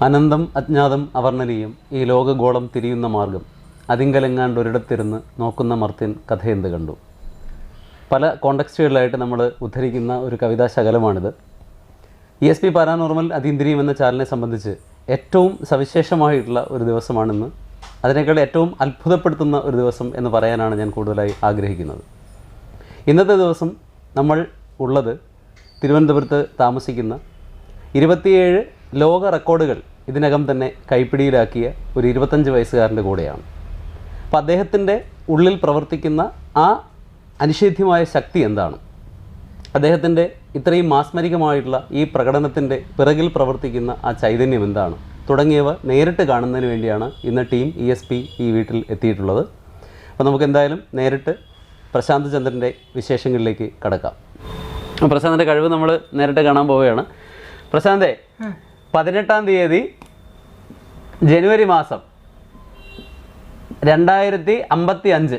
അനന്തം അജ്ഞാതം അവർണ്ണനീയം ഈ ലോകഗോളം തിരിയുന്ന മാർഗം അതിങ്കലെങ്ങാണ്ട് ഒരിടത്തിരുന്ന് നോക്കുന്ന മർത്യൻ കഥയെന്ത് കണ്ടു. പല കോണ്ടക്സ്റ്റുകളിലായിട്ട് നമ്മൾ ഉദ്ധരിക്കുന്ന ഒരു കവിതാ ശകലമാണിത്. ESP പാരാനോർമൽ അതീന്ദ്രിയം എന്ന ചാനലിനെ സംബന്ധിച്ച് ഏറ്റവും സവിശേഷമായിട്ടുള്ള ഒരു ദിവസമാണിന്ന്. അതിനേക്കാൾ ഏറ്റവും അത്ഭുതപ്പെടുത്തുന്ന ഒരു ദിവസം എന്ന് പറയാനാണ് ഞാൻ കൂടുതലായി ആഗ്രഹിക്കുന്നത്. ഇന്നത്തെ ദിവസം നമ്മൾ ഉള്ളത് തിരുവനന്തപുരത്ത് താമസിക്കുന്ന 27 ലോക റെക്കോർഡുകൾ ഇതിനകം തന്നെ കൈപ്പിടിയിലാക്കിയ ഒരു 25 വയസ്സുകാരൻ്റെ കൂടെയാണ്. അപ്പോൾ അദ്ദേഹത്തിൻ്റെ ഉള്ളിൽ പ്രവർത്തിക്കുന്ന ആ അനിഷേധ്യമായ ശക്തി എന്താണ്, അദ്ദേഹത്തിൻ്റെ ഇത്രയും മാസ്മരികമായിട്ടുള്ള ഈ പ്രകടനത്തിൻ്റെ പിറകിൽ പ്രവർത്തിക്കുന്ന ആ ചൈതന്യം എന്താണ് തുടങ്ങിയവ നേരിട്ട് കാണുന്നതിന് വേണ്ടിയാണ് ഇന്ന് ടീം ESP ഈ വീട്ടിൽ എത്തിയിട്ടുള്ളത്. അപ്പോൾ നമുക്ക് എന്തായാലും നേരിട്ട് പ്രശാന്ത് ചന്ദ്രൻ്റെ വിശേഷങ്ങളിലേക്ക് കടക്കാം. പ്രശാന്തിൻ്റെ കഴിവ് നമ്മൾ നേരിട്ട് കാണാൻ പോവുകയാണ്. പ്രശാന്തേ, 18-ാം തീയതി ജനുവരി മാസം 2055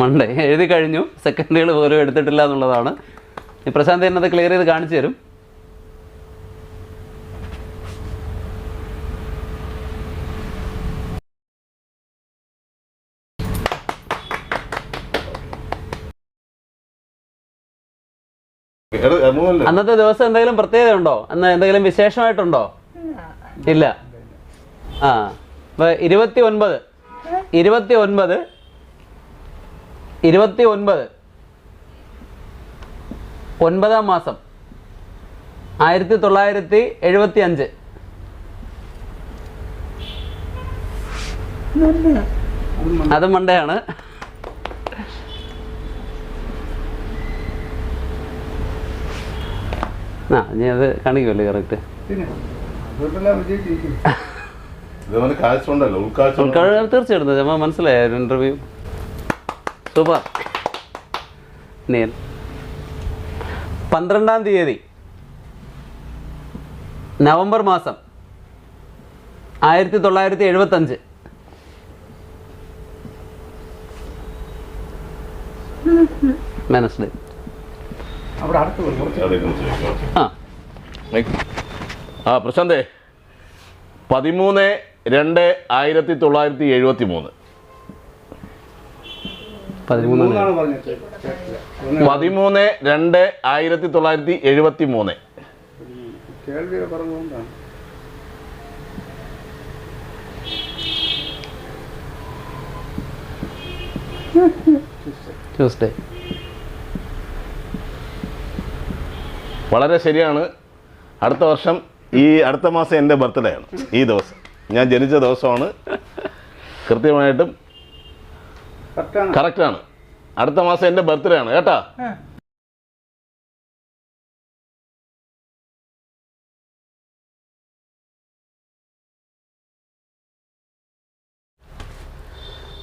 മൺഡേ എഴുതി കഴിഞ്ഞു. സെക്കൻഡുകൾ പോലും എടുത്തിട്ടില്ല എന്നുള്ളതാണ്. ഈ പ്രശാന്ത് എന്നത് ക്ലിയർ ചെയ്ത് കാണിച്ചു തരും. അന്നത്തെ ദിവസം എന്തെങ്കിലും പ്രത്യേകത ഉണ്ടോ? അന്ന് എന്തെങ്കിലും വിശേഷമായിട്ടുണ്ടോ? ഇല്ല. ആ, അപ്പൊ 29 9-ാം മാസം 1975 അത് മൺഡേ ആണ്. നീ അത് കാണിക്കുമല്ലേ കറക്റ്റ്? തീർച്ചയായിട്ടും നമ്മൾ മനസ്സിലായ ഇന്റർവ്യൂ സൂപ്പർ. 12-ാം തീയതി നവംബർ മാസം 1975 മനസ്സിലായി. പ്രശാന്തേ, 13/2/1973 13/2/1973 ട്യൂസ്ഡേ. വളരെ ശരിയാണ്. അടുത്ത വർഷം അടുത്ത മാസം എൻ്റെ ബർത്ത്ഡേ ആണ്. ഈ ദിവസം ഞാൻ ജനിച്ച ദിവസമാണ്. കൃത്യമായിട്ടും കറക്റ്റാണ്. അടുത്ത മാസം എൻ്റെ ബർത്ത്ഡേ ആണ് കേട്ടാ.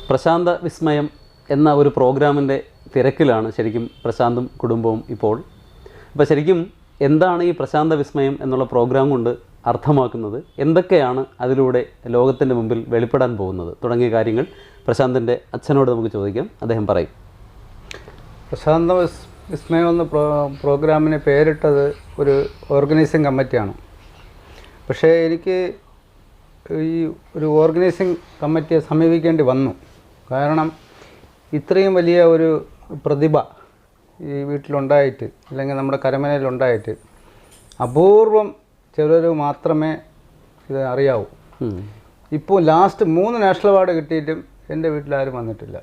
പ്രശാന്ത വിസ്മയം എന്ന ഒരു പ്രോഗ്രാമിൻ്റെ തിരക്കിലാണ് ശരിക്കും പ്രശാന്തും കുടുംബവും ഇപ്പോൾ. അപ്പോൾ ശരിക്കും എന്താണ് ഈ പ്രശാന്ത വിസ്മയം എന്നുള്ള പ്രോഗ്രാം കൊണ്ട് അർത്ഥമാക്കുന്നത്, എന്തൊക്കെയാണ് അതിലൂടെ ലോകത്തിൻ്റെ മുമ്പിൽ വെളിപ്പെടാൻ പോകുന്നത് തുടങ്ങിയ കാര്യങ്ങൾ പ്രശാന്തിൻ്റെ അച്ഛനോട് നമുക്ക് ചോദിക്കാം. അദ്ദേഹം പറയും. പ്രശാന്ത വിസ്മയം എന്ന പ്രോഗ്രാമിന് പേരിട്ടത് ഒരു ഓർഗനൈസിങ് കമ്മിറ്റിയാണ്. പക്ഷേ എനിക്ക് ഈ ഒരു ഓർഗനൈസിങ് കമ്മിറ്റിയെ സമീപിക്കേണ്ടി വന്നു. കാരണം ഇത്രയും വലിയ ഒരു പ്രതിഭ ഈ വീട്ടിലുണ്ടായിട്ട്, അല്ലെങ്കിൽ നമ്മുടെ കരമനയിലുണ്ടായിട്ട് അപൂർവം ചിലർ മാത്രമേ ഇത് അറിയാവൂ. ഇപ്പോൾ ലാസ്റ്റ് 3 നാഷണൽ അവാർഡ് കിട്ടിയിട്ടും എൻ്റെ വീട്ടിലാരും വന്നിട്ടില്ല.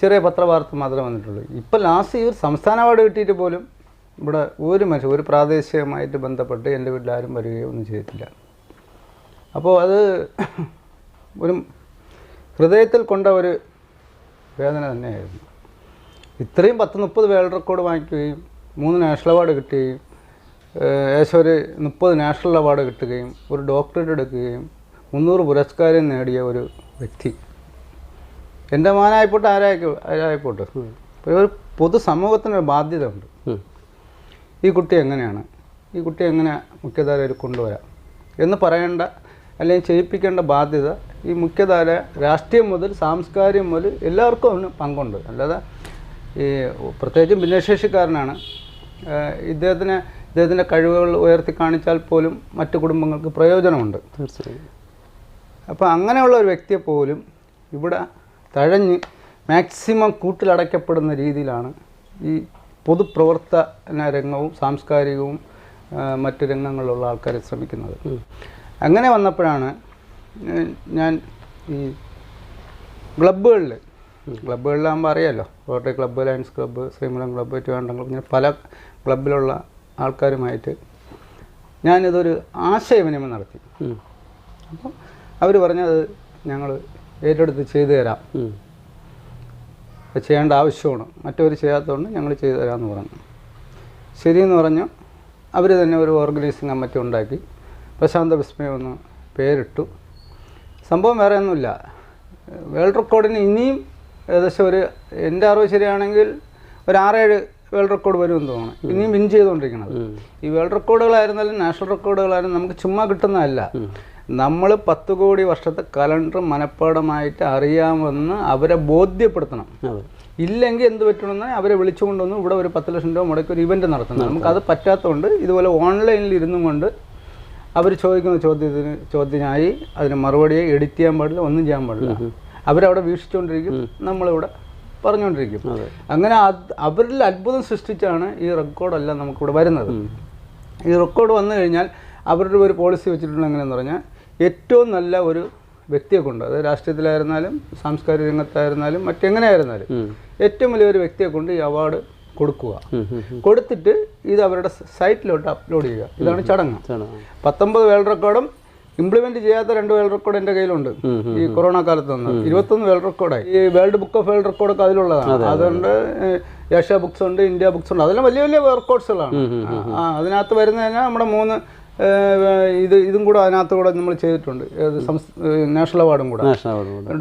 ചെറിയ പത്രവാർത്ത മാത്രമേ വന്നിട്ടുള്ളൂ. ഇപ്പോൾ ലാസ്റ്റ് ഈ ഒരു സംസ്ഥാന അവാർഡ് കിട്ടിയിട്ട് പോലും ഇവിടെ ഒരു പ്രാദേശികമായിട്ട് ബന്ധപ്പെട്ട് എൻ്റെ വീട്ടിലാരും വരികയോ ഒന്നും ചെയ്തിട്ടില്ല. അപ്പോൾ അത് ഒരു ഹൃദയത്തിൽ കൊണ്ട ഒരു വേദന തന്നെയായിരുന്നു. ഇത്രയും 10-30 വേൾഡ് റെക്കോർഡ് വാങ്ങിക്കുകയും 3 നാഷണൽ അവാർഡ് കിട്ടുകയും ഏകദേശം ഒരു 30 നാഷണൽ അവാർഡ് കിട്ടുകയും ഒരു ഡോക്ടറേറ്റ് എടുക്കുകയും 300 പുരസ്കാരം നേടിയ ഒരു വ്യക്തി. എൻ്റെ മോനായിപ്പോട്ടെ ആരായിപ്പോട്ടെ, ഒരു പൊതുസമൂഹത്തിനൊരു ബാധ്യത ഉണ്ട്. ഈ കുട്ടി എങ്ങനെയാണ്, ഈ കുട്ടി എങ്ങനെ മുഖ്യധാരയിൽ കൊണ്ടുവരാം എന്ന് പറയേണ്ട അല്ലെങ്കിൽ ചെയ്യിപ്പിക്കേണ്ട ബാധ്യത ഈ മുഖ്യധാര രാഷ്ട്രീയം മുതൽ സാംസ്കാരികം മുതൽ എല്ലാവർക്കും അതിന് പങ്കുണ്ട്. അല്ലാതെ ഈ പ്രത്യേകിച്ചും ഭിന്നശേഷിക്കാരനാണ്. ഇദ്ദേഹത്തിൻ്റെ കഴിവുകൾ ഉയർത്തി കാണിച്ചാൽ പോലും മറ്റു കുടുംബങ്ങൾക്ക് പ്രയോജനമുണ്ട്. തീർച്ചയായും. അപ്പോൾ അങ്ങനെയുള്ള ഒരു വ്യക്തിയെ പോലും ഇവിടെ തഴഞ്ഞ് മാക്സിമം കൂട്ടിലടയ്ക്കപ്പെടുന്ന രീതിയിലാണ് ഈ പൊതുപ്രവർത്തന രംഗവും സാംസ്കാരികവും മറ്റു രംഗങ്ങളിലുള്ള ആൾക്കാർ ശ്രമിക്കുന്നത്. അങ്ങനെ വന്നപ്പോഴാണ് ഞാൻ ഈ ക്ലബ്ബുകളിലാകുമ്പോൾ അറിയാമല്ലോ, rotary club, lions club, Sreemoolam club, Trivandrum club, ഇങ്ങനെ പല ക്ലബ്ബിലുള്ള ആൾക്കാരുമായിട്ട് ഞാനിതൊരു ആശയവിനിമയം നടത്തി. അപ്പം അവർ പറഞ്ഞത് ഞങ്ങൾ ഏറ്റെടുത്ത് ചെയ്തു തരാം, ചെയ്യേണ്ട ആവശ്യമാണ്, മറ്റവർ ചെയ്യാത്തതുകൊണ്ട് ഞങ്ങൾ ചെയ്തു തരാമെന്ന് പറഞ്ഞു. ശരിയെന്ന് പറഞ്ഞു. അവർ തന്നെ ഒരു ഓർഗനൈസിങ് കമ്മിറ്റി ഉണ്ടാക്കി പ്രശാന്ത വിസ്മയം എന്ന് പേരിട്ടു. സംഭവം വേറെ ഒന്നുമില്ല, വേൾഡ് റെക്കോർഡിന് ഇനിയും ഏകദേശം എൻ്റെ അറിവ് ശരിയാണെങ്കിൽ ഒരു 6-7 വേൾഡ് റെക്കോർഡ് വരുമെന്ന് തോന്നുന്നു. ഇനിയും വിൻ ചെയ്തുകൊണ്ടിരിക്കുന്നത്. ഈ വേൾഡ് റെക്കോർഡുകളായിരുന്നാലും നാഷണൽ റെക്കോർഡുകളായിരുന്നു നമുക്ക് ചുമ്മാ കിട്ടുന്നതല്ല. നമ്മൾ 10 കോടി വർഷത്തെ കലണ്ടർ മനഃപ്പാടമായിട്ട് അറിയാമെന്ന് അവരെ ബോധ്യപ്പെടുത്തണം. ഇല്ലെങ്കിൽ എന്ത് പറ്റണമെന്ന് അവരെ വിളിച്ചുകൊണ്ടൊന്നും ഇവിടെ ഒരു 10 ലക്ഷം രൂപ മുടക്കി ഒരു ഇവൻറ്റ് നടത്തണം. നമുക്കത് പറ്റാത്തതുകൊണ്ട് ഇതുപോലെ ഓൺലൈനിൽ ഇരുന്നും കൊണ്ട് അവർ ചോദിക്കുന്ന ചോദ്യത്തിനായി അതിന് മറുപടിയെ എഡിറ്റ് ചെയ്യാൻ പാടില്ല, ഒന്നും ചെയ്യാൻ പാടില്ല. അവരവിടെ വീക്ഷിച്ചുകൊണ്ടിരിക്കും, നമ്മളിവിടെ പറഞ്ഞുകൊണ്ടിരിക്കും. അങ്ങനെ അവരിൽ അത്ഭുതം സൃഷ്ടിച്ചാണ് ഈ റെക്കോർഡെല്ലാം നമുക്കിവിടെ വരുന്നത്. ഈ റെക്കോർഡ് വന്നു കഴിഞ്ഞാൽ അവരുടെ ഒരു പോളിസി വെച്ചിട്ടുള്ള എങ്ങനെയെന്ന് പറഞ്ഞാൽ ഏറ്റവും നല്ല ഒരു വ്യക്തിയെ കൊണ്ട്, അത് രാഷ്ട്രീയത്തിലായിരുന്നാലും സാംസ്കാരിക രംഗത്തായിരുന്നാലും മറ്റെങ്ങനെയായിരുന്നാലും ഏറ്റവും വലിയൊരു വ്യക്തിയെ കൊണ്ട് ഈ അവാർഡ് കൊടുക്കുക. കൊടുത്തിട്ട് ഇത് അവരുടെ സൈറ്റിലോട്ട് അപ്ലോഡ് ചെയ്യുക. ഇതാണ് ചടങ്ങ്. 19 വേൾഡ് റെക്കോർഡും ഇംപ്ലിമെന്റ് ചെയ്യാത്ത 2 വേൾഡ് റെക്കോർഡ് എൻ്റെ കയ്യിലുണ്ട്. ഈ കൊറോണ കാലത്ത് വന്നത് 21 വേൾഡ് റെക്കോർഡായി. ഈ വേൾഡ് ബുക്ക് ഓഫ് വേൾഡ് റെക്കോർഡൊക്കെ അതിലുള്ളതാണ്. അതുകൊണ്ട് ഏഷ്യ ബുക്സ് ഉണ്ട്, ഇന്ത്യ ബുക്സ് ഉണ്ട്, അതെല്ലാം വലിയ വലിയ റെക്കോർഡ്സുകളാണ്. അതിനകത്ത് വരുന്നതിന് നമ്മുടെ 3 ഇതും കൂടെ അതിനകത്ത് കൂടെ നമ്മൾ ചെയ്തിട്ടുണ്ട്. നാഷണൽ അവാർഡും കൂടെ,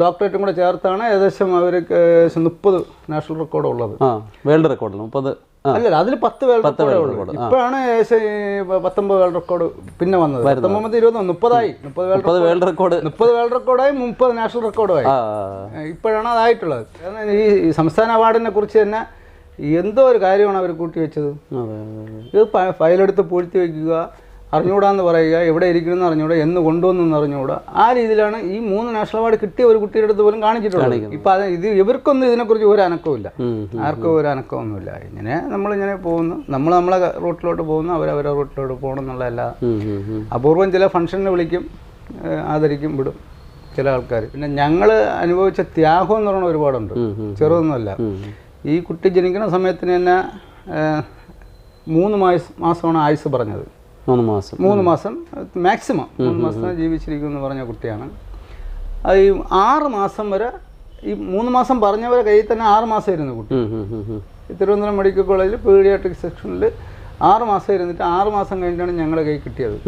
ഡോക്ടറേറ്റും കൂടെ ചേർത്താണ് ഏകദേശം അവർക്ക് 30 നാഷണൽ റെക്കോർഡ് ഉള്ളത്. വേൾഡ് റെക്കോർഡ് 30 അല്ലല്ല, അതിൽ 10 വേൾഡ് റെക്കോർഡേ ഉള്ളൂ. ഇപ്പോഴാണ് ഏകദേശം 19 വേൾഡ് റെക്കോർഡ് പിന്നെ വന്നത്. 19, 20, 30ആയി. 30 വേൾഡ് റെക്കോർഡായി, 30 നാഷണൽ റെക്കോർഡുമായി. ഇപ്പോഴാണ് അതായിട്ടുള്ളത്. ഈ സംസ്ഥാന അവാർഡിനെ കുറിച്ച് തന്നെ എന്തോ ഒരു കാര്യമാണ് അവർ കൂട്ടിവെച്ചത്. ഇത് ഫയലെടുത്ത് പൂഴ്ത്തി വയ്ക്കുക, അറിഞ്ഞുകൂടാന്ന് പറയുക, എവിടെ ഇരിക്കണമെന്ന് അറിഞ്ഞുകൂടാ, എന്ന് കൊണ്ടുവന്നെന്ന് അറിഞ്ഞുകൂടാ. ആ രീതിയിലാണ് ഈ 3 നാഷണൽ അവാർഡ് കിട്ടിയ ഒരു കുട്ടിയുടെ അടുത്ത് പോലും കാണിച്ചിട്ടുള്ളത്. ഇപ്പം ഇവർക്കൊന്നും ഇതിനെക്കുറിച്ച് ഒരു അനക്കവുമില്ല, ആർക്കും ഒരു അനക്കമൊന്നുമില്ല. ഇങ്ങനെ നമ്മളിങ്ങനെ പോകുന്നു, നമ്മളെ റൂട്ടിലോട്ട് പോകുന്നു, അവരവരുടെ റൂട്ടിലോട്ട് പോകണം എന്നുള്ളതല്ല. അപൂർവം ചില ഫംഗ്ഷനിൽ വിളിക്കും, ആദരിക്കും, വിടും ചില ആൾക്കാർ. പിന്നെ ഞങ്ങൾ അനുഭവിച്ച ത്യാഗം എന്ന് പറയുന്ന ഒരുപാടുണ്ട്, ചെറുതൊന്നുമല്ല. ഈ കുട്ടി ജനിക്കുന്ന സമയത്തിന് തന്നെ 3 മാസമാണ് ആയുസ് പറഞ്ഞത്. 3 മാസം മാക്സിമം 3 മാസം ജീവിച്ചിരിക്കുമെന്ന് പറഞ്ഞ കുട്ടിയാണ്. അത് ഈ 6 മാസം വരെ, ഈ 3 മാസം പറഞ്ഞവരെ കയ്യിൽ തന്നെ 6 മാസം ഇരുന്നു കുട്ടി. തിരുവനന്തപുരം മെഡിക്കൽ കോളേജിൽ പീഡിയാട്രിക് സെക്ഷനിൽ 6 മാസം ഇരുന്നിട്ട് 6 മാസം കഴിഞ്ഞിട്ടാണ് ഞങ്ങളുടെ കൈ കിട്ടിയത്.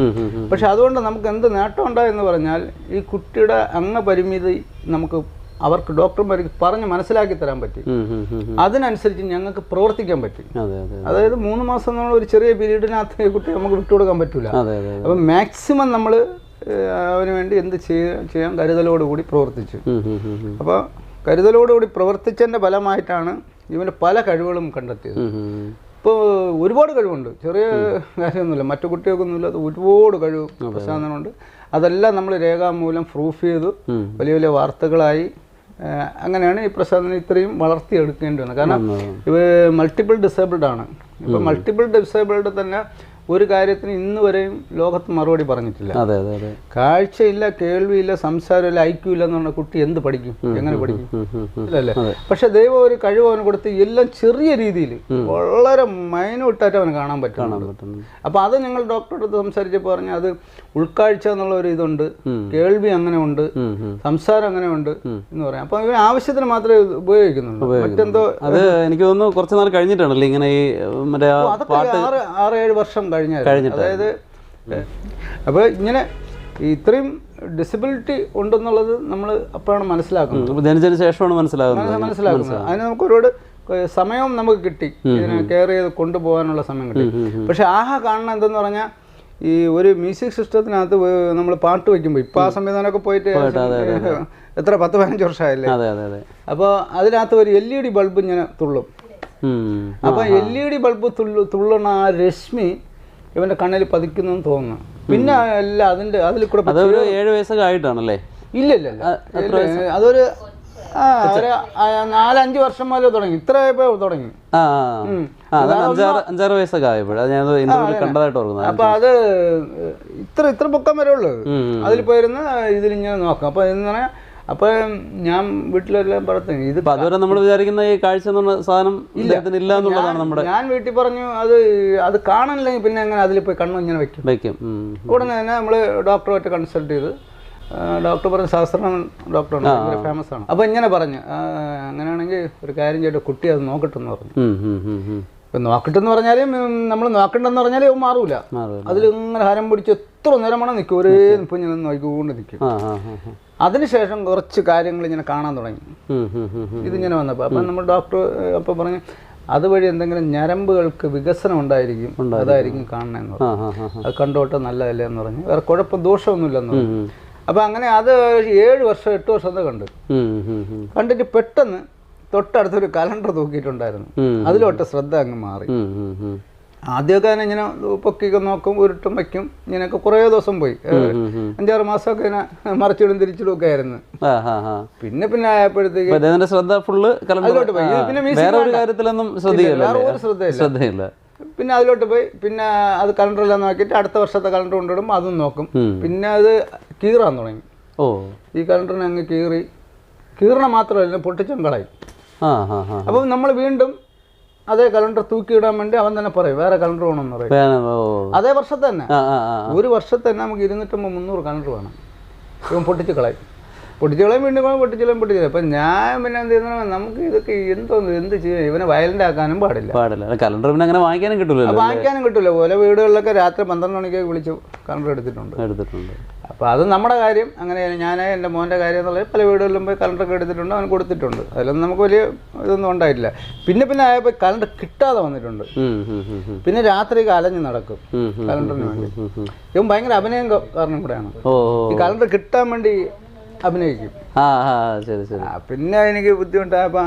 പക്ഷെ അതുകൊണ്ട് നമുക്ക് എന്ത് നേട്ടം ഉണ്ടായെന്ന് പറഞ്ഞാൽ ഈ കുട്ടിയുടെ അംഗപരിമിതി നമുക്ക് അവർക്ക് ഡോക്ടർമാർക്ക് പറഞ്ഞ് മനസ്സിലാക്കി തരാൻ പറ്റി. അതിനനുസരിച്ച് ഞങ്ങൾക്ക് പ്രവർത്തിക്കാൻ പറ്റി. അതായത് 3 മാസം എന്നുള്ള ഒരു ചെറിയ പീരീഡിനകത്ത് കുട്ടി നമുക്ക് വിട്ടുകൊടുക്കാൻ പറ്റില്ല. അപ്പം മാക്സിമം നമ്മൾ അവന് വേണ്ടി എന്ത് ചെയ്യാൻ കരുതലോടുകൂടി പ്രവർത്തിച്ചു. അപ്പോൾ കരുതലോടുകൂടി പ്രവർത്തിച്ചതിൻ്റെ ഫലമായിട്ടാണ് ഇവൻ്റെ പല കഴിവുകളും കണ്ടെത്തിയത്. ഇപ്പോൾ ഒരുപാട് കഴിവുണ്ട്, ചെറിയ കാര്യമൊന്നുമില്ല, മറ്റു കുട്ടികൾക്കൊന്നുമില്ല, അത് ഒരുപാട് കഴിവ് പ്രശാന്തനുണ്ട്. അതെല്ലാം നമ്മൾ രേഖാമൂലം പ്രൂഫ് ചെയ്തു വലിയ വലിയ വാർത്തകളായി. അങ്ങനെയാണ് ഈ പ്രശാന്തനെ ഇത്രയും വളർത്തിയെടുക്കേണ്ടി വന്നത്. കാരണം ഇവ മൾട്ടിപ്പിൾ ഡിസേബിൾഡ് ആണ്. ഇപ്പം മൾട്ടിപ്പിൾ ഡിസേബിൾഡ് തന്നെ ഒരു കാര്യത്തിന് ഇന്ന് വരെയും ലോകത്ത് മറുപടി പറഞ്ഞിട്ടില്ല. കാഴ്ചയില്ല, കേൾവിയില്ല, സംസാരമില്ല, ഐക്യമില്ല എന്ന് പറഞ്ഞ കുട്ടി എന്ത് പഠിക്കും, എങ്ങനെ പഠിക്കും? ഇല്ലല്ലേ? പക്ഷെ ദൈവം ഒരു കഴിവ് അവന് കൊടുത്ത് എല്ലാം ചെറിയ രീതിയിൽ വളരെ മൈന്യൂട്ടായിട്ട് അവന് കാണാൻ പറ്റും. അപ്പൊ അത് ഞങ്ങൾ ഡോക്ടറുടെ അടുത്ത് സംസാരിച്ചപ്പോൾ പറഞ്ഞു, അത് ഉൾക്കാഴ്ച എന്നുള്ള ഒരു ഇതുണ്ട്, കേൾവി അങ്ങനെ ഉണ്ട്, സംസാരം അങ്ങനെ ഉണ്ട് എന്ന് പറയാം. അപ്പൊ ഇവൻ ആവശ്യത്തിന് മാത്രമേ ഉപയോഗിക്കുന്നുള്ളൂ, മറ്റെന്തോ. അത് എനിക്ക് തോന്നുന്നു കുറച്ച് നാൾ കഴിഞ്ഞിട്ടാണല്ലോ ഇങ്ങനെ ഈ 6-7 വർഷം കഴിഞ്ഞായിരുന്നു. അതായത് അപ്പോൾ ഇങ്ങനെ ഇത്രയും ഡിസബിലിറ്റി ഉണ്ടെന്നുള്ളത് നമ്മൾ അപ്പോഴാണ് മനസ്സിലാക്കുന്നത്. ജനിച്ചതിന് ശേഷമാണ് മനസ്സിലാക്കുന്നത്. അതിന് നമുക്ക് ഒരുപാട് സമയം നമുക്ക് കിട്ടി, ഇതിനെ കെയർ ചെയ്ത് കൊണ്ടുപോകാനുള്ള സമയം കിട്ടി. പക്ഷെ കാണണം എന്തെന്ന് പറഞ്ഞാൽ ഈ ഒരു മ്യൂസിക് സിസ്റ്റത്തിനകത്ത് നമ്മൾ പാട്ട് വയ്ക്കുമ്പോൾ ഇപ്പോൾ ആ സംവിധാനമൊക്കെ പോയിട്ട് എത്ര 10-15 വർഷമായില്ലേ. അപ്പോൾ അതിനകത്ത് ഒരു LED ബൾബ് ഇങ്ങനെ തുള്ളും. അപ്പൊ LED ബൾബ് തുള്ളണ ആ രശ്മി ഇവന്റെ കണ്ണിൽ പതിക്കുന്നു തോന്നുന്നു. പിന്നെ എല്ലാം അതിൽ കൂടെ അതൊരു 7 വയസ്സൊക്കെ ആയിട്ടാണല്ലേ? ഇല്ല അതൊരു 4-5 വർഷം മുതലേ തുടങ്ങി. ഇത്രയായപ്പോ തുടങ്ങി. 5-6 വയസ്സൊക്കെ ആയപ്പോഴാണ് ഞാൻ ഇന്റർവ്യൂവിൽ കണ്ടതായിട്ട് ഓർക്കുന്നത്. അപ്പൊ അത് ഇത്ര പൊക്കം വരെ ഉള്ളത്. അതിൽ പോയിരുന്ന് ഇതിലിങ്ങനെ നോക്കാം. അപ്പൊ എന്ന് പറഞ്ഞാൽ അപ്പൊ ഞാൻ വീട്ടിലെല്ലാം പറഞ്ഞു ഇത് അതുവരെ നമ്മൾ വിചാരിക്കുന്ന ഈ കാഴ്ച എന്ന് പറഞ്ഞ സാധനം ഇല്ല എന്നുള്ളതാണ് നമ്മുടെ. ഞാൻ വീട്ടിൽ പറഞ്ഞു അത് കാണാനില്ലെങ്കിൽ പിന്നെ എങ്ങനെ അതിൽ പോയി കണ്ണു ഇങ്ങനെ വെക്കും. ഉടനെ തന്നെ നമ്മള് ഡോക്ടറുമായിട്ട് കൺസൾട്ട് ചെയ്ത് ഡോക്ടർ പറഞ്ഞ ശാസ്ത്രജ്ഞൻ ഡോക്ടറാണ്, ഭയങ്കര ഫേമസ് ആണ്. അപ്പൊ ഇങ്ങനെ പറഞ്ഞു അങ്ങനെയാണെങ്കിൽ ഒരു കാര്യം ചെയ്തിട്ട് കുട്ടി അത് നോക്കട്ടെന്ന് പറഞ്ഞു. ഇപ്പൊ നോക്കട്ടെന്ന് പറഞ്ഞാലും നമ്മൾ നോക്കണ്ടെന്ന് പറഞ്ഞാലും മാറൂല. അതിലിങ്ങനെ ഹരം പിടിച്ച് എത്ര നേരമാണ് നിൽക്കും, ഒരേ നിപ്പിഞ്ഞ് നോക്കിക്കൊണ്ട് നിൽക്കും. അതിനുശേഷം കുറച്ച് കാര്യങ്ങൾ ഇങ്ങനെ കാണാൻ തുടങ്ങി. ഇതിങ്ങനെ വന്നപ്പോൾ അപ്പം നമ്മൾ ഡോക്ടർ അപ്പോൾ പറഞ്ഞു അതുവഴി എന്തെങ്കിലും ഞരമ്പുകൾക്ക് വികസനം ഉണ്ടായിരിക്കും, അതായിരിക്കും കാണണമെന്ന് പറഞ്ഞു. അത് കണ്ടോട്ടെ നല്ലതല്ലേ എന്ന് പറഞ്ഞു. വേറെ കുഴപ്പം ദോഷമൊന്നുമില്ലെന്ന് പറഞ്ഞു. അപ്പം അങ്ങനെ അത് 7 വർഷം 8 വർഷത്തെ കണ്ടിട്ട് പെട്ടെന്ന് തൊട്ടടുത്തൊരു കലണ്ടർ തൂക്കിയിട്ടുണ്ടായിരുന്നു. അതിലോട്ട് ശ്രദ്ധ അങ്ങ് മാറി. ആദ്യമൊക്കെ തന്നെ ഇങ്ങനെ പൊക്കിയൊക്കെ നോക്കും, ഉരുട്ടും വയ്ക്കും. ഇങ്ങനെയൊക്കെ കുറേ ദിവസം പോയി. 5-6 മാസമൊക്കെ ഇങ്ങനെ മറിച്ചിടും തിരിച്ചിടും ഒക്കെ ആയിരുന്നു. പിന്നെ ആയപ്പോഴത്തേക്ക് അതിലോട്ട് പോയി. പിന്നെ വേറെ ഒരു ശ്രദ്ധയില്ല. പിന്നെ അതിലോട്ട് പോയി. പിന്നെ അത് കലണ്ടറെല്ലാം നോക്കിയിട്ട് അടുത്ത വർഷത്തെ കലണ്ടർ കൊണ്ടിടുമ്പോൾ അതും നോക്കും. പിന്നെ അത് കീറാൻ തുടങ്ങി. ഈ കലണ്ടറിനെ അങ്ങ് കീറണ മാത്രമല്ല പൊട്ടിച്ചും കളയും. അപ്പം നമ്മൾ വീണ്ടും അതേ കലണ്ടർ തൂക്കിയിടാൻ വേണ്ടി അവൻ തന്നെ പറയും വേറെ കലണ്ടർ വേണമെന്ന് പറയും. അതേ വർഷത്തെ തന്നെ ഒരു വർഷത്തെ തന്നെ നമുക്ക് 250-300 കലണ്ടർ വേണം. ഇവൻ പൊട്ടിച്ച് കളയും വീണ്ടും പൊട്ടിച്ചാലും. അപ്പം ഞാൻ പിന്നെ എന്ത് ചെയ്യുന്ന നമുക്ക് ഇതൊക്കെ എന്ത് ചെയ്യും, ഇവനെ വയലന്റ് ആക്കാനും പാടില്ല. കലണ്ടർ പിന്നെ അങ്ങനെ വാങ്ങിക്കാനും കിട്ടില്ല. ഓരോ വീടുകളിലൊക്കെ രാത്രി 12 മണിക്കൊക്കെ വിളിച്ച് കലണ്ടർ എടുത്തിട്ടുണ്ട്. അപ്പോൾ അത് നമ്മുടെ കാര്യം. അങ്ങനെ ഞാൻ എൻ്റെ മോൻ്റെ കാര്യം എന്നുള്ളത് പല വീടുകളിലും പോയി കലണ്ടറൊക്കെ എടുത്തിട്ടുണ്ട്, അവൻ കൊടുത്തിട്ടുണ്ട്. അതിലൊന്നും നമുക്ക് വലിയ ഇതൊന്നും ഉണ്ടായിട്ടില്ല. പിന്നെ ആയപ്പോൾ കലണ്ടർ കിട്ടാതെ വന്നിട്ടുണ്ട്. പിന്നെ രാത്രിയൊക്കെ അലഞ്ഞ് നടക്കും കലണ്ടറിന് വേണ്ടി. ഇവൻ ഭയങ്കര അഭിനയം കാരണം കൂടെയാണ്. ഈ കലണ്ടർ കിട്ടാൻ വേണ്ടി അഭിനയിക്കും. പിന്നെ എനിക്ക് ബുദ്ധിമുട്ടായപ്പോൾ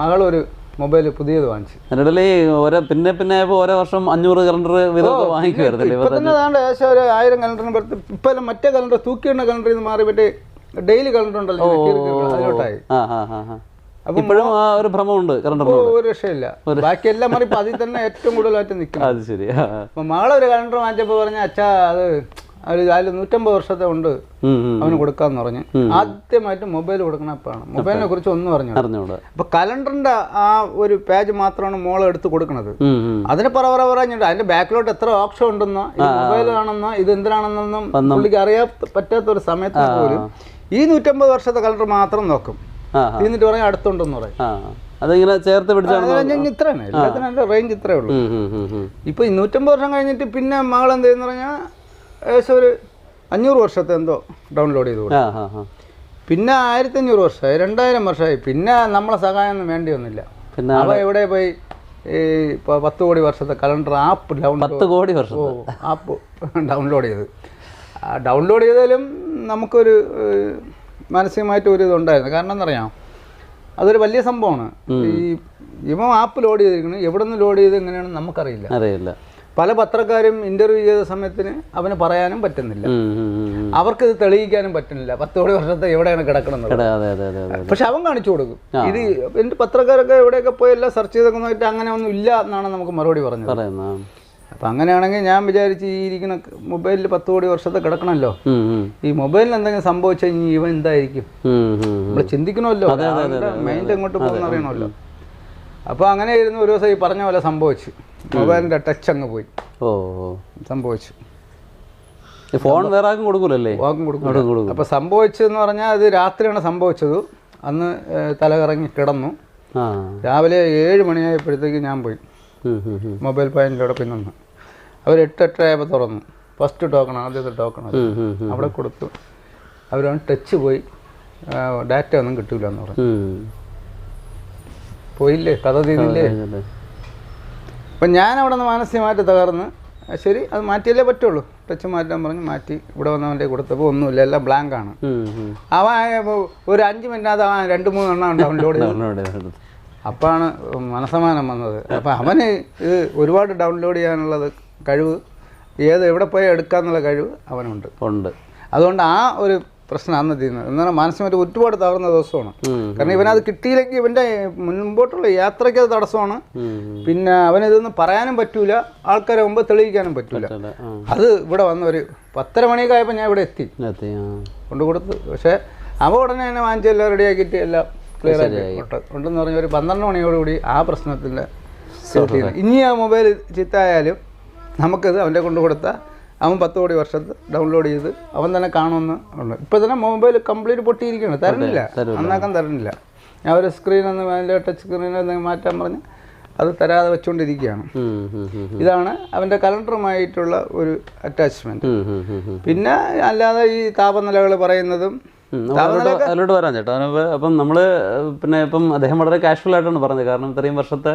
മകളൊരു മൊബൈൽ പുതിയത് വാങ്ങിച്ചു. പിന്നെ ഓരോ വർഷം 500 കലണ്ടർ വാങ്ങിക്കുമായിരുന്നില്ലേ? ഏകദേശം ഒരു 1000 കലണ്ടറിന് പുറത്ത് ഇപ്പൊ മറ്റേ കലണ്ടർ തൂക്കിയിടുന്ന കലണ്ടറിൽ നിന്ന് മാറി മറ്റേ ഡെയിലി കലണ്ടർ ഉണ്ടല്ലോ, അതിലോട്ടായി. അപ്പൊ ഇപ്പോഴും ആ ഒരു ഭ്രമമുണ്ട് കലണ്ടർ. ഒരു രക്ഷയില്ല. ബാക്കിയെല്ലാം മാറി ഇപ്പൊ അതിൽ തന്നെ ഏറ്റവും കൂടുതലായിട്ട് നിൽക്കും. അത് ശരി. അപ്പൊ മകളൊരു കലണ്ടർ വാങ്ങിച്ചപ്പോ പറഞ്ഞ അച്ഛാ അതിൽ 150 വർഷത്തെ ഉണ്ട് അവന് കൊടുക്കാന്ന് പറഞ്ഞു. ആദ്യമായിട്ട് മൊബൈൽ കൊടുക്കണം. അപ്പാണ് മൊബൈലിനെ കുറിച്ച് ഒന്നും പറഞ്ഞു. അപ്പൊ കലണ്ടറിന്റെ ആ ഒരു പേജ് മാത്രമാണ് മോളെ എടുത്ത് കൊടുക്കുന്നത്. അതിന് പറഞ്ഞിട്ട് അതിന്റെ ബാക്കിലോട്ട് എത്ര ഓപ്ഷൻ ഉണ്ടെന്നോ ഇത് മൊബൈലാണെന്നോ ഇത് എന്തിനാണെന്നൊന്നും പുള്ളിക്ക് അറിയാൻ പറ്റാത്ത ഒരു സമയത്ത് പോലും ഈ 150 വർഷത്തെ കലണ്ടർ മാത്രം നോക്കും. എന്നിട്ട് പറഞ്ഞാൽ അടുത്തുണ്ടെന്ന് പറയും. അതിങ്ങനെ ചേർത്ത് പിടിച്ചാണ് ഇത്രയാണ് എല്ലാത്തിനും റേഞ്ച് ഇത്രേ ഉള്ളൂ. ഇപ്പൊ 150 വർഷം കഴിഞ്ഞിട്ട് പിന്നെ മകൾ എന്ത് ചെയ്യുന്ന പറഞ്ഞാൽ ഏകദേശം ഒരു 500 വർഷത്തെ എന്തോ ഡൗൺലോഡ് ചെയ്ത് കൊടുക്കും. പിന്നെ 1500 വർഷമായി, 2000 വർഷമായി. പിന്നെ നമ്മളെ സഹായം ഒന്നും വേണ്ടി വന്നില്ല. അവ എവിടെ പോയി ഈ 10 കോടി വർഷത്തെ കലണ്ടർ ആപ്പ് ആപ്പ് ഡൗൺലോഡ് ചെയ്ത് ഡൗൺലോഡ് ചെയ്താലും നമുക്കൊരു മാനസികമായിട്ട് ഒരു ഇതുണ്ടായിരുന്നു. കാരണം എന്നറിയാം, അതൊരു വലിയ സംഭവമാണ്. ഇവൻ ആപ്പ് ലോഡ് ചെയ്തിരിക്കുന്നത് എവിടെ നിന്ന് ലോഡ് ചെയ്ത് എങ്ങനെയാണെന്ന് നമുക്കറിയില്ല. പല പത്രക്കാരും ഇന്റർവ്യൂ ചെയ്ത സമയത്തിന് അവന് പറയാനും പറ്റുന്നില്ല, അവർക്കിത് തെളിയിക്കാനും പറ്റുന്നില്ല 10 കോടി വർഷത്തെ എവിടെയാണ് കിടക്കണമെന്ന്. പക്ഷെ അവൻ കാണിച്ചു കൊടുക്കും. ഇത് എന്റെ പത്രക്കാരൊക്കെ എവിടെയൊക്കെ പോയി എല്ലാം സെർച്ച് ചെയ്തൊക്കെ നോക്കിയിട്ട് അങ്ങനെ ഒന്നും ഇല്ല എന്നാണ് നമുക്ക് മറുപടി പറഞ്ഞത്. അപ്പം അങ്ങനെയാണെങ്കിൽ ഞാൻ വിചാരിച്ച് ഈ ഇരിക്കുന്ന മൊബൈലിൽ 10 കോടി വർഷത്തെ കിടക്കണമല്ലോ, ഈ മൊബൈലിന് എന്തെങ്കിലും സംഭവിച്ചു കഴിഞ്ഞാൽ ഇവൻ എന്തായിരിക്കും നമ്മൾ ചിന്തിക്കണമല്ലോ, മൈൻഡ് എങ്ങോട്ട് പോകുന്ന അറിയണമല്ലോ. അപ്പോൾ അങ്ങനെ ഇരുന്ന് ഒരു ദിവസം ഈ പറഞ്ഞ പോലെ സംഭവിച്ചു. മൊബൈലിൻ്റെ ടച്ച് അങ്ങ് പോയി സംഭവിച്ചു. ഫോൺ വേറെ ആർക്കും കൊടുക്കൂലല്ലേ? കൊടുക്കും. അപ്പോൾ സംഭവിച്ചതെന്ന് പറഞ്ഞാൽ അത് രാത്രിയാണ് സംഭവിച്ചത്. അന്ന് തലകറങ്ങി കിടന്നു. രാവിലെ 7 മണിയായപ്പോഴത്തേക്ക് ഞാൻ പോയി മൊബൈൽ പോയിന്റിലൂടെ പിന്നു. അവർ 8-8 ആയപ്പോൾ തുറന്നു. ഫസ്റ്റ് ടോക്കൺ, ആദ്യത്തെ ടോക്കൺ അവിടെ കൊടുത്തു. അവരാണ് ടച്ച് പോയി, ഡാറ്റ ഒന്നും കിട്ടൂല എന്ന് പറഞ്ഞു. പോയില്ലേ, കഥ തീരില്ലേ. അപ്പം ഞാൻ അവിടെ നിന്ന് മാനസികമായിട്ട് തകർന്ന്, ശരി അത് മാറ്റിയല്ലേ പറ്റുള്ളൂ, ടച്ച് മാറ്റാൻ പറഞ്ഞ് മാറ്റി. ഇവിടെ വന്നവൻ്റെ കൊടുത്തപ്പോൾ ഒന്നുമില്ല, എല്ലാം ബ്ലാങ്കാണ്. അവൻ ഒരു 5 മിനിറ്റിനകത്ത് അവൻ 2-3 എണ്ണം ഡൗൺലോഡ് ചെയ്തു. അപ്പാണ് മനസ്സമാനം വന്നത്. അപ്പം അവന് ഇത് ഒരുപാട് ഡൗൺലോഡ് ചെയ്യാനുള്ളത് കഴിവ്, എവിടെ പോയി എടുക്കാന്നുള്ള കഴിവ് അവനുണ്ട്. അതുകൊണ്ട് ആ ഒരു പ്രശ്നം അന്ന് തീരുന്നത്. എന്നാൽ മാനസികമായിട്ട് ഒരുപാട് തകർന്ന ദിവസമാണ്. കാരണം ഇവനത് കിട്ടിയില്ലെങ്കിൽ ഇവൻ്റെ മുൻപോട്ടുള്ള യാത്രയ്ക്ക് അത് തടസ്സമാണ്. പിന്നെ അവനിതൊന്നും പറയാനും പറ്റൂല, ആൾക്കാരെ മുമ്പ് തെളിയിക്കാനും പറ്റൂല. അത് ഇവിടെ വന്ന ഒരു 10:30 മണിയൊക്കെ ആയപ്പോൾ ഞാൻ ഇവിടെ എത്തി കൊണ്ടുകൊടുത്ത്. പക്ഷേ അവ ഉടനെ തന്നെ വാങ്ങിച്ച് എല്ലാം റെഡിയാക്കിയിട്ട് എല്ലാം ക്ലിയർ ആക്കി ഉണ്ടെന്ന് പറഞ്ഞ ഒരു 12 മണിയോടുകൂടി ആ പ്രശ്നത്തിൻ്റെ ഇനി ആ മൊബൈൽ ചിത്തായാലും നമുക്കത് അവൻ്റെ കൊണ്ട് കൊടുത്താൽ അവൻ 10 കോടി വർഷത്ത് ഡൗൺലോഡ് ചെയ്ത് അവൻ തന്നെ കാണുമെന്ന് ഉണ്ട്. ഇപ്പോൾ തന്നെ മൊബൈൽ കംപ്ലീറ്റ് പൊട്ടിയിരിക്കുകയാണ്, തരുന്നില്ല, നന്നാക്കാൻ തരുന്നില്ല. ഞാൻ ഒരു സ്ക്രീനൊന്ന് അതിൻ്റെ ടച്ച് സ്ക്രീനൊന്ന് മാറ്റാൻ പറഞ്ഞ് അത് തരാതെ വെച്ചുകൊണ്ടിരിക്കുകയാണ്. ഇതാണ് അവൻ്റെ കലണ്ടറുമായിട്ടുള്ള ഒരു അറ്റാച്ച്മെൻറ്റ്. പിന്നെ അല്ലാതെ ഈ താപനിലകൾ പറയുന്നതും അതിലോട്ട് വരാൻ ചേട്ടാ. അപ്പം നമ്മൾ പിന്നെ ഇപ്പം അദ്ദേഹം വളരെ കാഷ്വൽ ആയിട്ടാണ് പറഞ്ഞത്. കാരണം ഇത്രയും വർഷത്തെ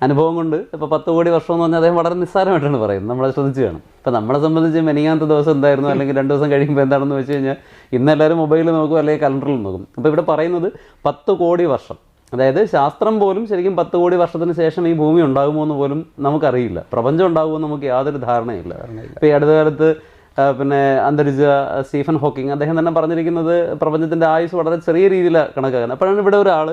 അനുഭവം കൊണ്ട് ഇപ്പോൾ 10 കോടി വർഷം എന്ന് പറഞ്ഞാൽ അദ്ദേഹം വളരെ നിസ്സാരമായിട്ടാണ് പറയുന്നത്. നമ്മളെ ശ്രദ്ധിച്ച് കാണും. ഇപ്പം നമ്മളെ സംബന്ധിച്ച് മെനിയാത്ത ദിവസം എന്തായിരുന്നു, അല്ലെങ്കിൽ 2 ദിവസം കഴിയുമ്പോൾ എന്താണെന്ന് വെച്ച് കഴിഞ്ഞാൽ ഇന്ന് എല്ലാവരും മൊബൈലിൽ നോക്കും, അല്ലെങ്കിൽ കലണ്ടറിൽ നോക്കും. അപ്പോൾ ഇവിടെ പറയുന്നത് 10 കോടി വർഷം, അതായത് ശാസ്ത്രം പോലും ശരിക്കും 10 കോടി വർഷത്തിന് ശേഷം ഈ ഭൂമി ഉണ്ടാകുമോ എന്ന് പോലും നമുക്കറിയില്ല. പ്രപഞ്ചം ഉണ്ടാകുമോ എന്ന് നമുക്ക് യാതൊരു ധാരണയില്ല. ഇപ്പോൾ ഈ അടുത്ത കാലത്ത് പിന്നെ അന്തരിച്ച സ്റ്റീഫൻ ഹോക്കിംഗ് അദ്ദേഹം തന്നെ പറഞ്ഞിരിക്കുന്നത് പ്രപഞ്ചത്തിൻ്റെ ആയുസ് വളരെ ചെറിയ രീതിയിലാണ് കണക്കാക്കുന്നത്. അപ്പോഴാണ് ഇവിടെ ഒരാൾ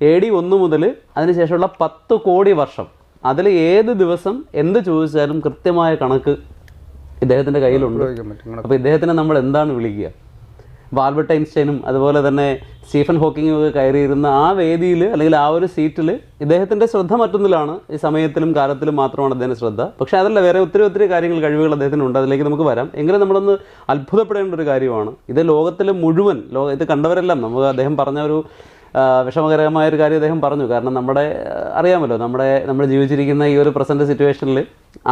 AD 1 മുതൽ അതിനുശേഷമുള്ള 10 കോടി വർഷം അതിൽ ഏത് ദിവസം എന്ത് ചോദിച്ചാലും കൃത്യമായ കണക്ക് ഇദ്ദേഹത്തിൻ്റെ കയ്യിലുണ്ട്. അപ്പോൾ ഇദ്ദേഹത്തിനെ നമ്മൾ എന്താണ് വിളിക്കുക? അപ്പോൾ ആൽബർട്ട് ഐൻസ്റ്റൈനും അതുപോലെ തന്നെ സ്റ്റീഫൻ ഹോക്കിങ്ങും ഒക്കെ കയറിയിരുന്ന ആ വേദിയിൽ അല്ലെങ്കിൽ ആ ഒരു സീറ്റിൽ ഇദ്ദേഹത്തിൻ്റെ ശ്രദ്ധ മറ്റൊന്നിലാണ്. ഈ സമയത്തിലും കാലത്തിലും മാത്രമാണ് അദ്ദേഹത്തിൻ്റെ ശ്രദ്ധ. പക്ഷേ അതല്ല, വേറെ ഒത്തിരി കാര്യങ്ങൾ, കഴിവുകൾ അദ്ദേഹത്തിനുണ്ട്. അതിലേക്ക് നമുക്ക് വരാം. എങ്കിലും നമ്മളൊന്ന് അത്ഭുതപ്പെടേണ്ട ഒരു കാര്യമാണ്. ഇത് ലോകത്തിലെ മുഴുവൻ ഇത് കണ്ടവരെല്ലാം, നമുക്ക് അദ്ദേഹം പറഞ്ഞ ഒരു വിഷമകരമായൊരു കാര്യം അദ്ദേഹം പറഞ്ഞു. കാരണം അറിയാമല്ലോ, നമ്മൾ ജീവിച്ചിരിക്കുന്ന ഈ ഒരു പ്രസൻറ്റ് സിറ്റുവേഷനിൽ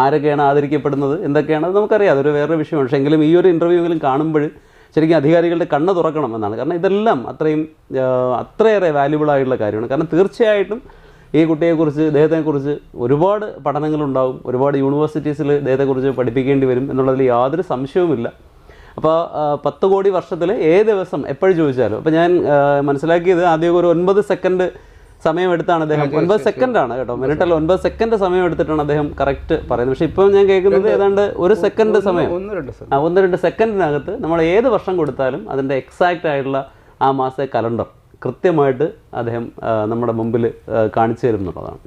ആരൊക്കെയാണ് ആദരിക്കപ്പെടുന്നത്, എന്തൊക്കെയാണ്, അത് നമുക്കറിയാം. അതൊരു വേറൊരു വിഷയമാണ്. പക്ഷേ എങ്കിലും ഈ ഒരു ഇൻ്റർവ്യൂവിലും കാണുമ്പോൾ ശരിക്കും അധികാരികളുടെ കണ്ണ് തുറക്കണം എന്നാണ്. കാരണം ഇതെല്ലാം അത്രയേറെ വാല്യുബിളായിട്ടുള്ള കാര്യമാണ്. കാരണം തീർച്ചയായിട്ടും ഈ കുട്ടിയെക്കുറിച്ച്, ഇദ്ദേഹത്തെക്കുറിച്ച് ഒരുപാട് പഠനങ്ങളുണ്ടാവും, ഒരുപാട് യൂണിവേഴ്സിറ്റീസിൽ ഇദ്ദേഹത്തെക്കുറിച്ച് പഠിപ്പിക്കേണ്ടി വരും എന്നുള്ളതിൽ യാതൊരു സംശയവുമില്ല. അപ്പോൾ 10 കോടി വർഷത്തിൽ ഏത് ദിവസം എപ്പോഴും ചോദിച്ചാലും, അപ്പോൾ ഞാൻ മനസ്സിലാക്കിയത് ആദ്യം ഒരു 9 സെക്കൻഡ് സമയമെടുത്താണ് അദ്ദേഹം, 9 സെക്കൻഡാണ് കേട്ടോ, മിനിറ്റല്ല, 9 സെക്കൻഡ് സമയം എടുത്തിട്ടാണ് അദ്ദേഹം കറക്റ്റ് പറയുന്നത്. പക്ഷേ ഇപ്പോൾ ഞാൻ കേൾക്കുന്നത് ഏതാണ്ട് 1 സെക്കൻഡ് സമയം, 1-2 സെക്കൻഡിനകത്ത് നമ്മൾ ഏത് വർഷം കൊടുത്താലും അതിൻ്റെ എക്സാക്റ്റ് ആയിട്ടുള്ള ആ മാസത്തെ കലണ്ടർ കൃത്യമായിട്ട് അദ്ദേഹം നമ്മുടെ മുമ്പിൽ കാണിച്ചു തരും എന്നുള്ളതാണ്.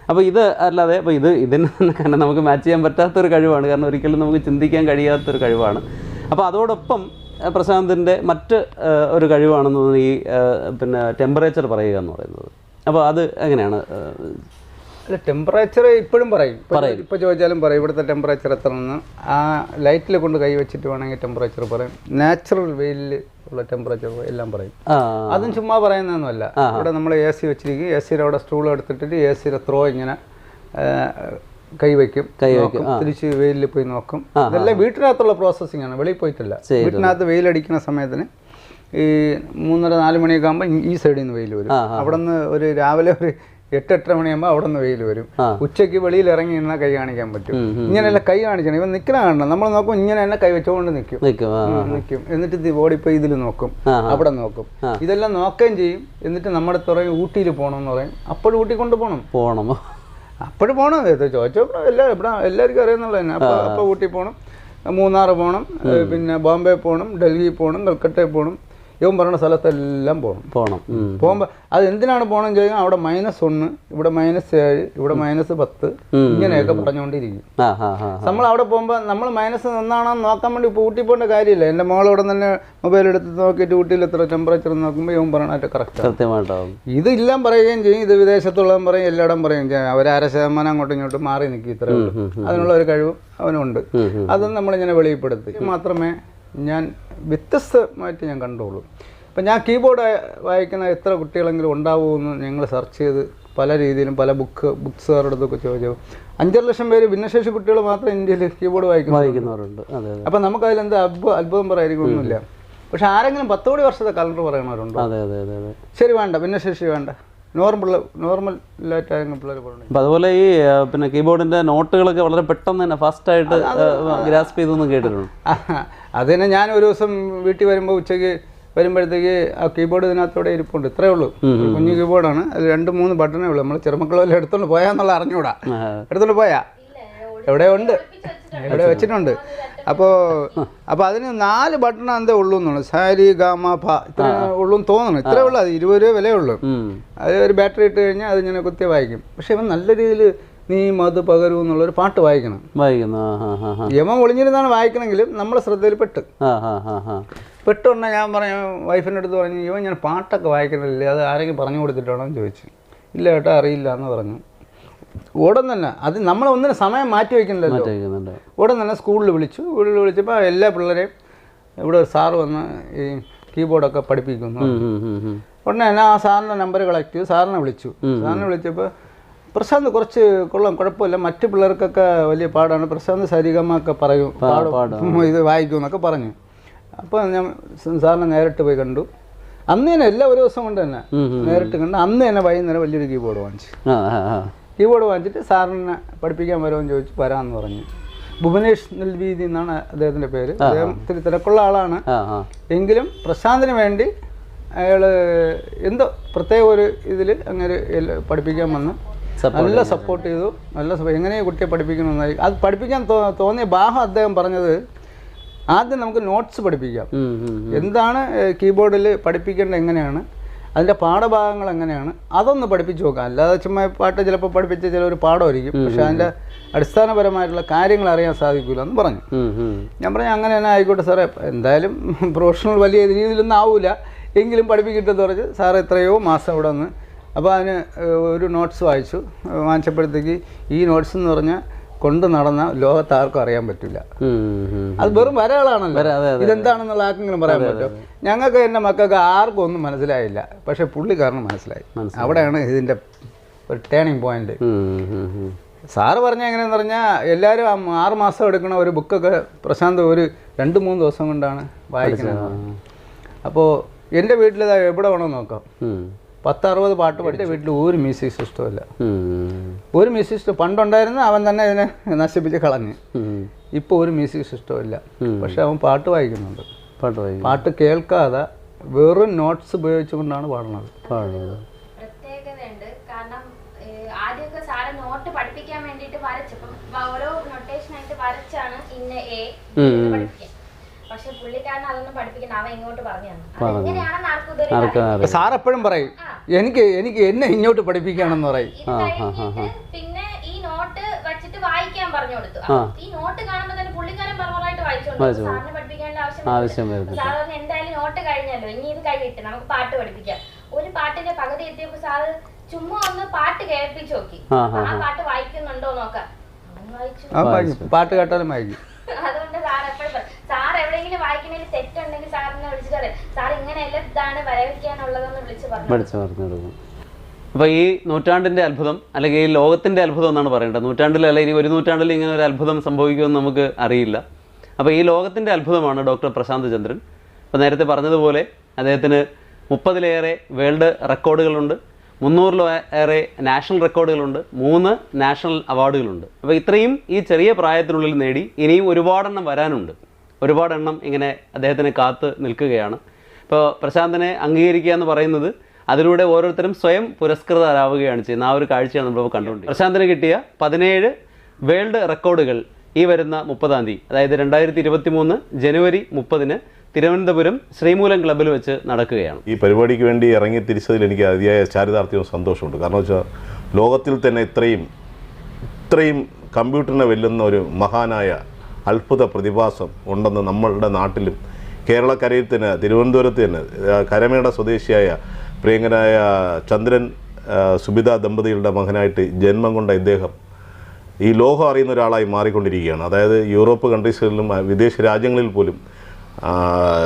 അപ്പോൾ ഇത് അല്ലാതെ, അപ്പോൾ ഇതിന് തന്നെ നമുക്ക് മാച്ച് ചെയ്യാൻ പറ്റാത്തൊരു കഴിവാണ്. കാരണം ഒരിക്കലും നമുക്ക് ചിന്തിക്കാൻ കഴിയാത്തൊരു കഴിവാണ്. അപ്പോൾ അതോടൊപ്പം പ്രശാന്തിൻ്റെ മറ്റ് ഒരു കഴിവാണെന്ന് തോന്നുന്നു ഈ പിന്നെ ടെമ്പറേച്ചർ പറയുക എന്ന് പറയുന്നത്. അപ്പോൾ അത് എങ്ങനെയാണ്? അല്ല, ടെമ്പറേച്ചർ ഇപ്പോഴും പറയും. ഇപ്പോൾ ചോദിച്ചാലും പറയും ഇവിടുത്തെ ടെമ്പറേച്ചർ എത്ര എന്ന്. ആ ലൈറ്റിൽ കൊണ്ട് കൈ വെച്ചിട്ട് വേണമെങ്കിൽ ടെമ്പറേച്ചർ പറയും. നാച്ചുറൽ വെയിലിൽ ഉള്ള ടെമ്പറേച്ചർ എല്ലാം പറയും. അതും ചുമ്മാ പറയുന്നതൊന്നുമല്ല. ഇവിടെ നമ്മൾ AC വെച്ചിരിക്കും, ACയുടെ അവിടെ സ്റ്റൂൾ എടുത്തിട്ട് ACയുടെ ത്രോ ഇങ്ങനെ കൈവയ്ക്കും, തിരിച്ച് വെയിലിൽ പോയി നോക്കും. ഇതെല്ലാം വീട്ടിനകത്തുള്ള പ്രോസസ്സിംഗ് ആണ്, വെളിയിൽ പോയിട്ടില്ല. വീട്ടിനകത്ത് വെയിലടിക്കുന്ന സമയത്തിന് ഈ 3:30-4 മണിയൊക്കെ ആകുമ്പോൾ ഈ സൈഡിൽ നിന്ന് വെയിൽ വരും. അവിടെ നിന്ന് ഒരു രാവിലെ ഒരു 8-8:30 മണിയാകുമ്പോൾ അവിടെ നിന്ന് വെയിൽ വരും. ഉച്ചയ്ക്ക് വെളിയിൽ ഇറങ്ങി നിന്നാൽ കൈ കാണിക്കാൻ പറ്റും. ഇങ്ങനെയല്ല കൈ കാണിക്കണം. ഇവൻ നിൽക്കണ കാണണം. നമ്മൾ നോക്കും, ഇങ്ങനെ തന്നെ കൈ വെച്ചുകൊണ്ട് നിൽക്കും. എന്നിട്ട് ഓടിപ്പോയി ഇതിൽ നോക്കും, അവിടെ നോക്കും. ഇതെല്ലാം നോക്കുകയും ചെയ്യും. എന്നിട്ട് നമ്മുടെ പറയും ഊട്ടിയിൽ പോകണമെന്ന് പറയും. അപ്പോഴും ഊട്ടി കൊണ്ട് പോകണം. അപ്പോഴും പോകണം. ചോദിച്ചപ്പോൾ ഇവിടെ എല്ലാവർക്കും അറിയുന്നുള്ള തന്നെ. അപ്പോൾ ഊട്ടി പോകണം, മൂന്നാർ പോകണം, പിന്നെ ബോംബെ പോകണം, ഡൽഹി പോകണം, കൽക്കട്ടയിൽ പോകണം. ഇവൻ പറയുന്ന സ്ഥലത്തെല്ലാം പോകുമ്പോൾ അത് എന്തിനാണ് പോകണം ചോദിക്കാൻ, അവിടെ -1, ഇവിടെ -7, ഇവിടെ -10 ഇങ്ങനെയൊക്കെ പറഞ്ഞുകൊണ്ടിരിക്കും. നമ്മൾ അവിടെ പോകുമ്പോൾ നമ്മൾ -1 നോക്കാൻ വേണ്ടി ഇപ്പോൾ ഊട്ടി പോകേണ്ട കാര്യമില്ല. എൻ്റെ മോളോടെ തന്നെ മൊബൈൽ എടുത്ത് നോക്കിയിട്ട് ഊട്ടിയിൽ എത്ര ടെമ്പറേച്ചർ നോക്കുമ്പോൾ ഇവൻ പറയണായിട്ട് കറക്റ്റാവും. ഇതെല്ലാം പറയുകയും ചെയ്യും. ഇത് വിദേശത്തുള്ളവൻ പറയും, എല്ലായിടം പറയും. അവർ 1% അങ്ങോട്ടും ഇങ്ങോട്ടും മാറി നിൽക്കും. ഇത്രയേ ഉള്ളൂ. അതിനുള്ള ഒരു കഴിവും അവനുണ്ട്. അതും നമ്മളിങ്ങനെ വെളിപ്പെടുത്തി മാത്രമേ ഞാൻ വ്യത്യസ്തമായിട്ട് ഞാൻ കണ്ടുള്ളൂ. ഇപ്പം ഞാൻ കീബോർഡ് വായിക്കുന്ന എത്ര കുട്ടികളെങ്കിലും ഉണ്ടാവുമെന്ന് ഞങ്ങൾ സെർച്ച് ചെയ്ത് പല രീതിയിലും പല ബുക്സുകാരുടെ അടുത്തൊക്കെ ചോദിച്ചു. 5.5 ലക്ഷം പേര് ഭിന്നശേഷി കുട്ടികൾ മാത്രം ഇന്ത്യയിൽ കീബോർഡ് വായിക്കുന്നവരുണ്ട്. അപ്പം നമുക്കതിലെന്ത് അത്ഭുതം പറയാതിരിക്കൊന്നുമില്ല. പക്ഷെ ആരെങ്കിലും 10 കോടി വർഷത്തെ കലണ്ടർ പറയണവരുണ്ടോ? ശരി, വേണ്ട, ഭിന്നശേഷി വേണ്ട, നോർമലായിട്ടായിരുന്നു പിള്ളേർ പറഞ്ഞു. അപ്പം അതുപോലെ ഈ പിന്നെ കീബോർഡിൻ്റെ നോട്ടുകളൊക്കെ വളരെ പെട്ടെന്ന് തന്നെ ഫാസ്റ്റായിട്ട് ഗ്രാസ്പ് ചെയ്തൊന്നും കേട്ടിട്ടുണ്ട്. അതിനെ ഞാൻ ഒരു ദിവസം വീട്ടിൽ വരുമ്പോൾ ഉച്ചയ്ക്ക് വരുമ്പോഴത്തേക്ക് ആ കീബോർഡ് ഇതിനകത്തൂടെ ഇരിപ്പുണ്ട്. ഇത്രയേ ഉള്ളൂ, ഒരു കുഞ്ഞു കീബോർഡാണ്. അത് 2-3 ബട്ടണേ ഉള്ളൂ. നമ്മൾ ചെറുമക്കളെല്ലാം എടുത്തോണ്ട് പോയാന്നുള്ള അറിഞ്ഞൂടാ. എടുത്തോണ്ട് പോയാ എവിടെ ഉണ്ട്, എവിടെ വെച്ചിട്ടുണ്ട്. അപ്പോൾ അതിന് 4 ബട്ടൺ എന്തേ ഉള്ളൂ എന്നാണ്. സാരി ഗാമ പ ഇത്ര ഉള്ളൂ എന്ന് തോന്നുന്നു. ഇത്രേ ഉള്ളൂ. അത് 20 രൂപ വിലയുള്ളൂ. അത് ഒരു ബാറ്ററി ഇട്ട് കഴിഞ്ഞാൽ അത് ഇങ്ങനെ കുത്തി വായിക്കും. പക്ഷെ ഇവൻ നല്ല രീതിയിൽ നീ മത് പകരൂ എന്നുള്ളൊരു പാട്ട് വായിക്കണം. യമ ഒളിഞ്ഞിരുന്നാണ് വായിക്കണമെങ്കിലും നമ്മളെ ശ്രദ്ധയിൽ പെട്ടുകൊണ്ടാൽ ഞാൻ പറഞ്ഞു, വൈഫിൻ്റെ അടുത്ത് പറഞ്ഞു, ഇവൻ ഞാൻ പാട്ടൊക്കെ വായിക്കണില്ലേ, അത് ആരെങ്കിലും പറഞ്ഞു കൊടുത്തിട്ടാണോ എന്ന് ചോദിച്ചു. ഇല്ല കേട്ടോ, അറിയില്ല എന്ന് പറഞ്ഞു. ഉടൻ തന്നെ അത് നമ്മളൊന്നിനും സമയം മാറ്റി വയ്ക്കണില്ലല്ലോ. ഉടൻ തന്നെ സ്കൂളിൽ വിളിച്ചപ്പോൾ എല്ലാ പിള്ളേരെയും ഇവിടെ ഒരു സാറ് വന്ന് ഈ കീബോർഡൊക്കെ പഠിപ്പിക്കുന്നു. ഉടനെ തന്നെ ആ സാറിൻ്റെ നമ്പർ കളക്ട് ചെയ്തു, സാറിനെ വിളിച്ചപ്പോൾ പ്രശാന്ത് കുറച്ച് കൊള്ളാം, കുഴപ്പമില്ല, മറ്റു പിള്ളേർക്കൊക്കെ വലിയ പാടാണ്, പ്രശാന്ത് സരിഗമൊക്കെ പറയും, ഇത് വായിക്കും എന്നൊക്കെ പറഞ്ഞു. അപ്പോൾ ഞാൻ സാറിനെ നേരിട്ട് പോയി കണ്ടു. അന്ന് തന്നെ ഒരു ദിവസം കൊണ്ട് തന്നെ നേരിട്ട് കണ്ട് അന്ന് തന്നെ വൈകുന്നേരം വലിയൊരു കീബോർഡ് വാങ്ങിച്ചിട്ട് സാറിനെ പഠിപ്പിക്കാൻ വരുമെന്ന് ചോദിച്ചു. വരാമെന്ന് പറഞ്ഞു. ഭുവനേഷ് നെൽവീതി എന്നാണ് അദ്ദേഹത്തിൻ്റെ പേര്. അദ്ദേഹം ഇത്തിരി തിരക്കുള്ള ആളാണ്. എങ്കിലും പ്രശാന്തിന് വേണ്ടി അയാൾ എന്തോ പ്രത്യേക ഒരു ഇതിൽ അങ്ങനെ പഠിപ്പിക്കാൻ വന്ന് നല്ല സപ്പോർട്ട് ചെയ്തു. എങ്ങനെയാണ് കുട്ടിയെ പഠിപ്പിക്കണമെന്നായി. അത് പഠിപ്പിക്കാൻ തോന്നിയ ഭാഗം അദ്ദേഹം പറഞ്ഞത്, ആദ്യം നമുക്ക് നോട്ട്സ് പഠിപ്പിക്കാം, എന്താണ് കീബോർഡിൽ പഠിപ്പിക്കേണ്ടത്, എങ്ങനെയാണ് അതിൻ്റെ പാഠഭാഗങ്ങൾ എങ്ങനെയാണ്, അതൊന്ന് പഠിപ്പിച്ച് നോക്കാം. അല്ലാതെ ചുമ്മാ പാട്ട് ചിലപ്പോൾ പഠിപ്പിച്ച ചിലൊരു പാഠമായിരിക്കും, പക്ഷെ അതിൻ്റെ അടിസ്ഥാനപരമായിട്ടുള്ള കാര്യങ്ങൾ അറിയാൻ സാധിക്കില്ല എന്ന് പറഞ്ഞു. ഞാൻ പറഞ്ഞു അങ്ങനെ തന്നെ ആയിക്കോട്ടെ സാറേ, എന്തായാലും പ്രൊഫഷണൽ വലിയ രീതിയിലൊന്നും ആവില്ല, എങ്കിലും പഠിപ്പിക്കിട്ടെന്ന് പറഞ്ഞ് സാറ് എത്രയോ മാസം ഇവിടെ വന്ന്. അപ്പോൾ അതിന് ഒരു നോട്ട്സ് വാങ്ങിച്ചപ്പോഴത്തേക്ക് ഈ നോട്ട്സ് എന്ന് പറഞ്ഞാൽ കൊണ്ട് നടന്ന ലോകത്ത് ആർക്കും അറിയാൻ പറ്റില്ല. അത് വെറും വരകളാണല്ലോ, ഇതെന്താണെന്നുള്ള ആർക്കെങ്കിലും പറയാൻ പറ്റും. ഞങ്ങൾക്ക് എൻ്റെ മക്കൾക്ക് ആർക്കും ഒന്നും മനസ്സിലായില്ല, പക്ഷെ പുള്ളിക്കാരന് മനസ്സിലായി. അവിടെയാണ് ഇതിൻ്റെ ഒരു ടേണിംഗ് പോയിന്റ്. സാറ് പറഞ്ഞ എങ്ങനെയാന്ന് പറഞ്ഞാൽ എല്ലാവരും 6 മാസം എടുക്കണ ഒരു ബുക്കൊക്കെ പ്രശാന്ത് ഒരു 2-3 ദിവസം കൊണ്ടാണ് വായിക്കുന്നത്. അപ്പോൾ എൻ്റെ വീട്ടിൽ എവിടെ വേണമെന്ന് നോക്കാം, 10-60 പാട്ട് പഠിച്ച വീട്ടിൽ ഒരു മ്യൂസിക് സിസ്റ്റം ഇല്ല. ഒരു മ്യൂസിക് സിസ്റ്റം പണ്ടുണ്ടായിരുന്നു, അവൻ തന്നെ ഇതിനെ നശിപ്പിച്ച് കളഞ്ഞ്. ഇപ്പോൾ ഒരു മ്യൂസിക് സിസ്റ്റം ഇല്ല, പക്ഷെ അവൻ പാട്ട് വായിക്കുന്നുണ്ട്. പാട്ട് കേൾക്കാതെ വെറും നോട്ട്സ് ഉപയോഗിച്ചുകൊണ്ടാണ് പാടുന്നത്. പ്രത്യേകതയുണ്ട്. കാരണം ആദ്യമൊക്കെ സാറ് നോട്ട് പഠിപ്പിക്കാൻ വേണ്ടിയിട്ട് വരച്ചപ്പം ഓരോ നൊട്ടേഷനായിട്ട് വരച്ചാണ് ഇന്ന എ പഠിപ്പിക്കാൻ. പക്ഷെ പുള്ളിക്കാരൻ അതൊന്നും പഠിപ്പിക്കണം, അവൻ ഇങ്ങോട്ട് പറഞ്ഞു തന്നു. സാർ എപ്പോഴും പറയും, എനിക്ക് എന്നെ ഇങ്ങോട്ട് പഠിപ്പിക്കുകയാണെന്ന് പറയും. പിന്നെ ഈ നോട്ട് വെച്ചിട്ട് വായിക്കാൻ പറഞ്ഞു കൊടുത്തു. ഈ നോട്ട് കാണുമ്പോൾ തന്നെ പുള്ളിക്കാരൻ പറഞ്ഞായിട്ട് വായിച്ചോണ്ട് സാറിന് പഠിപ്പിക്കേണ്ട ആവശ്യം. സാധാരണ എന്തായാലും നോട്ട് കഴിഞ്ഞല്ലോ, ഇനി ഇത് കഴിയിട്ട് നമുക്ക് പാട്ട് പഠിപ്പിക്കാം. ഒരു പാട്ടിന്റെ പകുതി എത്തിയപ്പോ സാറ് ചുമ്മാ ഒന്ന് പാട്ട് കേൾപ്പിച്ചു നോക്കി, ആ പാട്ട് വായിക്കുന്നുണ്ടോ നോക്കാം. പാട്ട് കേട്ടാലും വായിക്കും. അതുകൊണ്ട് സാർ എപ്പോഴും സാർ എവിടെയെങ്കിലും വായിക്കുന്നതിൽ തെറ്റുണ്ടെങ്കിൽ സാറിനെ വിളിച്ചിട്ട് പറയും, സാർ ഇങ്ങനെയല്ല ഇതാണ് വരവിക്കാനുള്ളതെന്ന് വിളിച്ചു പറഞ്ഞു. അപ്പോൾ ഈ നൂറ്റാണ്ടിൻ്റെ അത്ഭുതം അല്ലെങ്കിൽ ഈ ലോകത്തിൻ്റെ അത്ഭുതം എന്നാണ് പറയേണ്ടത്. നൂറ്റാണ്ടിൽ അല്ലെങ്കിൽ ഒരു നൂറ്റാണ്ടിൽ ഇങ്ങനെ ഒരു അത്ഭുതം സംഭവിക്കുമെന്ന് നമുക്ക് അറിയില്ല. അപ്പോൾ ഈ ലോകത്തിൻ്റെ അത്ഭുതമാണ് ഡോക്ടർ പ്രശാന്ത് ചന്ദ്രൻ. അപ്പോൾ നേരത്തെ പറഞ്ഞതുപോലെ അദ്ദേഹത്തിന് 30-ലേറെ വേൾഡ് റെക്കോർഡുകളുണ്ട്, 300-ലേറെ നാഷണൽ റെക്കോർഡുകളുണ്ട്, 3 നാഷണൽ അവാർഡുകളുണ്ട്. അപ്പോൾ ഇത്രയും ഈ ചെറിയ പ്രായത്തിനുള്ളിൽ നേടി ഇനിയും ഒരുപാടെണ്ണം വരാനുണ്ട്. ഒരുപാടെണ്ണം ഇങ്ങനെ അദ്ദേഹത്തിന് കാത്ത് നിൽക്കുകയാണ്. ഇപ്പോൾ പ്രശാന്തിനെ അംഗീകരിക്കുക എന്ന് പറയുന്നത് അതിലൂടെ ഓരോരുത്തരും സ്വയം പുരസ്കൃതരാവുകയാണ് ചെയ്യുന്നത്. ആ ഒരു കാഴ്ചയാണ് നമ്മളിപ്പോൾ കണ്ടുകൊണ്ടിരിക്കുന്നത്. പ്രശാന്തിന് കിട്ടിയ 17 വേൾഡ് റെക്കോർഡുകൾ ഈ വരുന്ന 30-ാം തീയതി, അതായത് 2023 ജനുവരി 30-ന് തിരുവനന്തപുരം ശ്രീമൂലം ക്ലബ്ബിൽ വെച്ച് നടക്കുകയാണ്. ഈ പരിപാടിക്ക് വേണ്ടി ഇറങ്ങി തിരിച്ചതിൽ എനിക്ക് അതിയായ ചാരിതാർത്ഥ്യവും സന്തോഷമുണ്ട്. കാരണം വെച്ചാൽ ലോകത്തിൽ തന്നെ ഇത്രയും കമ്പ്യൂട്ടറിനെ വെല്ലുന്ന ഒരു മഹാനായ അത്ഭുത പ്രതിഭാസം ഉണ്ടെന്ന് നമ്മളുടെ നാട്ടിലും കേരളക്കരയിൽ തന്നെ തിരുവനന്തപുരത്ത് തന്നെ കരമേട സ്വദേശിയായ പ്രിയങ്കനായ ചന്ദ്രൻ സുബിത ദമ്പതികളുടെ മകനായിട്ട് ജന്മം കൊണ്ട ഇദ്ദേഹം ഈ ലോകം അറിയുന്ന ഒരാളായി മാറിക്കൊണ്ടിരിക്കുകയാണ്. അതായത് യൂറോപ്പ് കൺട്രീസുകളിലും വിദേശ രാജ്യങ്ങളിൽ പോലും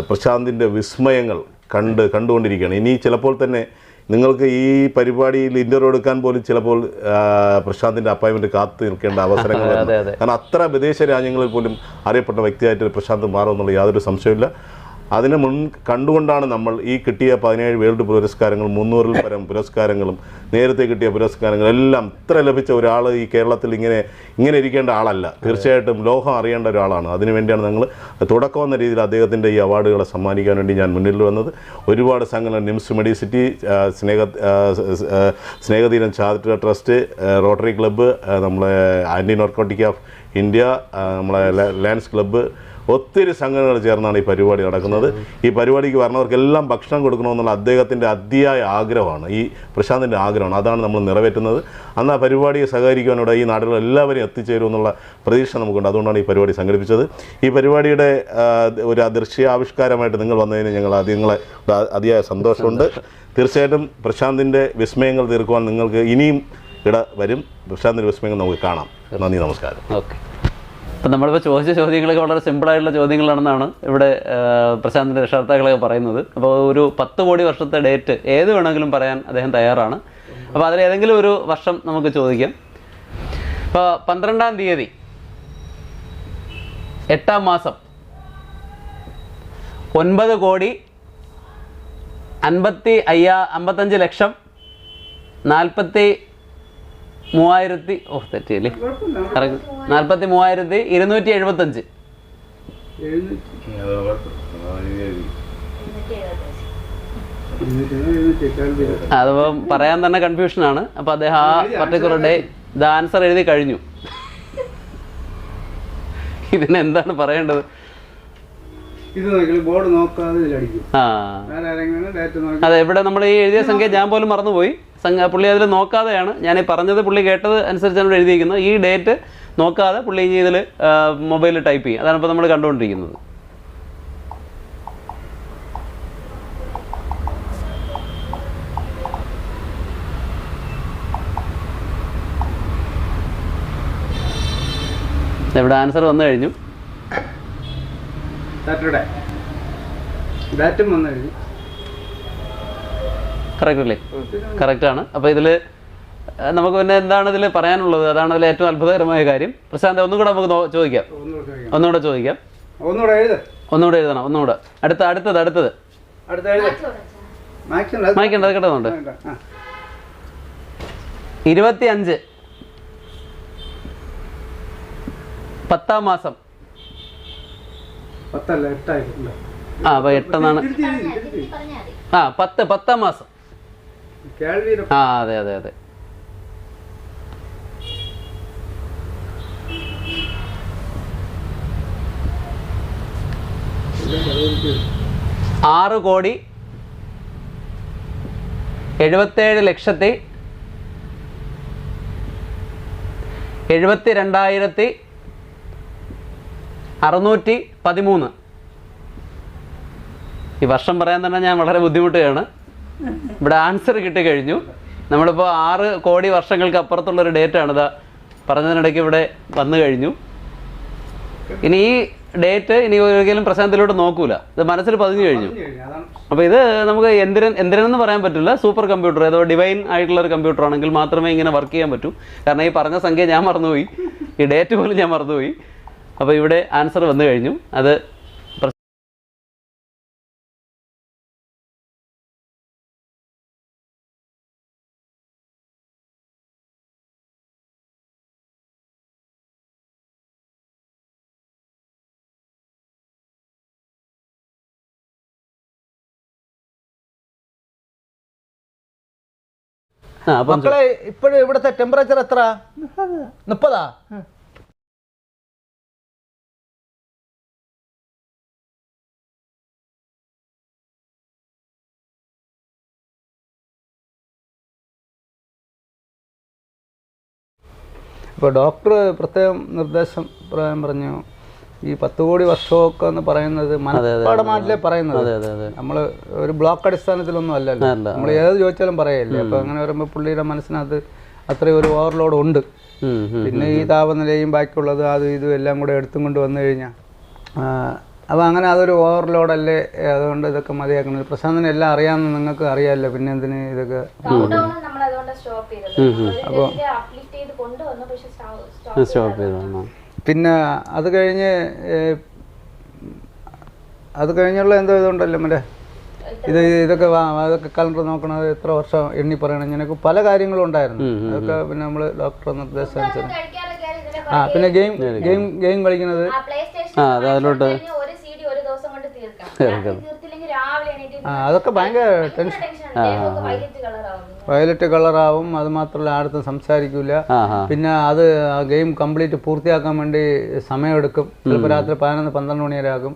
പ്രശാന്തിൻ്റെ വിസ്മയങ്ങൾ കണ്ടുകൊണ്ടിരിക്കുകയാണ്. ഇനി ചിലപ്പോൾ തന്നെ നിങ്ങൾക്ക് ഈ പരിപാടിയിൽ ഇൻ്റർവ്യൂ എടുക്കാൻ പോലും ചിലപ്പോൾ പ്രശാന്തിൻ്റെ അപ്പോയിൻമെൻറ്റ് കാത്തു നിൽക്കേണ്ട അവസരങ്ങൾ കാരണം അത്ര വിദേശ രാജ്യങ്ങളിൽ പോലും അറിയപ്പെട്ട വ്യക്തിയായിട്ട് പ്രശാന്ത് മാറുമെന്നുള്ള യാതൊരു സംശയമില്ല. അതിനെ കണ്ടുകൊണ്ടാണ് നമ്മൾ ഈ കിട്ടിയ 17 വേൾഡ് പുരസ്കാരങ്ങളും 300-ൽ പരം പുരസ്കാരങ്ങളും നേരത്തെ കിട്ടിയ പുരസ്കാരങ്ങളെല്ലാം ഇത്ര ലഭിച്ച ഒരാൾ ഈ കേരളത്തിൽ ഇങ്ങനെ ഇരിക്കേണ്ട ആളല്ല. തീർച്ചയായിട്ടും ലോകം അറിയേണ്ട ഒരാളാണ്. അതിനുവേണ്ടിയാണ് ഞങ്ങൾ തുടക്കം എന്ന രീതിയിൽ അദ്ദേഹത്തിൻ്റെ ഈ അവാർഡുകളെ സമ്മാനിക്കാൻ വേണ്ടി ഞാൻ മുന്നിൽ വന്നത്. ഒരുപാട് സംഘടന, നിംസ് മെഡിസിറ്റി, സ്നേഹതീരം ചാരിറ്റബിൾ ട്രസ്റ്റ്, റോട്ടറി ക്ലബ്ബ്, നമ്മളെ ആൻറ്റി നോർക്കോട്ടിക് ഓഫ് ഇന്ത്യ, നമ്മളെ ലയൺസ് ക്ലബ്ബ്, ഒത്തിരി സംഘടനകൾ ചേർന്നാണ് ഈ പരിപാടി നടക്കുന്നത്. ഈ പരിപാടിക്ക് വരണവർക്കെല്ലാം ഭക്ഷണം കൊടുക്കണമെന്നുള്ള അദ്ദേഹത്തിൻ്റെ അതിയായ ആഗ്രഹമാണ്, ഈ പ്രശാന്തിൻ്റെ ആഗ്രഹമാണ്. അതാണ് നമ്മൾ നിറവേറ്റുന്നത്. അന്ന് ആ പരിപാടിയെ സഹകരിക്കാനിവിടെ ഈ നാടുകളിൽ എല്ലാവരും എത്തിച്ചേരുമെന്നുള്ള പ്രതീക്ഷ നമുക്കുണ്ട്. അതുകൊണ്ടാണ് ഈ പരിപാടി സംഘടിപ്പിച്ചത്. ഈ പരിപാടിയുടെ ഒരു ദൃശ്യാവിഷ്കാരമായിട്ട് നിങ്ങൾ വന്നതിന് നിങ്ങളെ അതിയായ സന്തോഷമുണ്ട്. തീർച്ചയായിട്ടും പ്രശാന്തിൻ്റെ വിസ്മയങ്ങൾ തീർക്കുവാൻ നിങ്ങൾക്ക് ഇനിയും വരും. പ്രശാന്തിൻ്റെ വിസ്മയങ്ങൾ നമുക്ക് കാണാം. നന്ദി, നമസ്കാരം. ഓക്കെ. അപ്പം നമ്മളിപ്പോൾ ചോദിച്ച ചോദ്യങ്ങളൊക്കെ വളരെ സിമ്പിളായിട്ടുള്ള ചോദ്യങ്ങളാണെന്നാണ് ഇവിടെ പ്രശാന്തിൻ്റെ രക്ഷകർത്താക്കളൊക്കെ പറയുന്നത്. അപ്പോൾ ഒരു 10 കോടി വർഷത്തെ ഡേറ്റ് ഏത് വേണമെങ്കിലും പറയാൻ അദ്ദേഹം തയ്യാറാണ്. അപ്പോൾ അതിലേതെങ്കിലും ഒരു വർഷം നമുക്ക് ചോദിക്കാം. ഇപ്പോൾ 12-ാം തീയതി 8-ാം മാസം 9,55,43,275 തെറ്റിയല്ലേ? 43,275. അതിപ്പം പറയാൻ തന്നെ കൺഫ്യൂഷനാണ്. അപ്പോൾ അദ്ദേഹം ആ പർട്ടിക്കുലർ ഡേ ഇത് ആൻസർ എഴുതി കഴിഞ്ഞു. ഇതിനെന്താണ് പറയേണ്ടത്? ബോർഡ് നോക്കാതെ അതെ, ഇവിടെ നമ്മൾ ഈ എഴുതിയ സംഖ്യ ഞാൻ പോലും മറന്നുപോയി. പുള്ളി അതിൽ നോക്കാതെയാണ് ഞാൻ ഈ പറഞ്ഞത്, പുള്ളി കേട്ടത് അനുസരിച്ചാണ് ഇവിടെ എഴുതിയിരിക്കുന്നത്. ഈ ഡേറ്റ് നോക്കാതെ പുള്ളി ഇനി ഇതിൽ മൊബൈലിൽ ടൈപ്പ് ചെയ്യും. അതാണ് ഇപ്പോൾ നമ്മൾ കണ്ടുകൊണ്ടിരിക്കുന്നത്. ഇവിടെ ആൻസർ വന്നു കഴിഞ്ഞു. കറക്റ്റ് അല്ലേ? കറക്റ്റാണ്. അപ്പോൾ ഇതിൽ നമുക്ക് പിന്നെ എന്താണ് ഇതിൽ പറയാനുള്ളത്? അതാണ് അതിൽ ഏറ്റവും അത്ഭുതകരമായ കാര്യം. പ്രശാന്ത്, ഒന്നുകൂടെ നമുക്ക് ചോദിക്കാം. ഒന്നുകൂടെ ചോദിക്കാം. ഒന്നുകൂടെ എഴുതണം. ഒന്നുകൂടെ അടുത്തത് മായ്ക്കേണ്ടത് കിട്ടുന്നുണ്ട്. 25 10-ാം മാസം. അപ്പോൾ 8 എന്നാണ്. 10-ാം മാസം. അതെ. 6,77,613. ഈ വർഷം പറയാൻ തന്നെ ഞാൻ വളരെ ബുദ്ധിമുട്ടുകയാണ്. ഇവിടെ ആൻസർ കിട്ടിക്കഴിഞ്ഞു. നമ്മളിപ്പോൾ 6 കോടി വർഷങ്ങൾക്ക് അപ്പുറത്തുള്ളൊരു ഡേറ്റാണിത് പറഞ്ഞതിനിടയ്ക്ക് ഇവിടെ വന്നു കഴിഞ്ഞു. ഇനി ഈ ഡേറ്റ് ഇനി ഒരിക്കലും പ്രശാന്തിലോട്ട് നോക്കൂല, ഇത് മനസ്സിൽ പതിഞ്ഞു കഴിഞ്ഞു. അപ്പോൾ ഇത് നമുക്ക് എന്തിനെന്ന് പറയാൻ പറ്റില്ല. സൂപ്പർ കമ്പ്യൂട്ടർ, ഏതോ ഡിവൈൻ ആയിട്ടുള്ളൊരു കമ്പ്യൂട്ടർ ആണെങ്കിൽ മാത്രമേ ഇങ്ങനെ വർക്ക് ചെയ്യാൻ പറ്റൂ. കാരണം ഈ പറഞ്ഞ സംഖ്യ ഞാൻ മറന്നുപോയി, ഈ ഡേറ്റ് പോലും ഞാൻ മറന്നുപോയി. അപ്പോൾ ഇവിടെ ആൻസർ വന്നു കഴിഞ്ഞു. അത് മക്കളെ ഇപ്പോഴും ഇവിടുത്തെ ടെമ്പറേച്ചർ എത്ര? 30. ഇപ്പോൾ ഡോക്ടർ പ്രത്യേകം നിർദ്ദേശം പറഞ്ഞു, ഈ 10 കോടി വർഷമൊക്കെ എന്ന് പറയുന്നത് മനഃപ്പാടമായിട്ടല്ലേ പറയുന്നത്. നമ്മൾ ഒരു ബ്ലോക്ക് അടിസ്ഥാനത്തിലൊന്നും അല്ലല്ലോ, നമ്മൾ ഏത് ചോദിച്ചാലും പറയല്ലേ. അപ്പോൾ അങ്ങനെ വരുമ്പോൾ പുള്ളിയുടെ മനസ്സിനകത്ത് അത്രയും ഒരു ഓവർലോഡ് ഉണ്ട്. പിന്നെ ഈ താപനിലയും ബാക്കിയുള്ളത് അതും ഇതും എല്ലാം കൂടെ എടുത്തും കൊണ്ട് വന്നു കഴിഞ്ഞാൽ അപ്പോൾ അങ്ങനെ അതൊരു ഓവർലോഡല്ലേ. അതുകൊണ്ട് ഇതൊക്കെ മതിയാക്കുന്നത്. പ്രശാന്തിന് എല്ലാം അറിയാമെന്ന് നിങ്ങൾക്ക് അറിയാമല്ലോ, പിന്നെ എന്തിന് ഇതൊക്കെ. അപ്പോൾ പിന്നെ അത് കഴിഞ്ഞ് അത് കഴിഞ്ഞുള്ള എന്തോ ഇതുണ്ടല്ലോ മറ്റേ ഇതൊക്കെ അതൊക്കെ കലണ്ടർ നോക്കണത് എത്ര വർഷം എണ്ണി പറയണം ഇങ്ങനെയൊക്കെ പല കാര്യങ്ങളും ഉണ്ടായിരുന്നു. അതൊക്കെ പിന്നെ നമ്മൾ ഡോക്ടറെ നിർദ്ദേശം അനുസരിച്ച് പിന്നെ ഗെയിം കളിക്കുന്നത് അതിലോട്ട് അതൊക്കെ ഭയങ്കര ടെൻഷൻ. വയലറ്റ് കളറാവും. അത് മാത്രമല്ല ആടത്തും സംസാരിക്കില്ല. പിന്നെ അത് ആ ഗെയിം കംപ്ലീറ്റ് പൂർത്തിയാക്കാൻ വേണ്ടി സമയമെടുക്കും. ചിലപ്പോൾ രാത്രി 11-12 മണി വരെ ആകും.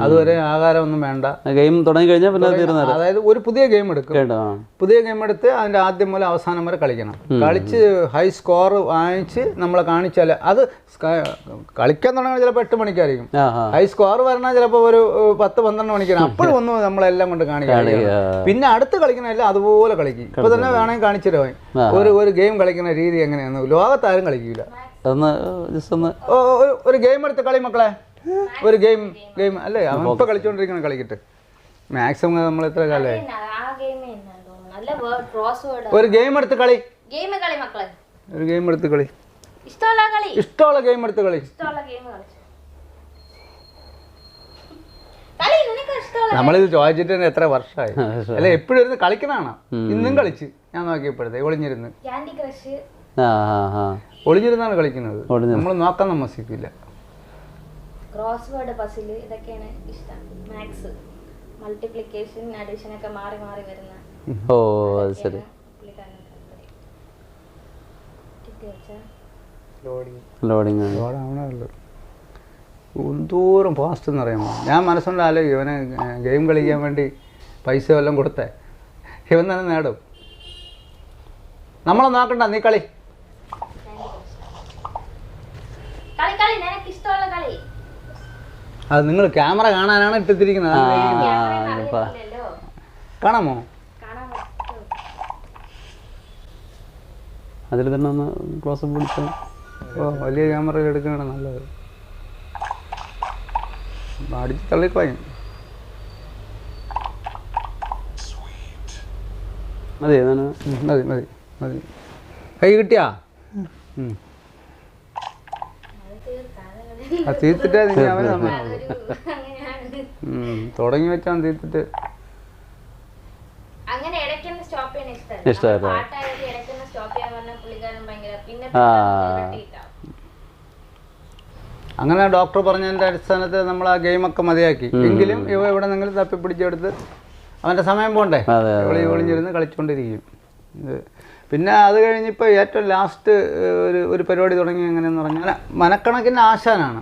അതുവരെ ആഹാരമൊന്നും വേണ്ട. ഗെയിം തുടങ്ങി കഴിഞ്ഞാൽ പിന്നെ അതായത് ഒരു പുതിയ ഗെയിം എടുക്കും. പുതിയ ഗെയിം എടുത്ത് അതിൻ്റെ ആദ്യം മുതൽ അവസാനം വരെ കളിക്കണം. കളിച്ച് ഹൈ സ്കോർ വാങ്ങിച്ച് നമ്മളെ കാണിച്ചാൽ അത് കളിക്കാൻ തുടങ്ങുന്നത് ചിലപ്പോൾ 8 മണിക്കായിരിക്കും. ഹൈ സ്കോർ വരണ ചിലപ്പോൾ ഒരു 10-12 മണിക്കാണ്. അപ്പോഴും ഒന്നും നമ്മളെല്ലാം കൊണ്ട് കാണിക്കാം. പിന്നെ അടുത്ത് കളിക്കണമല്ല അതുപോലെ കളിക്കും. ഇപ്പൊ തന്നെ വേണമെങ്കിൽ കാണിച്ചു തരാം ഒരു ഗെയിം കളിക്കുന്ന രീതി എങ്ങനെയാന്ന്. ലോകത്താരും കളിക്കില്ല. ഒരു ഗെയിം എടുത്ത് കളി മക്കളെ. ഒരു ഗെയിം അല്ലേ അവൻ ഇപ്പൊ കളിച്ചോണ്ടിരിക്കണം. കളിക്കട്ടെ. മാക്സിമം നമ്മൾ എത്ര കാലമായി. ഒരു ഗെയിം എടുത്ത് കളി. ഒരു ഗെയിം എടുത്ത് കളി. ഇഷ്ടമുള്ള ഗെയിം എടുത്ത് കളി. നമ്മളിത് ചോദിച്ചിട്ട് എത്ര വർഷമായി അല്ലെ. എപ്പോഴും ഇരുന്ന് കളിക്കണാണ്. ഇന്നും കളിച്ച് ഞാൻ നോക്കിയപ്പോഴത്തെ ഒളിഞ്ഞിരുന്നാണ് കളിക്കുന്നത്. നമ്മൾ നോക്കാൻ താമസിക്കില്ല. ക്രോസ് വേർഡ് പസിൽ ഇതൊക്കെയാണ് ഇഷ്ടം. മാത്സ് മൾട്ടിപ്ലിക്കേഷൻ അഡിഷൻ ഒക്കെ മാറി മാറി വരുന്ന. ഓ അത് ശരി. ലോഡിങ് എന്തോരം ഫാസ്റ്റ് എന്ന് അറിയാമോ. ഞാൻ മനസ്സുകൊണ്ട് ആലോചിക്കും ഇവനെ ഗെയിം കളിക്കാൻ വേണ്ടി പൈസ വല്ലതും കൊടുത്തേ ഇവൻ തന്നെ നേടും. നമ്മളെ നോക്കണ്ട. നീ കളി. അത് നിങ്ങൾ ക്യാമറ കാണാനാണ് ഇട്ടിരിക്കുന്നത്. കാണാമോ? അതിൽ തന്നെ ഒന്ന് ക്ലോസ് പിടിച്ചോ. ഓ വലിയ ക്യാമറയിൽ എടുക്കുകയാണ് നല്ലത്. അടിച്ച് തള്ളിക്കളയും. മതി മതി മതി മതി. കൈ കിട്ടിയാ തീർത്തിട്ടേ നിങ്ങൾ അവന് നന്നാവും. തുടങ്ങി വെച്ചാൽ തീർത്തിട്ട് അങ്ങനെ ഡോക്ടർ പറഞ്ഞതിൻ്റെ അടിസ്ഥാനത്തിൽ നമ്മൾ ആ ഗെയിമൊക്കെ മതിയാക്കി. എങ്കിലും ഇവ എവിടെ നിന്നെങ്കിലും തപ്പിപ്പിടിച്ചെടുത്ത് അവൻ്റെ സമയം പോണ്ടേ ഒളിഞ്ഞിരുന്ന് കളിച്ചുകൊണ്ടിരിക്കും. പിന്നെ അത് കഴിഞ്ഞിപ്പോൾ ഏറ്റവും ലാസ്റ്റ് ഒരു പരിപാടി തുടങ്ങി. എങ്ങനെയെന്ന് പറഞ്ഞാൽ മനക്കണക്കിന് ആശാനാണ്.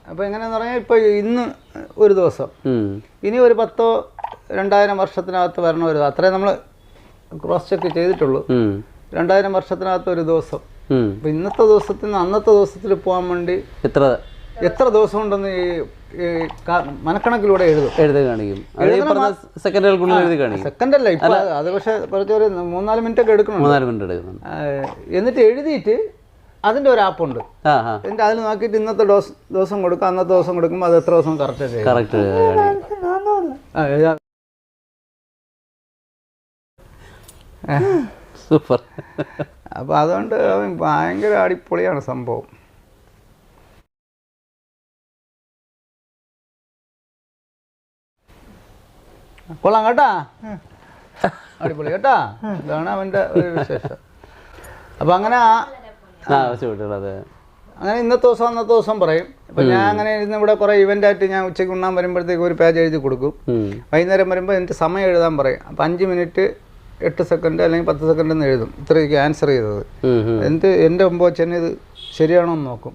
അപ്പോൾ എങ്ങനെയെന്ന് പറഞ്ഞാൽ ഇപ്പോൾ ഇന്ന് ഒരു ദിവസം ഇനി ഒരു 10,000-2000 വർഷത്തിനകത്ത് വരണ ഒരു അത്രയും നമ്മൾ ക്രോസ് ചെക്ക് ചെയ്തിട്ടുള്ളൂ. 2000 വർഷത്തിനകത്ത് ഒരു ദിവസം. അപ്പോൾ ഇന്നത്തെ ദിവസത്തിൽ നിന്ന് അന്നത്തെ ദിവസത്തിൽ പോകാൻ വേണ്ടി എത്ര ദിവസം ഉണ്ടെന്ന് ഈ മനക്കണക്കിലൂടെ എഴുതി കാണിക്കും. സെക്കൻഡല്ല ഇപ്പൊ അത്. പക്ഷെ കുറച്ചൊരു 3-4 മിനിറ്റ് ഒക്കെ എടുക്കണം. എന്നിട്ട് എഴുതിയിട്ട് അതിന്റെ ഒരു ആപ്പുണ്ട്. എന്നിട്ട് അതിൽ നോക്കിയിട്ട് ഇന്നത്തെ ദിവസം കൊടുക്കും. അന്നത്തെ ദിവസം കൊടുക്കുമ്പോൾ അത് എത്ര ദിവസം കറക്റ്റ്. സൂപ്പർ. അപ്പൊ അതുകൊണ്ട് ഭയങ്കര അടിപൊളിയാണ് സംഭവം. കൊള്ളാം കേട്ടാ. അടിപൊളി കേട്ടാ. ഇതാണ് അവൻ്റെ ഒരു വിശേഷം. അപ്പം അങ്ങനെ അങ്ങനെ ഇന്നത്തെ ദിവസം അന്നത്തെ ദിവസം പറയും. ഇപ്പം ഞാൻ അങ്ങനെ ഇരുന്ന് ഇവിടെ കുറേ ഇവൻ്റായിട്ട് ഞാൻ ഉച്ചയ്ക്ക് ഉണ്ണാൻ വരുമ്പോഴത്തേക്ക് ഒരു പേജ് എഴുതി കൊടുക്കും. വൈകുന്നേരം വരുമ്പോൾ എനിക്ക് സമയം എഴുതാൻ പറയും. അപ്പം 5 മിനിറ്റ് 8 സെക്കൻഡ് അല്ലെങ്കിൽ 10 സെക്കൻഡ് എന്ന് എഴുതും. ഇത്രയ്ക്ക് ആൻസർ ചെയ്തത്. എന്നിട്ട് എൻ്റെ മുമ്പ് വെച്ച് ഇത് ശരിയാണോ എന്ന് നോക്കും.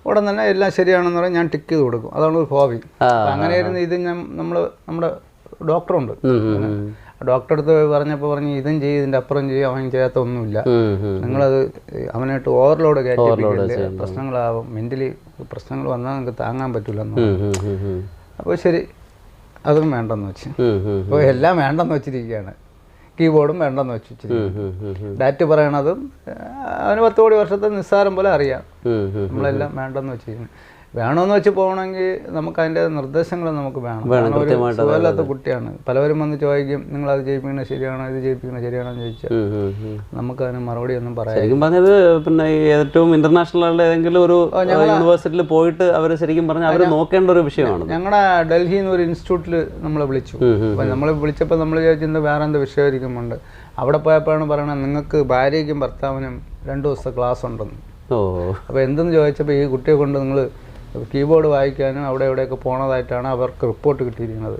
ഉടൻ തന്നെ എല്ലാം ശരിയാണെന്ന് പറഞ്ഞാൽ ഞാൻ ടിക്ക് ചെയ്ത് കൊടുക്കും. അതാണ് ഒരു ഹോബി. അങ്ങനെ ഇരുന്ന് ഇത് നമ്മുടെ ഡോക്ടറുണ്ട്. ഡോക്ടറെ അടുത്ത് പറഞ്ഞപ്പോൾ പറഞ്ഞു ഇതും ചെയ്യും ഇതിൻ്റെ അപ്പുറം ചെയ്യും. അവൻ ചെയ്യാത്ത ഒന്നുമില്ല. നിങ്ങളത് അവനായിട്ട് ഓവർലോഡ് കയറ്റി പ്രശ്നങ്ങളാവും. മെൻ്റലി പ്രശ്നങ്ങൾ വന്നാൽ നിങ്ങൾക്ക് താങ്ങാൻ പറ്റില്ലെന്ന്. അപ്പോൾ ശരി അതും വേണ്ടെന്ന് വെച്ച്. അപ്പോൾ എല്ലാം വേണ്ടെന്ന് വെച്ചിരിക്കുകയാണ്. കീബോർഡും വേണ്ടെന്ന് വെച്ചിരിക്കും. ഡാറ്റ് പറയണതും അവന് 10 കോടി വർഷത്തെ നിസ്സാരം പോലെ അറിയാം. നമ്മളെല്ലാം വേണ്ടെന്ന് വെച്ചിരിക്കുന്നു. വേണമെന്ന് വെച്ച് പോകണമെങ്കിൽ നമുക്ക് അതിൻ്റെ നിർദ്ദേശങ്ങൾ നമുക്ക് വേണം. ഒരു സുഖമില്ലാത്ത കുട്ടിയാണ്. പലവരും വന്ന് ചോദിക്കും, നിങ്ങളത് ചെയ്യിപ്പിക്കുന്നത് ശരിയാണോ, ഇത് ചെയ്യിപ്പിക്കുന്നത് ശരിയാണോ എന്ന് ചോദിച്ചാൽ നമുക്ക് അതിന് മറുപടി ഒന്നും പറയാം. ശരിക്കും പറഞ്ഞത് പിന്നെ ഏറ്റവും ഇന്റർനാഷണൽ ഏതെങ്കിലും ഒരു യൂണിവേഴ്സിറ്റിയിൽ പോയിട്ട് അവർ ശരിക്കും പറഞ്ഞാൽ അവർ നോക്കേണ്ട ഒരു വിഷയമാണ്. ഞങ്ങളുടെ ഡൽഹിയിൽ നിന്ന് ഒരു ഇൻസ്റ്റിറ്റ്യൂട്ടിൽ നമ്മളെ വിളിച്ചു. അപ്പം നമ്മളെ വിളിച്ചപ്പോൾ നമ്മൾ ചോദിച്ചത് വേറെ എന്ത് വിഷയമായിരിക്കുമുണ്ട്. അവിടെ പോയപ്പോഴാണ് പറയണത്, നിങ്ങൾക്ക് ഭാര്യയ്ക്കും ഭർത്താവിനും 2 ദിവസത്തെ ക്ലാസ് ഉണ്ടെന്ന്. അപ്പോൾ എന്തെന്ന് ചോദിച്ചപ്പോൾ ഈ കുട്ടിയെ കൊണ്ട് നിങ്ങൾ കീബോർഡ് വായിക്കാനും അവിടെ എവിടെയൊക്കെ പോണതായിട്ടാണ് അവർക്ക് റിപ്പോർട്ട് കിട്ടിയിരിക്കുന്നത്.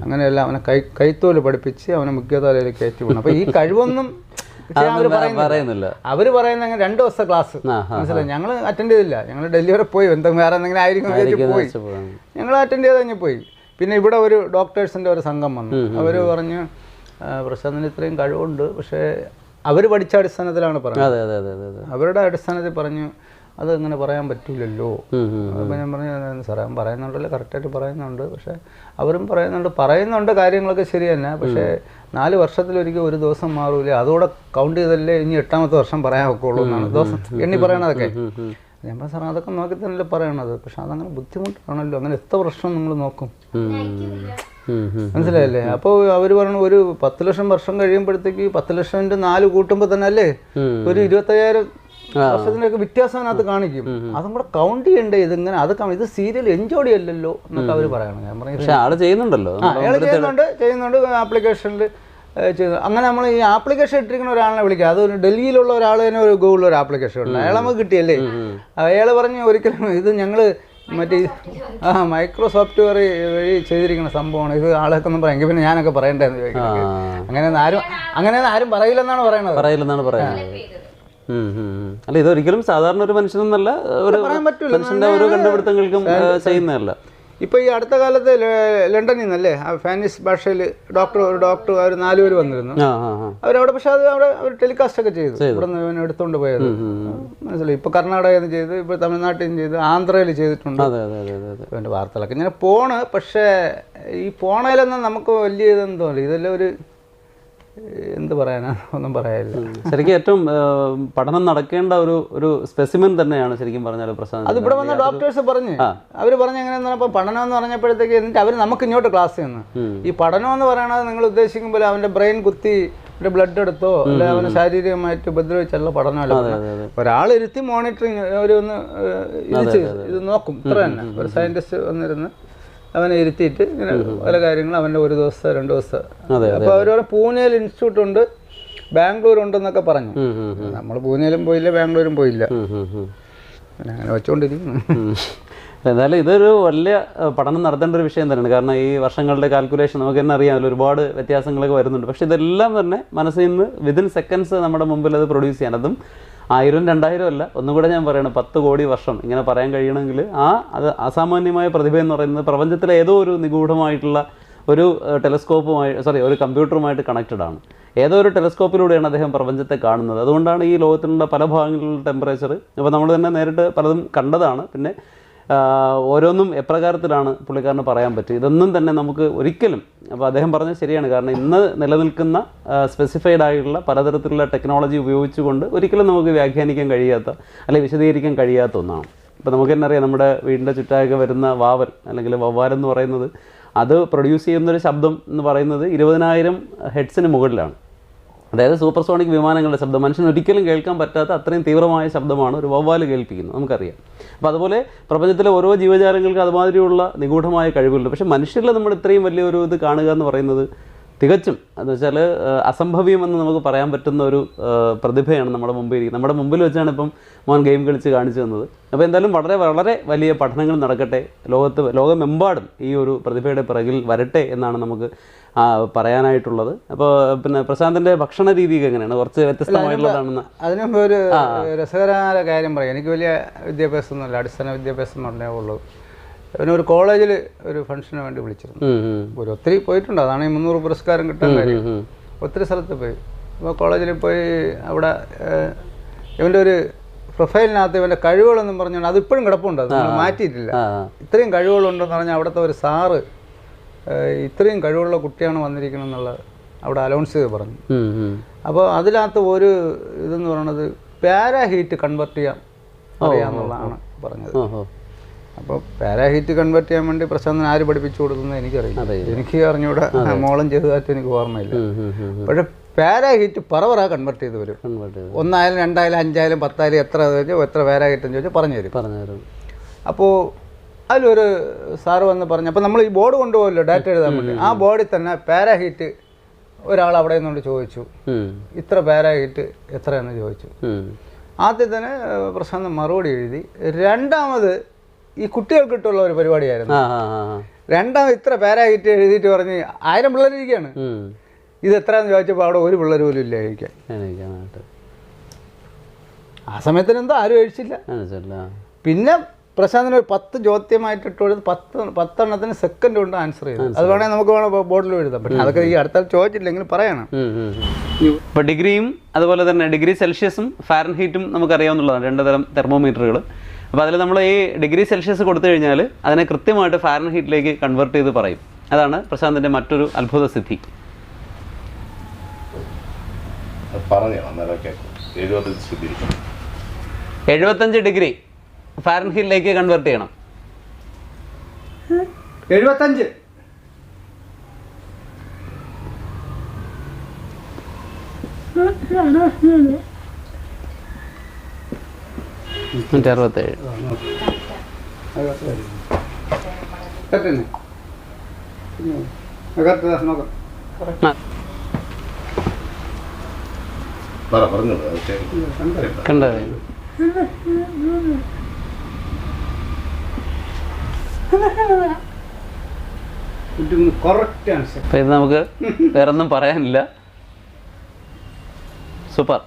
അങ്ങനെയല്ല, അവനെ കൈത്തോല് പഠിപ്പിച്ച് അവനെ മുഖ്യധാരയിൽ കയറ്റി വിടണം. അപ്പോൾ ഈ കഴിവൊന്നും പറയുന്നില്ല. അവർ പറയുന്ന 2 ദിവസത്തെ ക്ലാസ് മനസ്സിലായി. ഞങ്ങൾ അറ്റൻഡ് ചെയ്തില്ല. ഞങ്ങൾ ഡൽഹി വരെ പോയി, എന്തെങ്കിലും വേറെ എന്തെങ്കിലും ആയിരിക്കും പോയി. ഞങ്ങൾ അറ്റൻഡ് ചെയ്ത് കഴിഞ്ഞ് പോയി. പിന്നെ ഇവിടെ ഒരു ഡോക്ടേഴ്സിൻ്റെ ഒരു സംഘം വന്നു. അവർ പറഞ്ഞു, പ്രശാന്തിന് ഇത്രയും കഴിവുണ്ട്, പക്ഷേ അവർ പഠിച്ച അടിസ്ഥാനത്തിലാണ് പറഞ്ഞത്. അവരുടെ അടിസ്ഥാനത്തിൽ പറഞ്ഞു അത് അങ്ങനെ പറയാൻ പറ്റില്ലല്ലോ. അപ്പോൾ ഞാൻ പറഞ്ഞു, സാറേ അവൻ പറയുന്നുണ്ടല്ലോ, കറക്റ്റായിട്ട് പറയുന്നുണ്ട്. പക്ഷേ അവരും പറയുന്നുണ്ട് കാര്യങ്ങളൊക്കെ ശരി തന്നെ. പക്ഷേ 4 വർഷത്തിലൊരിക്കൽ ഒരു ദിവസം മാറൂലേ, അതോടെ കൗണ്ട് ചെയ്തല്ലേ ഇനി 8ാമത്തെ വർഷം പറയാൻ ഒക്കുള്ളൂ എന്നാണ് ദിവസം എണ്ണി പറയണതൊക്കെ. ഞാൻ പറഞ്ഞു, സാറേ അതൊക്കെ നോക്കി തന്നെയല്ലേ പറയണത്, പക്ഷെ അതങ്ങനെ ബുദ്ധിമുട്ടാണല്ലോ, അങ്ങനെ എത്ര വർഷം നിങ്ങൾ നോക്കും, മനസ്സിലായില്ലേ? അപ്പോൾ അവർ പറഞ്ഞു ഒരു 10 ലക്ഷം വർഷം കഴിയുമ്പോഴത്തേക്ക് 10 ലക്ഷം 4 കൂട്ടുമ്പോൾ തന്നെ അല്ലേ ഒരു 25,000 വർഷത്തിനൊക്കെ വ്യത്യാസം അതിനകത്ത് കാണിക്കും. അതും കൂടെ കൗണ്ട് ചെയ്യണ്ടേ, ഇതിങ്ങനെ ഇത് സീരിയൽ എൻജോയ് അല്ലല്ലോ എന്നൊക്കെ അവർ പറയണം. ഞാൻ പറഞ്ഞു, ആള് ചെയ്യുന്നുണ്ടല്ലോ, അയാൾ ചെയ്യുന്നുണ്ട് ആപ്ലിക്കേഷനിൽ ചെയ്തു. അങ്ങനെ നമ്മൾ ഈ ആപ്ലിക്കേഷൻ ഇട്ടിരിക്കുന്ന ഒരാളിനെ വിളിക്കുക. അത് ഡൽഹിയിലുള്ള ഒരാൾ തന്നെ ഒരു ഗൂഗിളിൽ ഒരു ആപ്ലിക്കേഷൻ ഉണ്ട്. അയാൾ നമുക്ക് കിട്ടിയല്ലേ. അയാൾ പറഞ്ഞു, ഒരിക്കലും ഇത് ഞങ്ങൾ മറ്റേ മൈക്രോസോഫ്റ്റ് വഴി ചെയ്തിരിക്കുന്ന സംഭവമാണ് ഇത്. ആളൊക്കെ ഒന്നും പറയാം, പിന്നെ ഞാനൊക്കെ പറയണ്ടെന്ന് ചോദിക്കുന്നത്. അങ്ങനെയൊന്നും ആരും പറയില്ലെന്നാണ് പറയുന്നത്. അല്ല, ഇതൊരിക്കലും സാധാരണ ഒരു മനുഷ്യനൊന്നല്ല, ഒരു മനുഷ്യന്റെ ഓരോ കണ്ടുപിടുത്തങ്ങൾക്കും ചെയ്യുന്നതല്ല. ഇപ്പോൾ ഈ അടുത്ത കാലത്ത് ലണ്ടനിൽ നിന്നല്ലേ സ്പാനിഷ് ഭാഷയിൽ ഒരു ഡോക്ടർ അവർ 4 പേര് വന്നിരുന്നു അവരവിടെ. പക്ഷെ അത് അവിടെ അവർ ടെലികാസ്റ്റ് ഒക്കെ ചെയ്തു, ഇവിടെ നിന്ന് എടുത്തുകൊണ്ട് പോയത് മനസ്സിലായി. ഇപ്പോൾ കർണാടകയിൽ നിന്ന് ചെയ്ത്, ഇപ്പോൾ തമിഴ്നാട്ടിൽ നിന്ന് ചെയ്ത്, ആന്ധ്രയിൽ ചെയ്തിട്ടുണ്ട്. എൻ്റെ വാർത്തകളൊക്കെ ഇങ്ങനെ പോണ്. പക്ഷേ ഈ പോണതിലൊന്നും നമുക്ക് വലിയ ഇതെന്ന് തോന്നില്ല. ഇതെല്ലാം ഒരു എന്ത് പറയാനാ, ഒന്നും പറയാനില്ല. ശരിക്കും ഏറ്റവും പഠനം നടക്കേണ്ട ഒരു സ്പെസിമെൻ തന്നെയാണ് ശരിക്കും പറഞ്ഞാൽ പ്രശാന്ത്. അത് ഇവിടെ വന്ന ഡോക്ടേഴ്സ് പറഞ്ഞു, അവർ പറഞ്ഞ് എങ്ങനെയാണെന്ന് പറഞ്ഞപ്പോൾ പഠനം എന്ന് പറഞ്ഞപ്പോഴത്തേക്ക് എന്നിട്ട് അവർ നമുക്ക് ഇങ്ങോട്ട് ക്ലാസ് ചെയ്യുന്നു. ഈ പഠനം എന്ന് പറയണത് നിങ്ങൾ ഉദ്ദേശിക്കുമ്പോൾ അവൻ്റെ ബ്രെയിൻ കുത്തി ഒരു ബ്ലഡ് എടുത്തോ അല്ലെ അവനെ ശാരീരികമായിട്ട് ഉപദ്രവിച്ചുള്ള പഠനമല്ല. ഒരാളിരുത്തി മോണിറ്ററിങ് ഒന്ന് ഇത് നോക്കും, ഇത്ര തന്നെ. ഒരു സയൻറ്റിസ്റ്റ് വന്നിരുന്ന് അവനെ ഇരുത്തിയിട്ട് ഇങ്ങനെ പല കാര്യങ്ങളും അവൻ്റെ 1 ദിവസം 2 ദിവസം. അപ്പോൾ അവർ പൂനെയിൽ ഇൻസ്റ്റിറ്റ്യൂട്ട് ഉണ്ട്, ബാംഗ്ലൂർ ഉണ്ടെന്നൊക്കെ പറഞ്ഞു. നമ്മൾ പൂനെയിലും പോയില്ല, ബാംഗ്ലൂരും പോയില്ല, അങ്ങനെ വെച്ചുകൊണ്ടിരിക്കുന്നു. എന്നാലും ഇതൊരു വലിയ പഠനം നടത്തേണ്ട ഒരു വിഷയം തന്നെയാണ്. കാരണം ഈ വർഷങ്ങളുടെ കാൽക്കുലേഷൻ നമുക്ക് തന്നെ അറിയാമല്ലോ, ഒരുപാട് വ്യത്യാസങ്ങളൊക്കെ വരുന്നുണ്ട്. പക്ഷെ ഇതെല്ലാം തന്നെ മനസ്സിൽ നിന്ന് വിതിൻ സെക്കൻഡ്സ് നമ്മുടെ മുമ്പിൽ അത് പ്രൊഡ്യൂസ് ചെയ്യാൻ, അതും 1000 2000 അല്ല, ഒന്നും കൂടെ ഞാൻ പറയണം, 10 കോടി വർഷം ഇങ്ങനെ പറയാൻ കഴിയണമെങ്കിൽ അത് അസാമാന്യമായ പ്രതിഭ എന്ന് പറയുന്നത് പ്രപഞ്ചത്തിലെ ഏതോ ഒരു നിഗൂഢമായിട്ടുള്ള ഒരു ഒരു കമ്പ്യൂട്ടറുമായിട്ട് കണക്റ്റഡ് ആണ്. ഏതോ ഒരു ടെലസ്കോപ്പിലൂടെയാണ് അദ്ദേഹം പ്രപഞ്ചത്തെ കാണുന്നത്. അതുകൊണ്ടാണ് ഈ ലോകത്തിലുള്ള പല ഭാഗങ്ങളിലുള്ള ടെമ്പറേച്ചർ ഇപ്പോൾ നമ്മൾ തന്നെ നേരിട്ട് പലതും കണ്ടതാണ്. പിന്നെ ഓരോന്നും എപ്രകാരത്തിലാണ് പുള്ളിക്കാരന് പറയാൻ പറ്റും, ഇതൊന്നും തന്നെ നമുക്ക് ഒരിക്കലും. അപ്പോൾ അദ്ദേഹം പറഞ്ഞത് ശരിയാണ്. കാരണം ഇന്ന് നിലനിൽക്കുന്ന സ്പെസിഫൈഡ് ആയിട്ടുള്ള പലതരത്തിലുള്ള ടെക്നോളജി ഉപയോഗിച്ചുകൊണ്ട് ഒരിക്കലും നമുക്ക് വ്യാഖ്യാനിക്കാൻ കഴിയാത്ത അല്ലെങ്കിൽ വിശദീകരിക്കാൻ കഴിയാത്ത ഒന്നാണ്. ഇപ്പോൾ നമുക്ക് തന്നെ അറിയാം, നമ്മുടെ വീടിൻ്റെ ചുറ്റാകെ വരുന്ന വാവൽ അല്ലെങ്കിൽ വവ്വാലെന്ന് പറയുന്നത്, അത് പ്രൊഡ്യൂസ് ചെയ്യുന്നൊരു ശബ്ദം എന്ന് പറയുന്നത് 20,000 ഹെഡ്സിന് മുകളിലാണ്. അതായത് സൂപ്പർസോണിക് വിമാനങ്ങളുടെ ശബ്ദം, മനുഷ്യന് ഒരിക്കലും കേൾക്കാൻ പറ്റാത്ത അത്രയും തീവ്രമായ ശബ്ദമാണ് ഒരു വവ്വാൽ കേൾപ്പിക്കുന്നത്, നമുക്കറിയാം. അപ്പോൾ അതുപോലെ പ്രപഞ്ചത്തിലെ ഓരോ ജീവജാലങ്ങൾക്ക് അതുമാതിരിയുള്ള നിഗൂഢമായ കഴിവുകളുണ്ട്. പക്ഷേ മനുഷ്യരിൽ നമ്മൾ ഇത്രയും വലിയൊരു ഇത് കാണുക എന്ന് പറയുന്നത് തികച്ചും എന്ന് വെച്ചാൽ അസംഭവ്യമെന്ന് നമുക്ക് പറയാൻ പറ്റുന്ന ഒരു പ്രതിഭയാണ് നമ്മുടെ മുമ്പിൽ ഇരിക്കുന്നത്. നമ്മുടെ മുമ്പിൽ വെച്ചാണ് ഇപ്പം മോൻ ഗെയിം കളിച്ച് കാണിച്ചു തന്നത്. അപ്പോൾ എന്തായാലും വളരെ വളരെ വലിയ പഠനങ്ങൾ നടക്കട്ടെ, ലോകമെമ്പാടും ഈ ഒരു പ്രതിഭയുടെ പിറകിൽ വരട്ടെ എന്നാണ് നമുക്ക് പറയാനായിട്ടുള്ളത്. അപ്പോൾ പിന്നെ പ്രശാന്തിൻ്റെ ഭക്ഷണ രീതിയൊക്കെ എങ്ങനെയാണ്? കുറച്ച് വ്യത്യസ്തമായിട്ടുള്ളതാണെന്ന്. അതിനുമുമ്പ് ഒരു രസകരമായ കാര്യം പറയാം. എനിക്ക് വലിയ വിദ്യാഭ്യാസമൊന്നുമില്ല, അടിസ്ഥാന വിദ്യാഭ്യാസം പറഞ്ഞേ ഉള്ളൂ. ഒരു കോളേജിൽ ഒരു ഫംഗ്ഷന് വേണ്ടി വിളിച്ചിരുന്നു. ഒത്തിരി പോയിട്ടുണ്ട്, അതാണ് ഈ 300 പുരസ്കാരം കിട്ടാൻ കാര്യം. ഒത്തിരി സ്ഥലത്ത് പോയി. അപ്പോൾ കോളേജിൽ പോയി അവിടെ ഇവൻ്റെ ഒരു പ്രൊഫൈലിനകത്ത് ഇവൻ്റെ കഴിവുകളെന്നും പറഞ്ഞുകൊണ്ട് അതിപ്പോഴും കിടപ്പുണ്ട്, അത് മാറ്റിയിട്ടില്ല. ഇത്രയും കഴിവുകളുണ്ടെന്ന് പറഞ്ഞാൽ അവിടുത്തെ ഒരു സാറ് ഇത്രയും കഴിവുള്ള കുട്ടിയാണ് വന്നിരിക്കണമെന്നുള്ളത് അവിടെ അനൗൺസ് ചെയ്ത് പറഞ്ഞു. അപ്പോൾ അതിനകത്ത് ഒരു ഇതെന്ന് പറയുന്നത് പാരാ ഹീറ്റ് കൺവെർട്ട് ചെയ്യാൻ അറിയാമെന്നുള്ളതാണ് പറഞ്ഞത്. അപ്പോൾ പാരാഹീറ്റ് കൺവേർട്ട് ചെയ്യാൻ വേണ്ടി പ്രശാന്തൻ ആര് പഠിപ്പിച്ചു കൊടുക്കുന്നത് എനിക്കറിയില്ല. എനിക്ക് അറിഞ്ഞൂടെ, മോളം ചെയ്തതായിട്ട് എനിക്ക് ഓർമ്മയില്ല. പക്ഷേ പാരാഹീറ്റ് പറവറ കൺവേർട്ട് ചെയ്ത് വരും. 1 ആയാലും 2 ആയാലും 5 ആയാലും 10 ആയാലും എത്ര പാരാഹീറ്റെന്ന് ചോദിച്ചാൽ പറഞ്ഞു തരും. അപ്പോൾ അതിലൊരു സാറ് വന്ന് പറഞ്ഞു, അപ്പോൾ നമ്മൾ ഈ ബോർഡ് കൊണ്ടുപോകല്ലോ ഡാറ്റ എഴുതാൻ വേണ്ടി, ആ ബോർഡിൽ തന്നെ പാരാഹീറ്റ് ഒരാൾ അവിടെ നിന്നുകൊണ്ട് ചോദിച്ചു, ഇത്ര പാരാഹീറ്റ് എത്രയെന്ന് ചോദിച്ചു. ആദ്യം തന്നെ പ്രശാന്തൻ മറുപടി എഴുതി. രണ്ടാമത് ഈ കുട്ടികൾക്കിട്ടുള്ള ഒരു പരിപാടിയായിരുന്നു. രണ്ടാമത് ഇത്ര പാരാഹീറ്റ് എഴുതിയിട്ട് പറഞ്ഞ് 1000 പിള്ളേരിരിക്കുകയാണ്. ഇത് എത്രയാണെന്ന് ചോദിച്ചപ്പോൾ അവിടെ ഒരു പിള്ളേർ പോലും ഇല്ല കഴിക്കാൻ. ആ സമയത്തിന് എന്തോ ആരും കഴിച്ചില്ല. പിന്നെ പ്രശാന്തന് ഒരു 10 ചോദ്യമായിട്ടിട്ട് 10 എണ്ണത്തിന് സെക്കൻഡ് കൊണ്ട് ആൻസർ ചെയ്തു. അത് വേണമെങ്കിൽ നമുക്ക് ബോർഡിൽ എഴുതാം. പക്ഷേ അതൊക്കെ ഈ അടുത്ത ചോദിച്ചില്ലെങ്കിൽ പറയണം. ഇപ്പോൾ ഡിഗ്രിയും അതുപോലെ തന്നെ ഡിഗ്രി സെൽഷ്യസും ഫാരൻഹീറ്റും നമുക്കറിയാവുന്നതാണ്, 2 തരം തെർമോമീറ്ററുകൾ. അപ്പോൾ അതിൽ നമ്മൾ ഈ ഡിഗ്രി സെൽഷ്യസ് കൊടുത്തു കഴിഞ്ഞാൽ അതിനെ കൃത്യമായിട്ട് ഫാരൻഹീറ്റിലേക്ക് കൺവേർട്ട് ചെയ്ത് പറയും. അതാണ് പ്രശാന്തിൻ്റെ മറ്റൊരു അത്ഭുത സിദ്ധി. 75 ഡിഗ്രി ഫാരൻഹീറ്റിലേക്ക് കൺവേർട്ട് ചെയ്യണം. 75 167. കണ്ടോ? Correct answer. അപ്പം ഇത് നമുക്ക് വേറൊന്നും പറയാനില്ല. സൂപ്പർ.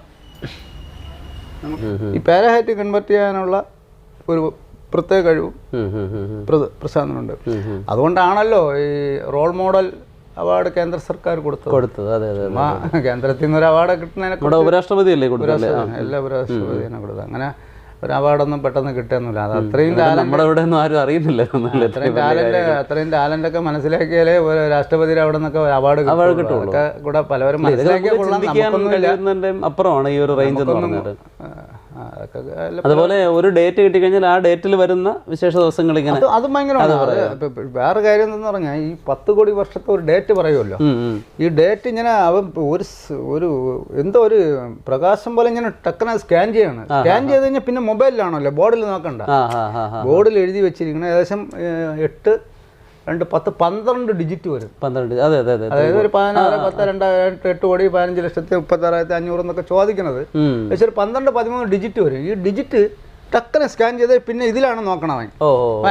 ഈ പാരാഹൈറ്റ് കൺവേർട്ട് ചെയ്യാനുള്ള ഒരു പ്രത്യേക കഴിവും പ്രശാന്തനുണ്ട്. അതുകൊണ്ടാണല്ലോ ഈ റോൾ മോഡൽ അവാർഡ് കേന്ദ്ര സർക്കാർ കൊടുത്തത്. അതെ അതെ, കേന്ദ്രത്തിൽ നിന്ന് ഒരു അവാർഡ് കിട്ടുന്നതിനെ ഉപരാഷ്ട്രപതിയല്ലേ കൊടുത്തത്? എല്ലാ ഉപരാഷ്ട്രപതിയാണ് കൊടുത്തത്. അങ്ങനെ ഒരു അവാർഡൊന്നും പെട്ടെന്ന് കിട്ടുന്നില്ല. അത് അത്രയും നമ്മുടെ ഇവിടെ ഒന്നും ആരും അറിയുന്നില്ല. അത്രയും ടാലന്റ് ഒക്കെ മനസ്സിലാക്കിയാലേ രാഷ്ട്രപതിയുടെ അവിടെ നിന്നൊക്കെ അവാർഡ് കിട്ടുള്ളൂ. കൂടെ പലവരും അപ്പുറമാണ് ഈ ഒരു റേഞ്ച് എന്ന് പറഞ്ഞത്. അതുപോലെ ഒരു ഡേറ്റ് കിട്ടിക്കഴിഞ്ഞാൽ ആ ഡേറ്റിൽ വരുന്ന വിശേഷ ദിവസങ്ങൾ ഇങ്ങനെ അത് ഭയങ്കരമാണ്. വേറെ കാര്യം എന്തെന്ന് പറഞ്ഞാൽ ഈ 10 കോടി വർഷത്തെ ഒരു ഡേറ്റ് പറയുമല്ലോ, ഈ ഡേറ്റ് ഇങ്ങനെ അവൻ ഒരു എന്തോ ഒരു പ്രകാശം പോലെ ഇങ്ങനെ ടക്കനെ സ്കാൻ ചെയ്യണം. സ്കാൻ ചെയ്ത് കഴിഞ്ഞാൽ പിന്നെ മൊബൈലിലാണല്ലോ, ബോർഡിൽ നോക്കണ്ട, ബോർഡിൽ എഴുതി വെച്ചിരിക്കണം. ഏകദേശം 8, 2, 10, 12 ഡിജിറ്റ് വരും. 12. അതെ അതെ അതെ. അതായത് ഒരു 16, 10, 2, 8 കോടി 15,36,500 എന്നൊക്കെ ചോദിക്കുന്നത് പക്ഷെ ഒരു 12, 13 ഡിജിറ്റ് വരും. ഈ ഡിജിറ്റ് ടക്കനെ സ്കാൻ ചെയ്ത് പിന്നെ ഇതിലാണ് നോക്കണം അവൻ.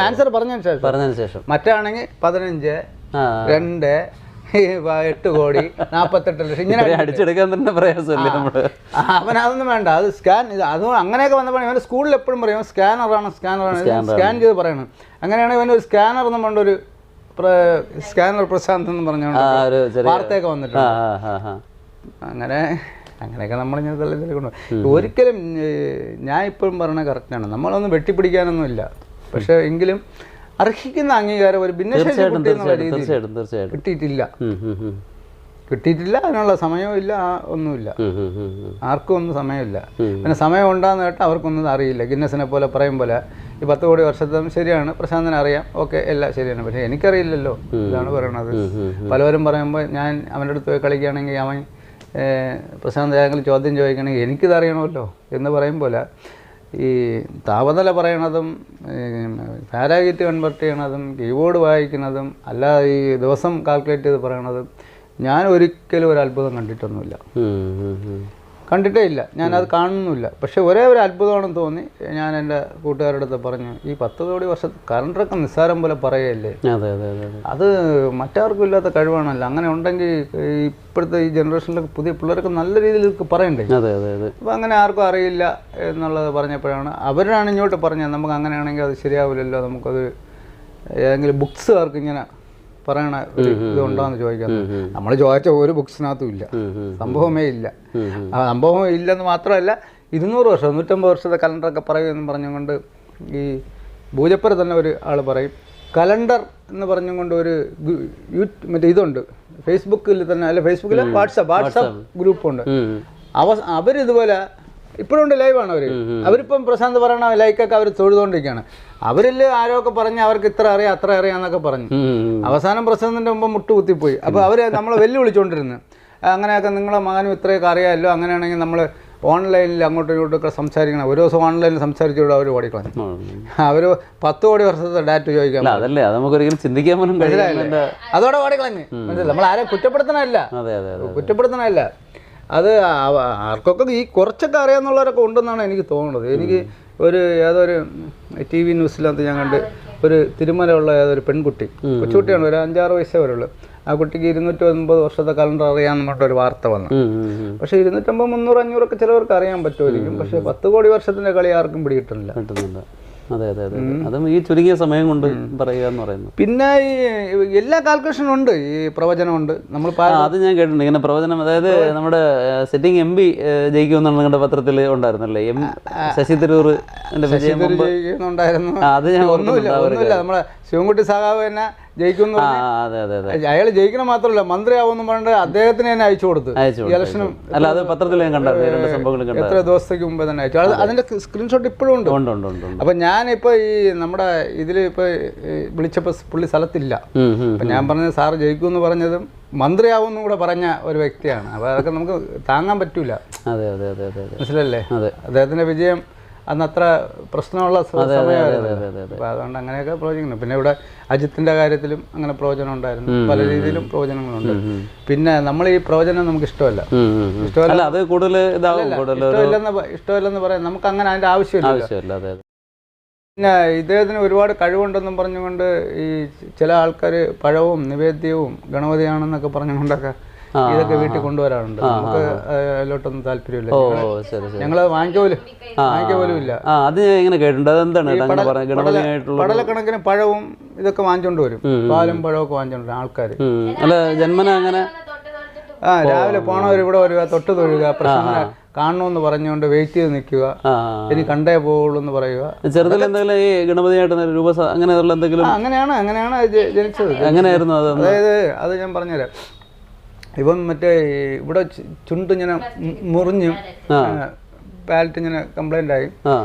ആൻസർ പറഞ്ഞതിന് ശേഷം മറ്റാണെങ്കിൽ 15, 2, 8 കോടി 48 ലക്ഷം ഇങ്ങനെ അടിച്ചെടുക്കാൻ തന്നെ പ്രയാസമല്ലേ നമ്മള്. അവൻ അതൊന്നും വേണ്ട, അത് സ്കാൻ അത് അങ്ങനെയൊക്കെ വന്നപ്പോൾ ഇവൻ സ്കൂളിൽ എപ്പോഴും പറയും സ്കാനറാണ് സ്കാൻ ചെയ്ത് പറയണം. അങ്ങനെയാണെങ്കിൽ ഇവൻ ഒരു സ്കാനർ എന്നും കൊണ്ടൊരു സ്കാനർ പ്രശാന്ത് എന്ന് പറഞ്ഞുകൊണ്ട് വാർത്തയൊക്കെ വന്നിട്ടുണ്ട്. അങ്ങനെയൊക്കെ നമ്മളിങ്ങനെ തള്ളിക്കൊണ്ടു. ഒരിക്കലും ഞാൻ ഇപ്പോഴും പറഞ്ഞത് കറക്റ്റാണ്. നമ്മളൊന്നും വെട്ടിപ്പിടിക്കാനൊന്നും ഇല്ല. പക്ഷേ എങ്കിലും അർഹിക്കുന്ന അംഗീകാരം ഒരു ഭിന്നശേഷി എന്നുള്ള രീതിയിൽ കിട്ടിയിട്ടില്ല. അതിനുള്ള സമയവും ഇല്ല, ഒന്നുമില്ല, ആർക്കും ഒന്നും സമയമില്ല. പിന്നെ സമയം ഉണ്ടാകുന്ന കേട്ടാൽ അവർക്കൊന്നും അറിയില്ല. ഗിന്നസിനെ പോലെ പറയും പോലെ ഈ 10 കോടി വർഷത്തെ ശരിയാണ്, പ്രശാന്തന് അറിയാം, ഓക്കെ എല്ലാം ശരിയാണ്, പക്ഷേ എനിക്കറിയില്ലല്ലോ. ഇതാണ് പറയണത്. പലവരും പറയുമ്പോൾ ഞാൻ അവൻ്റെ അടുത്ത് പോയി കളിക്കുകയാണെങ്കിൽ അവൻ പ്രശാന്ത് ഏതെങ്കിലും ചോദ്യം ചോദിക്കുകയാണെങ്കിൽ എനിക്കിത് അറിയണമല്ലോ എന്ന് പറയും പോലെ ഈ താപനില പറയണതും പാരാഹീറ്റ് കൺവേർട്ട് ചെയ്യണതും കീബോർഡ് വായിക്കുന്നതും അല്ലാതെ ഈ ദിവസം കാൽക്കുലേറ്റ് ചെയ്ത് പറയണതും ഞാൻ ഒരിക്കലും ഒരു അത്ഭുതം കണ്ടിട്ടേ ഇല്ല. ഞാനത് കാണുന്നുമില്ല. പക്ഷേ ഒരേ ഒരു അത്ഭുതമാണെന്ന് തോന്നി. ഞാൻ എൻ്റെ കൂട്ടുകാരുടെ അടുത്ത് പറഞ്ഞു, ഈ 10 കോടി വർഷത്തെ കറണ്ടൊക്കെ നിസ്സാരം പോലെ പറയുകയല്ലേ, അത് മറ്റാർക്കും ഇല്ലാത്ത കഴിവാണല്ലോ. അങ്ങനെ ഉണ്ടെങ്കിൽ ഇപ്പോഴത്തെ ഈ ജനറേഷനിലൊക്കെ പുതിയ പിള്ളേർക്ക് നല്ല രീതിയിൽ പറയണ്ടേ. അപ്പോൾ അങ്ങനെ ആർക്കും അറിയില്ല എന്നുള്ളത് പറഞ്ഞപ്പോഴാണ് അവരാണ് ഇങ്ങോട്ട് പറഞ്ഞത്, നമുക്ക് അങ്ങനെയാണെങ്കിൽ അത് ശരിയാവില്ലല്ലോ, നമുക്കത് ഏതെങ്കിലും ബുക്സുകാർക്ക് ഇങ്ങനെ പറയണ ഒരു ഇതുണ്ടോയെന്ന് ചോദിക്കാൻ. നമ്മൾ ചോദിച്ച ഒരു ബുക്സിനകത്തും ഇല്ല, സംഭവമേ ഇല്ല. സംഭവം ഇല്ലെന്ന് മാത്രമല്ല 200 വർഷം 150 വർഷത്തെ കലണ്ടറൊക്കെ പറയുമെന്ന് പറഞ്ഞുകൊണ്ട് ഈ പൂജപ്പുര തന്നെ ഒരു ആൾ പറയും കലണ്ടർ എന്ന് പറഞ്ഞുകൊണ്ട് ഒരു മറ്റേ ഇതുണ്ട് ഫേസ്ബുക്കിൽ തന്നെ, അല്ല ഫേസ്ബുക്കിൽ വാട്സപ്പ് ഗ്രൂപ്പുണ്ട്. അവരിതുപോലെ ഇപ്പോഴും ഉണ്ട്, ലൈവാണ് അവർ. അവരിപ്പം പ്രശാന്ത് പറയണ ലൈക്കൊക്കെ അവർ തൊഴുതുകൊണ്ടിരിക്കുകയാണ്. അവരിൽ ആരൊക്കെ പറഞ്ഞ് അവർക്ക് ഇത്ര അറിയാം അത്ര അറിയാമെന്നൊക്കെ പറഞ്ഞു. അവസാനം പ്രശാന്തിൻ്റെ മുമ്പ് മുട്ട് കുത്തിപ്പോയി. അപ്പോൾ അവർ നമ്മളെ വെല്ലുവിളിച്ചുകൊണ്ടിരുന്നു, അങ്ങനെയൊക്കെ നിങ്ങളെ മകനും ഇത്രയൊക്കെ അറിയാമല്ലോ, അങ്ങനെയാണെങ്കിൽ നമ്മൾ ഓൺലൈനിൽ അങ്ങോട്ടും ഇങ്ങോട്ടൊക്കെ സംസാരിക്കണം. ഒരു ദിവസം ഓൺലൈനിൽ സംസാരിച്ചുകൂടെ അവർ ഓടിക്കളഞ്ഞു. അവർ 10 കോടി വർഷത്തെ ഡാറ്റ ചോദിക്കാം. അതല്ലേ, അത് നമുക്കൊരിക്കലും ചിന്തിക്കാൻ പോലും കഴിയില്ല. അതോടെ ഓടിക്കളഞ്ഞ്. നമ്മൾ ആരെയും കുറ്റപ്പെടുത്തണമല്ല, കുറ്റപ്പെടുത്തണമല്ല. അത് ആർക്കൊക്കെ ഈ കുറച്ചൊക്കെ അറിയാമെന്നുള്ളവരൊക്കെ ഉണ്ടെന്നാണ് എനിക്ക് തോന്നുന്നത്. എനിക്ക് ഏതൊരു TV ന്യൂസിനകത്ത് ഞാൻ കണ്ട് ഒരു തിരുമലയുള്ള ഏതൊരു പെൺകുട്ടി, കൊച്ചുകുട്ടിയാണ്, ഒരു 5-6 വയസ്സേ വരുള്ളൂ. ആ കുട്ടിക്ക് 250 വർഷത്തെ കലണ്ടർ അറിയാമെന്ന് പറഞ്ഞിട്ടൊരു വാർത്ത വന്നു. പക്ഷേ 250, 300, 500 ഒക്കെ ചിലവർക്ക് അറിയാൻ പറ്റുമായിരിക്കും. പക്ഷേ 10 കോടി വർഷത്തിന്റെ കളി ആർക്കും പിടികിട്ടുന്നില്ല. അതെ അതെ അതെ, അതും ഈ ചുരുങ്ങിയ സമയം കൊണ്ട് പറയുക എന്ന് പറയുന്നത്. പിന്നെ ഈ എല്ലാ കാൽക്കുലേഷനും ഉണ്ട്, ഈ പ്രവചനമുണ്ട്. നമ്മൾ അത് ഞാൻ കേട്ടിട്ടുണ്ട്, ഇങ്ങനെ പ്രവചനം. അതായത് നമ്മുടെ സിറ്റിംഗ് MP ജയിക്കുമെന്നാണ് നിങ്ങളുടെ പത്രത്തിൽ ഉണ്ടായിരുന്നല്ലേ, ശശി തരൂർ ജയിക്കുന്നുണ്ടായിരുന്നു. അത് ഞാൻ ഒന്നുമില്ല, നമ്മളെ ശിവൻകുട്ടി സഖാവ് തന്നെ ജയിക്കുന്നു. അയാൾ ജയിക്കണം മാത്രമല്ല മന്ത്രിയാവുമെന്ന് പറഞ്ഞിട്ട് അദ്ദേഹത്തിന് തന്നെ അയച്ചു കൊടുത്തു. ഇലക്ഷനും അല്ല, അത് പത്രത്തിൽ ഞാൻ കണ്ടു, എത്ര ദിവസത്തേക്ക് മുമ്പ് തന്നെ അയച്ചു. അതിന്റെ സ്ക്രീൻഷോട്ട് ഇപ്പോഴും ഉണ്ട്. അപ്പൊ ഞാനിപ്പോ ഈ നമ്മുടെ ഇതില് ഇപ്പൊ വിളിച്ചപ്പോ പുള്ളി സ്ഥലത്തില്ല. അപ്പൊ ഞാൻ പറഞ്ഞത് സാറ് ജയിക്കുമെന്ന് പറഞ്ഞതും മന്ത്രിയാവുമെന്നും കൂടെ പറഞ്ഞ ഒരു വ്യക്തിയാണ്. അപ്പൊ അതൊക്കെ നമുക്ക് താങ്ങാൻ പറ്റൂല. മനസ്സിലല്ലേ? അദ്ദേഹത്തിന്റെ വിജയം അന്ന് അത്ര പ്രശ്നമുള്ള സമയമായിരുന്നു. അപ്പോൾ അതുകൊണ്ട് അങ്ങനെയൊക്കെ പ്രവചിക്കുന്നു. പിന്നെ ഇവിടെ അജിത്തിന്റെ കാര്യത്തിലും അങ്ങനെ പ്രവചനം ഉണ്ടായിരുന്നു, പല രീതിയിലും പ്രവചനങ്ങളുണ്ട്. പിന്നെ നമ്മൾ ഈ പ്രവചനം നമുക്ക് ഇഷ്ടമല്ല, ഇഷ്ടമല്ലെന്ന് പറയാം. നമുക്ക് അങ്ങനെ അതിന്റെ ആവശ്യമില്ല. പിന്നെ ഇദ്ദേഹത്തിന് ഒരുപാട് കഴിവുണ്ടെന്നും പറഞ്ഞുകൊണ്ട് ഈ ചില ആൾക്കാർ പഴവും നിവേദ്യവും ഗണപതിയാണെന്നൊക്കെ പറഞ്ഞുകൊണ്ടൊക്കെ ഇതൊക്കെ വീട്ടിൽ കൊണ്ടുവരാറുണ്ട്. നമുക്ക് അതിലോട്ടൊന്നും താല്പര്യമില്ല. ഞങ്ങള് വാങ്ങിക്ക പോലും ഇല്ല. പടലക്കണക്കിന് പഴവും ഇതൊക്കെ വാങ്ങിച്ചോണ്ട് വരും, പാലും പഴമൊക്കെ വാങ്ങിച്ചോണ്ട് വരും ആൾക്കാർ. രാവിലെ പോണവർ ഇവിടെ വരിക, തൊട്ട് തൊഴുക, പ്രശ്നം കാണണമെന്ന് പറഞ്ഞുകൊണ്ട് വെയിറ്റ് ചെയ്ത് നിൽക്കുക, ഇനി കണ്ടേ പോവുള്ളൂ എന്ന് പറയുക. അങ്ങനെയാണ് ജനിച്ചത്. അതായത് അത് ഞാൻ പറഞ്ഞുതരാം. ഇവൻ മറ്റേ ഇവിടെ ചുണ്ട് ഇങ്ങനെ മുറിഞ്ഞും പാലറ്റ് ഇങ്ങനെ കംപ്ലൈൻ്റ് ആയി.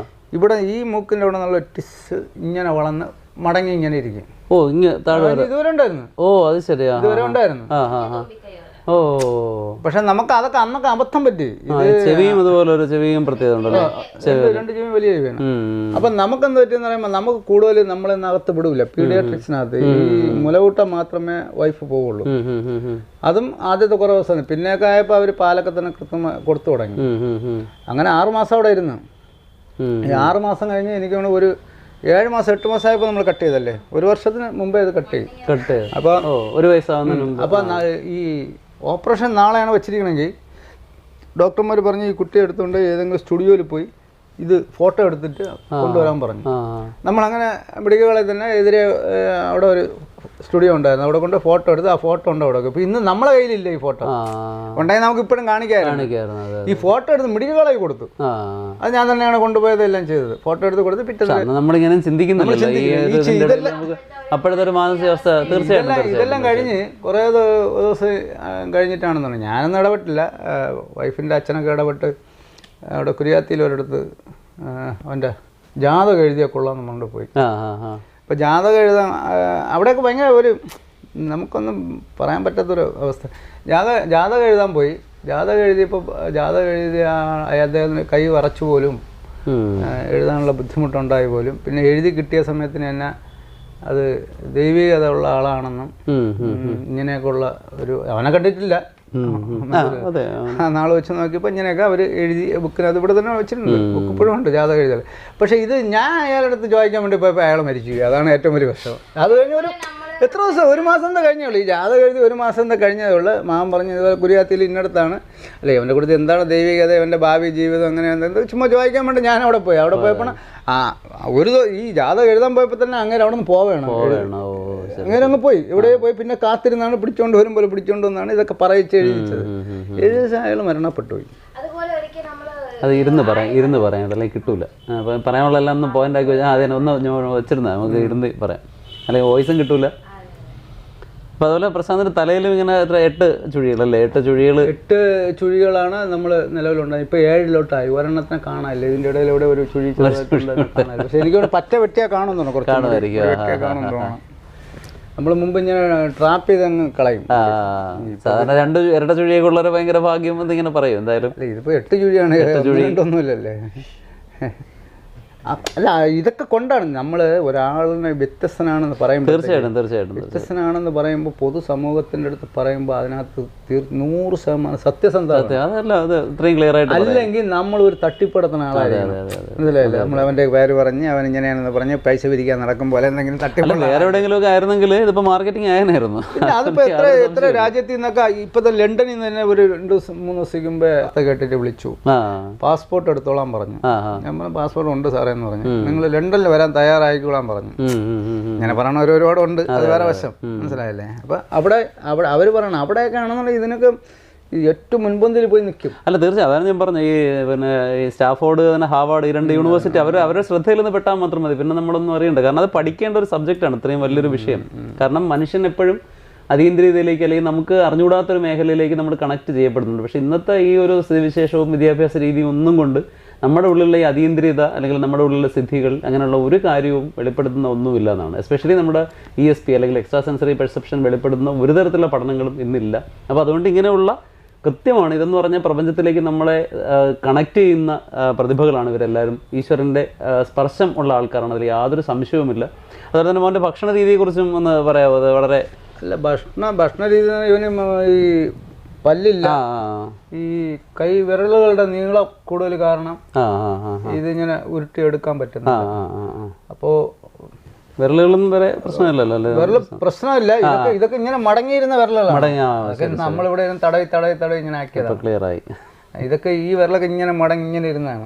ഇവിടെ ഈ മൂക്കിൻ്റെ അവിടെ നല്ല ടിസ് ഇങ്ങനെ വളർന്ന് മടങ്ങി ഇങ്ങനെ ഇരിക്കും. ഇതുവരെ ഉണ്ടായിരുന്നു. ഇതുവരെ ഉണ്ടായിരുന്നു. പക്ഷെ നമുക്ക് അതൊക്കെ അന്നൊക്കെ അബദ്ധം പറ്റി. ചെവിയും അതുപോലെ ഒരു ചെവിയും പ്രത്യേകത ഉണ്ടല്ലോ, 2 ചെവിയും വലിയ ചെവിയാണ്. അപ്പൊ നമുക്ക് എന്താ പറ്റിയെന്ന് പറയുമ്പോൾ നമുക്ക് കൂടുതൽ നമ്മളെന്നകത്ത് വിടൂല. പീഡിയാട്രിക്സിനകത്ത് ഈ മുലകൂട്ടം മാത്രമേ വൈഫ് പോവുള്ളൂ. അതും ആദ്യത്തെ കുറേ ദിവസം. പിന്നെയൊക്കെ ആയപ്പോൾ അവർ പാലൊക്കെ തന്നെ കൃത്യമായി കൊടുത്തു തുടങ്ങി. അങ്ങനെ 6 മാസം അവിടെ ഇരുന്നു. 6 മാസം കഴിഞ്ഞ് എനിക്ക് ഒരു 7 മാസം 8 മാസമായപ്പോൾ നമ്മൾ കട്ട് ചെയ്തല്ലേ, 1 വർഷത്തിന് മുമ്പേ ഇത് കട്ട് ചെയ്യും. അപ്പോൾ 1 വയസ്സാവുന്ന. അപ്പോൾ ഈ ഓപ്പറേഷൻ നാളെയാണ് വെച്ചിരിക്കണമെങ്കിൽ ഡോക്ടർമാർ പറഞ്ഞ് ഈ കുട്ടിയെ എടുത്തുകൊണ്ട് ഏതെങ്കിലും സ്റ്റുഡിയോയിൽ പോയി ഇത് ഫോട്ടോ എടുത്തിട്ട് കൊണ്ടുവരാൻ പറഞ്ഞു. നമ്മളങ്ങനെ മെഡിക്കൽ കോളേജിൽ തന്നെ എതിരെ അവിടെ ഒരു സ്റ്റുഡിയോ ഉണ്ടായിരുന്നു, അവിടെ കൊണ്ട് ഫോട്ടോ എടുത്ത് ആ ഫോട്ടോ ഉണ്ട് അവിടെ. ഇപ്പം ഇന്ന് നമ്മളെ കയ്യിലില്ല ഈ ഫോട്ടോ, ഉണ്ടെങ്കിൽ നമുക്ക് ഇപ്പോഴും കാണിക്കാമായിരുന്നു. ഈ ഫോട്ടോ എടുത്ത് മെഡിക്കൽ കോളേജിൽ കൊടുത്തു. അത് ഞാൻ തന്നെയാണ് കൊണ്ടുപോയത്, എല്ലാം ചെയ്തത്. ഫോട്ടോ എടുത്ത് കൊടുത്ത് നമ്മളിങ്ങനെ ചിന്തിക്കുന്നില്ല. ഇതെല്ലാം കഴിഞ്ഞ് കുറേ ദിവസം കഴിഞ്ഞിട്ടാണെന്ന് പറഞ്ഞു. ഞാനൊന്നും ഇടപെട്ടില്ല. വൈഫിൻ്റെ അച്ഛനൊക്കെ ഇടപെട്ട് അവിടെ കുരിയാത്തിയിൽ ഒരിടത്ത് അവൻ്റെ ജാതകം എഴുതിയാൽ കൊള്ളാമെന്ന് പറഞ്ഞിട്ട് പോയി. അപ്പോൾ ജാതകം എഴുതാൻ അവിടെയൊക്കെ ഭയങ്കര ഒരു നമുക്കൊന്നും പറയാൻ പറ്റാത്തൊരു അവസ്ഥ. ജാതകം എഴുതാൻ പോയി. ജാതകം എഴുതിയപ്പോൾ ജാതകം എഴുതിയ അദ്ദേഹത്തിന് കൈ വറച്ചു പോലും, എഴുതാനുള്ള ബുദ്ധിമുട്ടുണ്ടായി പോലും. പിന്നെ എഴുതി കിട്ടിയ സമയത്തിന് തന്നെ അത് ദൈവികത ഉള്ള ആളാണെന്നും ഇങ്ങനെയൊക്കെയുള്ള ഒരു, അവനെ കണ്ടിട്ടില്ല, നാളെ വെച്ച് നോക്കിയപ്പോൾ ഇങ്ങനെയൊക്കെ അവർ എഴുതി ബുക്കിനകത്ത് ഇവിടെ തന്നെ വെച്ചിട്ടുണ്ട്. ബുക്ക് ഇപ്പോഴും ഉണ്ട് ജാതകം എഴുതിയാൽ. പക്ഷേ ഇത് ഞാൻ അയാളുടെ അടുത്ത് ചോദിക്കാൻ വേണ്ടി പോയപ്പോൾ അയാൾ മരിച്ചു. അതാണ് ഏറ്റവും വലിയ പ്രശ്നം. അത് കഴിഞ്ഞ് എത്ര ദിവസം, 1 മാസം എന്താ കഴിഞ്ഞുള്ളൂ. ഈ ജാതകം എഴുതി 1 മാസം എന്താ കഴിഞ്ഞതേ ഉള്ളൂ. മാമൻ പറഞ്ഞു ഇതുപോലെ കുരിയാത്തിയിൽ ഇന്നടത്താണ്, അല്ലേ അവൻ്റെ കൂടുതൽ എന്താണ് ദൈവികത, അവൻ്റെ ഭാവി ജീവിതം അങ്ങനെ എന്താ ചുമ്മാ ചോദിക്കാൻ വേണ്ടി ഞാൻ അവിടെ പോയി. അവിടെ പോയപ്പോൾ ഈ ജാതകം എഴുതാൻ പോയപ്പോൾ തന്നെ അങ്ങനെ അവിടെ നിന്ന് പോവേണം. അങ്ങനെ അങ്ങ് പോയി, ഇവിടെ പോയി. പിന്നെ കാത്തിരുന്നാണ് പിടിച്ചോണ്ട് വരുമ്പോൾ പിടിച്ചോണ്ട് വന്നാണ് ഇതൊക്കെ പറയിച്ച് എഴുതിച്ചത്. എഴുതിച്ച അയാൾ മരണപ്പെട്ടു പോയി. അത് ഇരുന്ന് പറയാം അതല്ലെങ്കിൽ കിട്ടൂല. പറയാനുള്ള എല്ലാം ഒന്ന് പോയിന്റ് ആക്കി വെച്ചാൽ അതിനെ ഒന്ന് വെച്ചിരുന്ന നമുക്ക് ഇരുന്ന് പറയാം, അല്ലെങ്കിൽ വോയിസും കിട്ടൂല. അപ്പോൾ അതുപോലെ പ്രശാന്തിൻ്റെ തലയിലും ഇങ്ങനെ 8 ചുഴികളല്ലേ? 8 ചുഴികൾ. 8 ചുഴികളാണ് നമ്മൾ നിലവിലുണ്ടായത്. ഇപ്പോൾ 7 ഒരെണ്ണത്തിനെ കാണാനില്ല. ഇതിൻ്റെ ഇടയിലൂടെ ഒരു ചുഴി കാണാനില്ല. പക്ഷേ എനിക്കിവിടെ പറ്റ വെട്ടിയാൽ കാണുന്നുണ്ടോ? കുറച്ച് കാണുന്നുണ്ടോ? നമ്മൾ മുമ്പ് ഇങ്ങനെ ട്രാപ്പ് ചെയ്ത് അങ്ങ് കളയും. സാധാരണ 2 ഇരട്ട ചുഴിയൊക്കെ ഉള്ളവരെ ഭയങ്കര ഭാഗ്യം എന്നിങ്ങനെ പറയും. എന്തായാലും ഇതിപ്പോൾ 8 ചുഴിയാണ്, 8 ഒന്നുമില്ലല്ലേ. അല്ല, ഇതൊക്കെ കൊണ്ടാണ് നമ്മൾ ഒരാളിനെ വ്യത്യസ്തനാണെന്ന് പറയുമ്പോൾ, തീർച്ചയായിട്ടും വ്യത്യസ്തനാണെന്ന് പറയുമ്പോൾ പൊതുസമൂഹത്തിൻ്റെ അടുത്ത് പറയുമ്പോൾ അതിനകത്ത് 100% സത്യസന്ധത, അല്ലെങ്കിൽ നമ്മൾ ഒരു തട്ടിപ്പടത്തുന്ന ആളായിരിക്കും. മനസ്സിലായില്ലേ? നമ്മൾ അവൻ്റെ പേര് പറഞ്ഞ് അവൻ ഇങ്ങനെയാണെന്ന് പറഞ്ഞ് പൈസ പിരിക്കാൻ നടക്കുമ്പോൾ എന്തെങ്കിലും തട്ടിപ്പ് വേറെ എവിടെയെങ്കിലുമൊക്കെ ആയിരുന്നെങ്കിൽ ഇതിപ്പോൾ മാർക്കറ്റിംഗ് ആയനായിരുന്നു. അതിപ്പോൾ എത്ര രാജ്യത്തിൽ നിന്നൊക്കെ ഇപ്പോഴത്തെ ലണ്ടനിൽ നിന്ന് തന്നെ ഒരു 2-3 ദിവസത്തേക്ക് മുമ്പേ കേട്ടിട്ട് വിളിച്ചു, പാസ്പോർട്ട് എടുത്തോളാൻ പറഞ്ഞു. നമ്മൾ പാസ്പോർട്ട് ഉണ്ട് സാറേ എന്ന് പറഞ്ഞു. നിങ്ങൾ ലണ്ടനിൽ വരാൻ തയ്യാറായിക്കോളാൻ പറഞ്ഞു. ഇങ്ങനെ പറയണ ഒരുപാടുണ്ട്, അത് വേറെ വശം. മനസ്സിലായില്ലേ? അപ്പം അവിടെ അവർ പറയണം, അവിടെയൊക്കെ ആണെന്നുണ്ടെങ്കിൽ ഇതിനൊക്കെ ഏറ്റവും മുൻപന്തിൽ പോയി നിൽക്കും. അല്ല, തീർച്ചയായും അതാണ് ഞാൻ പറഞ്ഞത്. ഈ സ്റ്റാഫോർഡ്, ഹാർവാർഡ്, ഈ 2 യൂണിവേഴ്സിറ്റി അവരുടെ ശ്രദ്ധയിൽ നിന്ന് പെട്ടാൽ മാത്രം മതി. പിന്നെ നമ്മളൊന്നും അറിയണ്ട. കാരണം അത് പഠിക്കേണ്ട ഒരു സബ്ജക്റ്റാണ്, ഇത്രയും വലിയൊരു വിഷയം. കാരണം മനുഷ്യൻ എപ്പോഴും അതീന്ദ്രിയതയിലേക്ക് അല്ലെങ്കിൽ നമുക്ക് അറിഞ്ഞുകൂടാത്തൊരു മേഖലയിലേക്ക് നമ്മൾ കണക്ട് ചെയ്യപ്പെടുന്നുണ്ട്. പക്ഷേ ഇന്നത്തെ ഈ ഒരു സ്ഥിതിവിശേഷവും വിദ്യാഭ്യാസ രീതിയും ഒന്നും കൊണ്ട് നമ്മുടെ ഉള്ളിലുള്ള ഈ അതീന്ദ്രിയത അല്ലെങ്കിൽ നമ്മുടെ ഉള്ളിലുള്ള സിദ്ധികൾ അങ്ങനെയുള്ള ഒരു കാര്യവും വെളിപ്പെടുത്തുന്ന ഒന്നുമില്ല എന്നാണ്. എസ്പെഷ്യലി നമ്മുടെ ESP അല്ലെങ്കിൽ എക്സ്ട്രാ സെൻസറി പെർസെപ്ഷൻ വെളിപ്പെടുന്ന ഒരു തരത്തിലുള്ള പഠനങ്ങളും ഇന്നില്ല. അപ്പോൾ അതുകൊണ്ട് ഇങ്ങനെയുള്ള കൃത്യമാണ് ഇതെന്ന് പറഞ്ഞാൽ പ്രപഞ്ചത്തിലേക്ക് നമ്മളെ കണക്ട് ചെയ്യുന്ന പ്രതിഭകളാണ് ഇവരെല്ലാവരും. ഈശ്വരൻ്റെ സ്പർശം ഉള്ള ആൾക്കാരാണ്, അതിൽ യാതൊരു സംശയവുമില്ല. അതുപോലെ തന്നെ മോൻ്റെ ഭക്ഷണ രീതിയെക്കുറിച്ചും ഒന്ന് പറയാമോ? അത് വളരെ ഭക്ഷണ രീതി, ഇവന് ഈ പല്ലില്ല, ഈ കൈ വിരലുകളുടെ നീളം കൂടുതൽ കാരണം ഇതിങ്ങനെ ഉരുട്ടിയെടുക്കാൻ പറ്റുന്നു. അപ്പോൾ വിരലുകളൊന്നും വരെ പ്രശ്നമില്ലല്ലോ. വിരൽ പ്രശ്നമില്ല, ഇതൊക്കെ ഇങ്ങനെ മടങ്ങിയിരുന്ന വിരലുകളാണ്. നമ്മളിവിടെ തടവി ഇങ്ങനെ ആക്കിയതാണ്. ക്ലിയറായി. ഇതൊക്കെ ഈ വിരലൊക്കെ ഇങ്ങനെ മടങ്ങി ഇങ്ങനെ ഇരുന്നാണ്.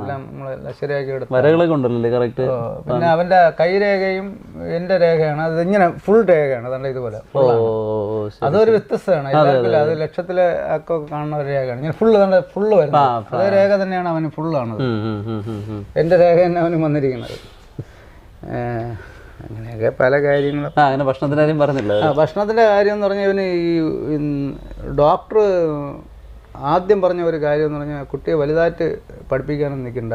എല്ലാം നമ്മളെല്ലാം ശരിയാക്കി എടുത്തു. വരകളൊക്കെ ഉണ്ടല്ലേ? കറക്റ്റ്. പിന്നെ അവന്റെ കൈരേഖയും എന്റെ രേഖയാണ്, അത് ഇങ്ങനെ ഫുൾ രേഖയാണ്. അതുകൊണ്ട് ഇതുപോലെ അതൊരു വ്യത്യസ്തമാണ്. അത് ലക്ഷത്തിലെ ഒക്കെ കാണുന്ന ഒരു രേഖയാണ്. ഇങ്ങനെ ഫുള്ള് വരുന്നത് അതേ രേഖ തന്നെയാണ് അവന് ഫുള്ളാണത്. എന്റെ രേഖ തന്നെ അവന് വന്നിരിക്കുന്നത്. അങ്ങനെയൊക്കെ പല കാര്യങ്ങളും. അങ്ങനെ ഭക്ഷണത്തിന്റെ കാര്യം പറഞ്ഞില്ല. ഭക്ഷണത്തിന്റെ കാര്യം എന്ന് പറഞ്ഞാൽ ഇവന് ഈ ഡോക്ടർ ആദ്യം പറഞ്ഞ ഒരു കാര്യം എന്ന് പറഞ്ഞാൽ കുട്ടിയെ വലുതായിട്ട് പഠിപ്പിക്കാനൊന്നും നിൽക്കണ്ട,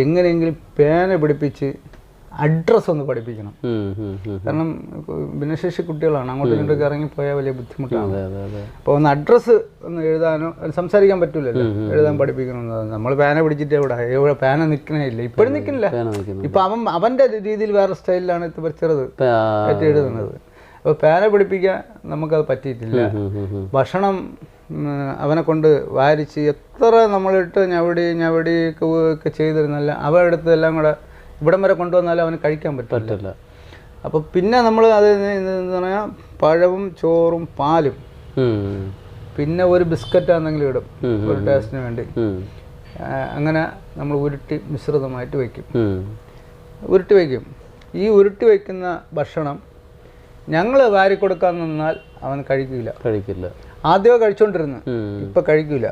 എങ്ങനെയെങ്കിലും പേന പിടിപ്പിച്ച് അഡ്രസ്സ് ഒന്ന് പഠിപ്പിക്കണം. കാരണം ഭിന്നശേഷി കുട്ടികളാണ്, അങ്ങോട്ടും ഇങ്ങോട്ടൊക്കെ ഇറങ്ങിപ്പോയാൽ വലിയ ബുദ്ധിമുട്ടാണ്. അപ്പോൾ ഒന്ന് അഡ്രസ്സ് ഒന്ന് എഴുതാനോ സംസാരിക്കാൻ പറ്റൂലല്ലോ, എഴുതാൻ പഠിപ്പിക്കണമെന്ന്. നമ്മൾ പേന പിടിച്ചിട്ട് എവിടെ പേന നിൽക്കണേ ഇല്ല, ഇപ്പോഴും നിൽക്കുന്നില്ല. ഇപ്പം അവൻ്റെ രീതിയിൽ വേറെ സ്റ്റൈലിലാണ് ഇപ്പോൾ ചെറുത് പറ്റി എഴുതുന്നത്. അപ്പോൾ പേന പിടിപ്പിക്കാൻ നമുക്കത് പറ്റിയിട്ടില്ല. ഭക്ഷണം അവനെ കൊണ്ട് വാരിച്ച് എത്ര നമ്മളിട്ട് ഞവടി ഒക്കെ ചെയ്തിരുന്നല്ല, അവ എടുത്തെല്ലാം കൂടെ ഇവിടം വരെ കൊണ്ടുവന്നാലും അവന് കഴിക്കാൻ പറ്റില്ല. അപ്പോൾ പിന്നെ നമ്മൾ അത് എന്ന് പറഞ്ഞാൽ പഴവും ചോറും പാലും പിന്നെ ഒരു ബിസ്ക്കറ്റ് എന്തെങ്കിലും ഇടും ഒരു ടേസ്റ്റിന് വേണ്ടി. അങ്ങനെ നമ്മൾ ഉരുട്ടി മിശ്രിതമായിട്ട് വയ്ക്കും. ഈ ഉരുട്ടി വയ്ക്കുന്ന ഭക്ഷണം ഞങ്ങൾ വാരി കൊടുക്കാൻ നിന്നാൽ അവൻ കഴിക്കില്ല. ആദ്യമേ കഴിച്ചോണ്ടിരുന്നു, ഇപ്പൊ കഴിക്കൂല.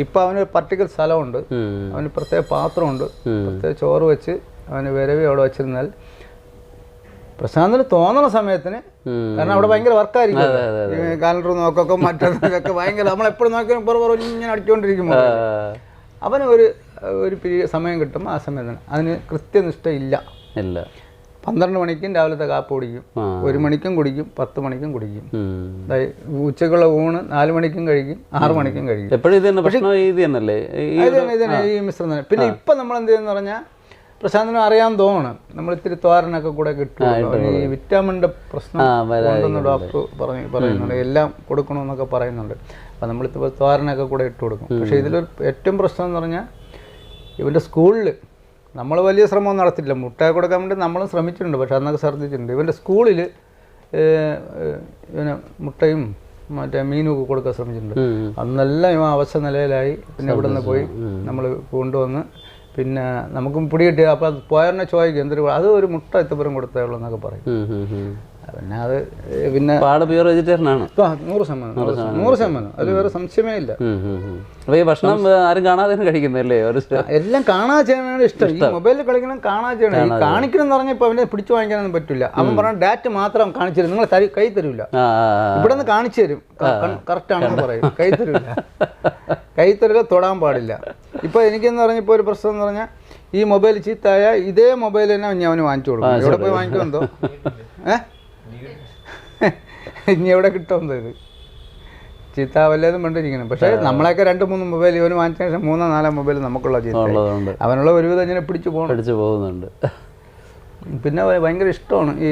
ഇപ്പൊ അവന് പർട്ടിക്കുലർ സ്ഥലമുണ്ട്, അവന് പ്രത്യേക പാത്രമുണ്ട്, പ്രത്യേക ചോറ് വെച്ച് അവന് വിരവി അവിടെ വെച്ചിരുന്നാൽ പ്രശാന്തിന് തോന്നണ സമയത്തിന്, കാരണം അവിടെ ഭയങ്കര വർക്കായിരിക്കും, കാലണ്ടർ നോക്കൊക്കെ മറ്റൊക്കെ ഭയങ്കര, നമ്മളെപ്പോഴും നോക്കിയാൽ പുറം ഇങ്ങനെ അടിച്ചുകൊണ്ടിരിക്കുമ്പോൾ അവന് ഒരു സമയം കിട്ടും. ആ സമയത്തിന് അതിന് കൃത്യനിഷ്ഠ ഇല്ല. 12 മണിക്കും രാവിലത്തെ കാപ്പി കുടിക്കും, 1 മണിക്കും കുടിക്കും, 10 മണിക്കും കുടിക്കും. ഉച്ചക്കുള്ള ഊണ് 4 മണിക്കും കഴിക്കും, 6 മണിക്കും കഴിക്കും. ഈ മിശ്രം തന്നെ. പിന്നെ ഇപ്പം നമ്മൾ എന്ത് ചെയ്യുന്ന പറഞ്ഞാൽ പ്രശാന്തിനും അറിയാൻ തോന്നണം, നമ്മൾ ഇത്തിരി തോരനൊക്കെ കൂടെ കിട്ടും. ഈ വിറ്റാമിൻ്റെ പ്രശ്നം ഉണ്ടെന്ന് ഡോക്ടർ പറയുന്നുണ്ട്, എല്ലാം കൊടുക്കണമെന്നൊക്കെ പറയുന്നുണ്ട്. അപ്പം നമ്മളിപ്പോൾ തോരനൊക്കെ കൂടെ ഇട്ട് കൊടുക്കും. പക്ഷേ ഇതിലൊരു ഏറ്റവും പ്രശ്നം എന്ന് പറഞ്ഞാൽ ഇവൻ്റെ സ്കൂളിൽ നമ്മൾ വലിയ ശ്രമമൊന്നും നടത്തിയില്ല. മുട്ടായി കൊടുക്കാൻ വേണ്ടി നമ്മളും ശ്രമിച്ചിട്ടുണ്ട്, പക്ഷെ അന്നൊക്കെ ഛർദ്ദിച്ചിട്ടുണ്ട്. ഇവൻ്റെ സ്കൂളിൽ ഇവന് മുട്ടയും മറ്റേ മീനും ഒക്കെ കൊടുക്കാൻ ശ്രമിച്ചിട്ടുണ്ട്. അന്നെല്ലാം ഇവ അവശ നിലയിലായി. പിന്നെ ഇവിടെ നിന്ന് പോയി നമ്മൾ കൊണ്ടുവന്ന് പിന്നെ നമുക്കും പിടി കിട്ടി. അപ്പോൾ പോയറിനെ ചോദിക്കും എന്തൊരു, അത് ഒരു മുട്ട എത്തപ്പുറം കൊടുത്തേ ഉള്ളൂ എന്നൊക്കെ പറയും. പിന്നെ അത് പിന്നെ ആള് പ്യൂർ വെജിറ്റേറിയൻ ആണ്. 100% അതിൽ വേറെ സംശയമേ ഇല്ല. അപ്പോൾ ഈ ഭക്ഷണം ആരും കാണാതെ കഴിക്കുന്നല്ലേ? എല്ലാം കാണാതെ ചെയ്യാനാണ് ഇഷ്ടം. ഈ മൊബൈലിൽ കളിക്കണം, കാണാതെ ചെയ്യണം. ഈ കാണിക്കണം എന്ന് പറഞ്ഞാൽ ഇപ്പൊ അവനെ പിടിച്ചു വാങ്ങിക്കാനൊന്നും പറ്റില്ല. അവൻ പറഞ്ഞ ഡാറ്റ് മാത്രം കാണിച്ചു തരും, നിങ്ങൾ കൈ തരൂല. ഇവിടെ നിന്ന് കാണിച്ചു തരും, കറക്റ്റ് ആണെന്ന് പറയും, കൈ തരില്ല, തൊടാൻ പാടില്ല. ഇപ്പൊ എനിക്കെന്ന് പറഞ്ഞ ഇപ്പോൾ ഒരു പ്രശ്നം എന്ന് പറഞ്ഞാൽ ഈ മൊബൈൽ ചീത്തായ ഇതേ മൊബൈൽ തന്നെ ഇനി അവന് വാങ്ങിച്ചു കൊടുക്കും. എവിടെ പോയി വാങ്ങിക്കുമെന്തോ, ഇനി എവിടെ കിട്ടുമെന്തോ ഇത് ചീത്ത വല്ലതും കണ്ടിരിക്കണം. പക്ഷേ നമ്മളെയൊക്കെ 2-3 മൊബൈൽ ഇവന് വാങ്ങിച്ച ശേഷം 3-4 മൊബൈൽ നമുക്കുള്ള ചീത്ത. അവനുള്ള ഒരുവിധം ഇങ്ങനെ പിടിച്ചു പോകുന്നുണ്ട്. പിന്നെ ഭയങ്കര ഇഷ്ടമാണ് ഈ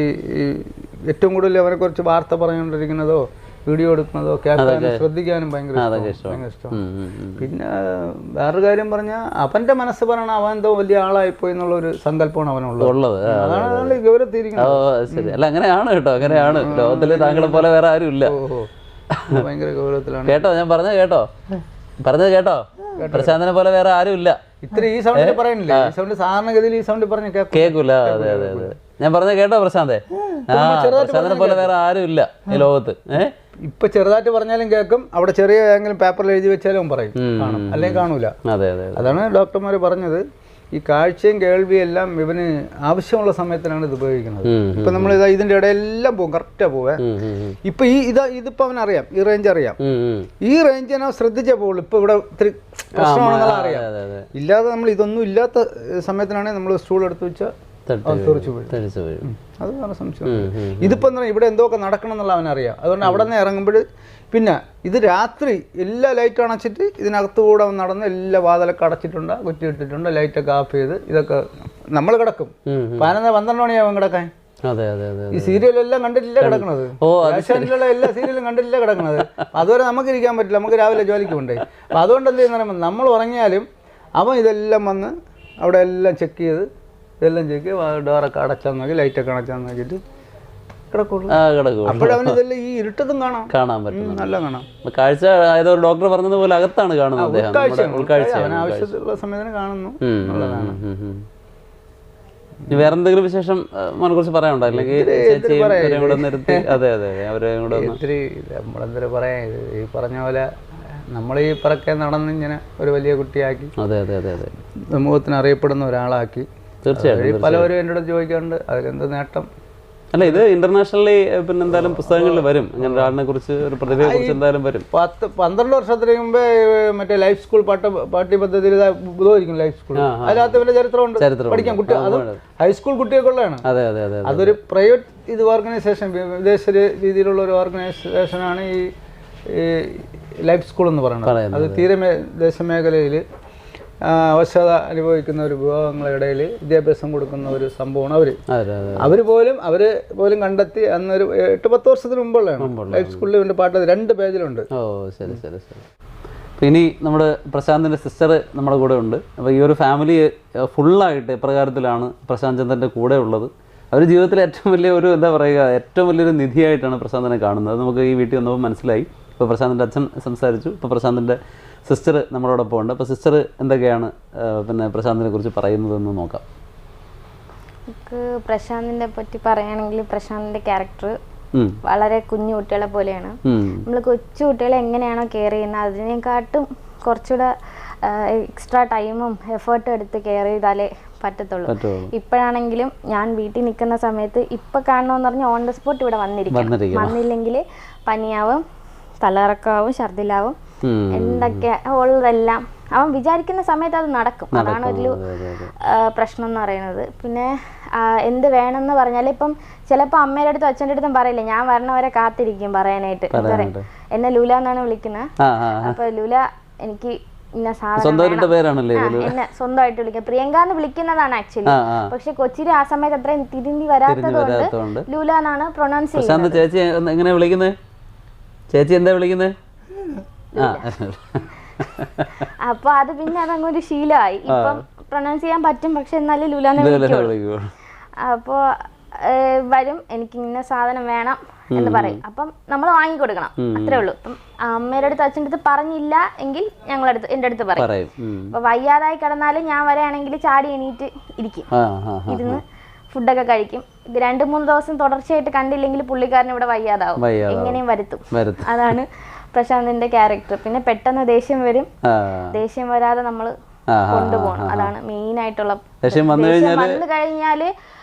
ഏറ്റവും കൂടുതൽ അവനെ കുറിച്ച് വാർത്ത പറഞ്ഞുകൊണ്ടിരിക്കുന്നതോ വീഡിയോ എടുക്കുന്നതോ കേൾക്കാനും ശ്രദ്ധിക്കാനും ഭയങ്കര ഇഷ്ടമാണ്. പിന്നെ വേറൊരു കാര്യം പറഞ്ഞാൽ അവൻ്റെ മനസ്സ് പറയണം അവൻ എന്തോ വലിയ ആളായിപ്പോയി എന്നുള്ളൊരു സങ്കല്പമാണ് അവനുള്ളത്. അതാണ് ഗൗരവത്തിരിക്കുന്നത്. അല്ല, അങ്ങനെയാണ് കേട്ടോ, അങ്ങനെയാണ്. ലോകത്തിൽ താങ്കളെ പോലെ വേറെ ആരും ഇല്ല. ഭയങ്കര ഗൗരവത്തിലാണ്. കേട്ടോ, ഞാൻ പറഞ്ഞത് കേട്ടോ, പ്രശാന്തനെ പോലെ വേറെ ആരും ഇല്ല. ഇത്ര ഈ സൗണ്ടിൽ പറയുന്നില്ല. ഈ സൗണ്ട് സാധാരണഗതിയിൽ ഈ സൗണ്ടിൽ പറഞ്ഞ് കേൾക്കൂല. അതെ, ഞാൻ പറഞ്ഞത് കേട്ടോ പ്രശാന്തേ. പ്രശാന്തനെ പോലെ വേറെ ആരും ഇല്ല ഈ ലോകത്ത്. ഇപ്പൊ ചെറുതായിട്ട് പറഞ്ഞാലും കേൾക്കും, അവിടെ ചെറിയ ഏതെങ്കിലും പേപ്പറിൽ എഴുതി വെച്ചാലും പറയും, കാണും, അല്ലെങ്കിൽ കാണൂല. അതാണ് ഡോക്ടർമാർ പറഞ്ഞത്. ഈ കാഴ്ചയും കേൾവിയും എല്ലാം ഇവന് ആവശ്യമുള്ള സമയത്തിനാണ് ഇത് ഉപയോഗിക്കുന്നത്. ഇപ്പൊ നമ്മൾ ഇതിന്റെ ഇടയെല്ലാം പോകും, കറക്റ്റാ പോവേ. ഇപ്പൊ ഇതിപ്പോ അവനറിയാം, ഈ റേഞ്ച് അറിയാം. ഈ റേഞ്ച് ഞാൻ ശ്രദ്ധിച്ചേ പോകുള്ളൂ. ഇപ്പൊ ഇവിടെ ഇത്തിരി പ്രശ്നമാണെന്നുള്ള അറിയാം. ഇല്ലാതെ നമ്മൾ ഇതൊന്നും ഇല്ലാത്ത സമയത്തിനാണെങ്കിൽ നമ്മൾ സ്റ്റൂൾ എടുത്ത് വെച്ചാൽ അത് വേറെ സംശയം. ഇതിപ്പോ എന്താ ഇവിടെ എന്തൊക്കെ നടക്കണം എന്നുള്ള അവനറിയാം. അതുകൊണ്ട് അവിടെ നിന്ന് ഇറങ്ങുമ്പോൾ പിന്നെ ഇത് രാത്രി എല്ലാ ലൈറ്റ് അണച്ചിട്ട് ഇതിനകത്ത് കൂടെ നടന്ന് എല്ലാ വാതിലൊക്കെ അടച്ചിട്ടുണ്ട്, കുറ്റിയിട്ടിട്ടുണ്ട്, ലൈറ്റൊക്കെ ഓഫ് ചെയ്ത് ഇതൊക്കെ നമ്മൾ കിടക്കും. 11-12 മണിയാവും കിടക്കാൻ. ഈ സീരിയലെല്ലാം കണ്ടിട്ടില്ല കിടക്കണത്, ഏഷ്യാനെറ്റിലുള്ള എല്ലാ സീരിയലും കണ്ടിട്ടില്ല കിടക്കണത്. അതുവരെ നമുക്ക് ഇരിക്കാൻ പറ്റില്ല, നമുക്ക് രാവിലെ ജോലിക്ക് കൊണ്ടേ. അപ്പം അതുകൊണ്ട് എന്ത് ചെയ്യുന്ന നമ്മൾ ഉറങ്ങിയാലും അവൻ ഇതെല്ലാം വന്ന് അവിടെ എല്ലാം ചെക്ക് ചെയ്ത് ഇതെല്ലാം ചെക്ക് ഡോറൊക്കെ അടച്ചാൽ നോക്കി, ലൈറ്റൊക്കെ അടച്ചാൽ നോക്കിയിട്ട് കിടക്കുള്ളൂ. അപ്പോഴവന് ഇതെല്ലാം ഈ ഇരുട്ടത്തും കാണാൻ പറ്റും, നല്ല കാണാം. കാഴ്ച ഡോക്ടർ പറഞ്ഞതുപോലെ അകത്താണ് കാണുന്നത്. ആവശ്യമുള്ള സമയത്തിന് കാണുന്നു. വേറെന്തെങ്കിലും വിശേഷം മോനെ കുറിച്ച് പറയാനുണ്ടോ? അല്ലെങ്കിൽ നമ്മളെന്തൊരു പറയാ, ഈ പറഞ്ഞ പോലെ നമ്മൾ ഈ പറക്കെ നടന്ന് ഇങ്ങനെ ഒരു വലിയ കുട്ടിയാക്കി സമൂഹത്തിന് അറിയപ്പെടുന്ന ഒരാളാക്കി. തീർച്ചയായിട്ടും പലവരും എന്നോട് ചോദിക്കാറുണ്ട് അതിലെന്ത് നേട്ടം. അല്ല, ഇത് ഇന്റർനാഷണലി പിന്നെ എന്തായാലും പുസ്തകങ്ങളിൽ വരും. ഇങ്ങനെ ഒരാളിനെ കുറിച്ച്, ഒരു പ്രതിഭയെ കുറിച്ച് എന്തായാലും വരും. 12 വർഷത്തിന് മുമ്പേ മറ്റേ ലൈഫ് സ്കൂൾ പാഠ്യപദ്ധതിയിൽ ഇതായിരിക്കും ലൈഫ് സ്കൂൾ. അതിനകത്ത് പിന്നെ ചരിത്രമുണ്ട്, പഠിക്കാം. കുട്ടികൾ അത് ഹൈസ്കൂൾ കുട്ടികൾക്കുള്ളതാണ്. അതൊരു പ്രൈവറ്റ് ഓർഗനൈസേഷൻ, വിദേശ രീതിയിലുള്ള ഒരു ഓർഗനൈസേഷനാണ് ഈ ലൈഫ് സ്കൂൾ എന്ന് പറയുന്നത്. അത് തീരദേശ മേഖലയിൽ അവശത അനുഭവിക്കുന്ന ഒരു വിഭാഗങ്ങളുടെ ഇടയിൽ വിദ്യാഭ്യാസം കൊടുക്കുന്ന ഒരു സംഭവമാണ്. അവർ പോലും കണ്ടെത്തി അന്നൊരു 8-10 വർഷത്തിന് മുമ്പുള്ളതാണ് ലൈഫ് സ്കൂളിൽ. ഇവൻ്റെ പാട്ട് 2 പേജിലുണ്ട്. ശരി. ഇനി നമ്മുടെ പ്രശാന്തിൻ്റെ സിസ്റ്റർ നമ്മുടെ കൂടെ ഉണ്ട്. അപ്പോൾ ഈ ഒരു ഫാമിലി ഫുള്ളായിട്ട് എപ്രകാരത്തിലാണ് പ്രശാന്ത് ചന്ദ്രൻ്റെ കൂടെ ഉള്ളത്. അവർ ജീവിതത്തിലെ ഏറ്റവും വലിയ ഒരു ഏറ്റവും വലിയൊരു നിധിയായിട്ടാണ് പ്രശാന്തിനെ കാണുന്നത്. അത് നമുക്ക് ഈ വീട്ടിൽ വന്നപ്പോൾ മനസ്സിലായി. ഇപ്പോൾ പ്രശാന്തിൻ്റെ അച്ഛൻ സംസാരിച്ചു, ഇപ്പോൾ പ്രശാന്തിൻ്റെ സിസ്റ്റർ നമ്മളോടൊപ്പം ഉണ്ട്. അപ്പോൾ സിസ്റ്റർ എന്തൊക്കെയാണ് പിന്നെ പ്രശാന്തിനെ കുറിച്ച് പറയുന്നതെന്ന് നോക്കാം. നമുക്ക് പ്രശാന്തിനെ പറ്റി പറയുകയാണെങ്കിൽ പ്രശാന്തിന്റെ ക്യാരക്ടർ വളരെ കുഞ്ഞു കുട്ടികളെ പോലെയാണ്. നമ്മൾ കൊച്ചു കുട്ടികളെ എങ്ങനെയാണോ കെയർ ചെയ്യുന്നത് അതിനെക്കാട്ടും കുറച്ചുകൂടെ എക്സ്ട്രാ ടൈമും എഫേർട്ടും എടുത്ത് കെയർ ചെയ്താലേ പറ്റത്തുള്ളൂ. ഇപ്പോഴാണെങ്കിലും ഞാൻ വീട്ടിൽ നിൽക്കുന്ന സമയത്ത് ഇപ്പം കാണണമെന്ന് പറഞ്ഞാൽ ഓൺ ദ സ്പോട്ട് ഇവിടെ വന്നില്ലെങ്കിൽ പനിയാവും, തലകറക്കമാവും, ഛർദിലാവും, എന്തൊക്കെ ഉള്ളതെല്ലാം അവൻ വിചാരിക്കുന്ന സമയത്ത് അത് നടക്കും. അതാണ് ഒരു പ്രശ്നം എന്ന് പറയുന്നത്. പിന്നെ എന്ത് വേണമെന്ന് പറഞ്ഞാൽ ഇപ്പം ചിലപ്പോൾ അമ്മയുടെ അടുത്തും അച്ഛൻ്റെ അടുത്തും പറയില്ല, ഞാൻ വരണവരെ കാത്തിരിക്കും പറയാനായിട്ട്. എന്നെ ലൂല എന്നാണ് വിളിക്കുന്നത്. അപ്പൊ ലൂല എനിക്ക് ഇന്ന സാധനം എന്നെ സ്വന്തമായിട്ട് വിളിക്കുക, പ്രിയങ്ക എന്ന് വിളിക്കുന്നതാണ് ആക്ച്വലി. പക്ഷെ കൊച്ചിയിൽ ആ സമയത്ത് അത്രയും തിരിഞ്ഞി വരാത്തത് കൊണ്ട് ലൂല എന്നാണ് പ്രൊനൗൺസ് ചെയ്യുന്നത്. ചേച്ചി എങ്ങനെ വിളിക്കുന്നത്? ചേച്ചി എന്താ വിളിക്കുന്നത്? അപ്പൊ അത് പിന്നെ അതങ്ങൊരു ശീലമായി. ഇപ്പം പ്രൊനൗൺസ് ചെയ്യാൻ പറ്റും, പക്ഷെ എന്നാലും ലൂലാന്ന് വിളിക്കുള്ളൂ. അപ്പോ വരും, എനിക്ക് ഇന്ന സാധനം വേണം എന്ന് പറയും. അപ്പം നമ്മൾ വാങ്ങിക്കൊടുക്കണം, അത്രേ ഉള്ളൂ. അപ്പം അമ്മയുടെ അടുത്ത് അച്ഛൻ്റെ അടുത്ത് പറഞ്ഞില്ല എങ്കിൽ എൻ്റെ അടുത്ത് പറയും. അപ്പൊ വയ്യാതായി കിടന്നാലും ഞാൻ വരെയാണെങ്കിൽ ചാടി എണീറ്റ് ഇരുന്ന് ഫുഡൊക്കെ കഴിക്കും. 2-3 ദിവസം തുടർച്ചയായിട്ട് കണ്ടില്ലെങ്കിൽ പുള്ളിക്കാരൻ ഇവിടെ വയ്യാതാവും, എങ്ങനെയും വരുത്തും. അതാണ് പ്രശാന്തിന്റെ ക്യാരക്ടർ. പിന്നെ പെട്ടെന്ന് ദേഷ്യം വരും, ദേഷ്യം വരാതെ നമ്മൾ കൊണ്ടുപോകണം. അതാണ് മെയിൻ ആയിട്ടുള്ള. ദേഷ്യം വന്നു കഴിഞ്ഞാല്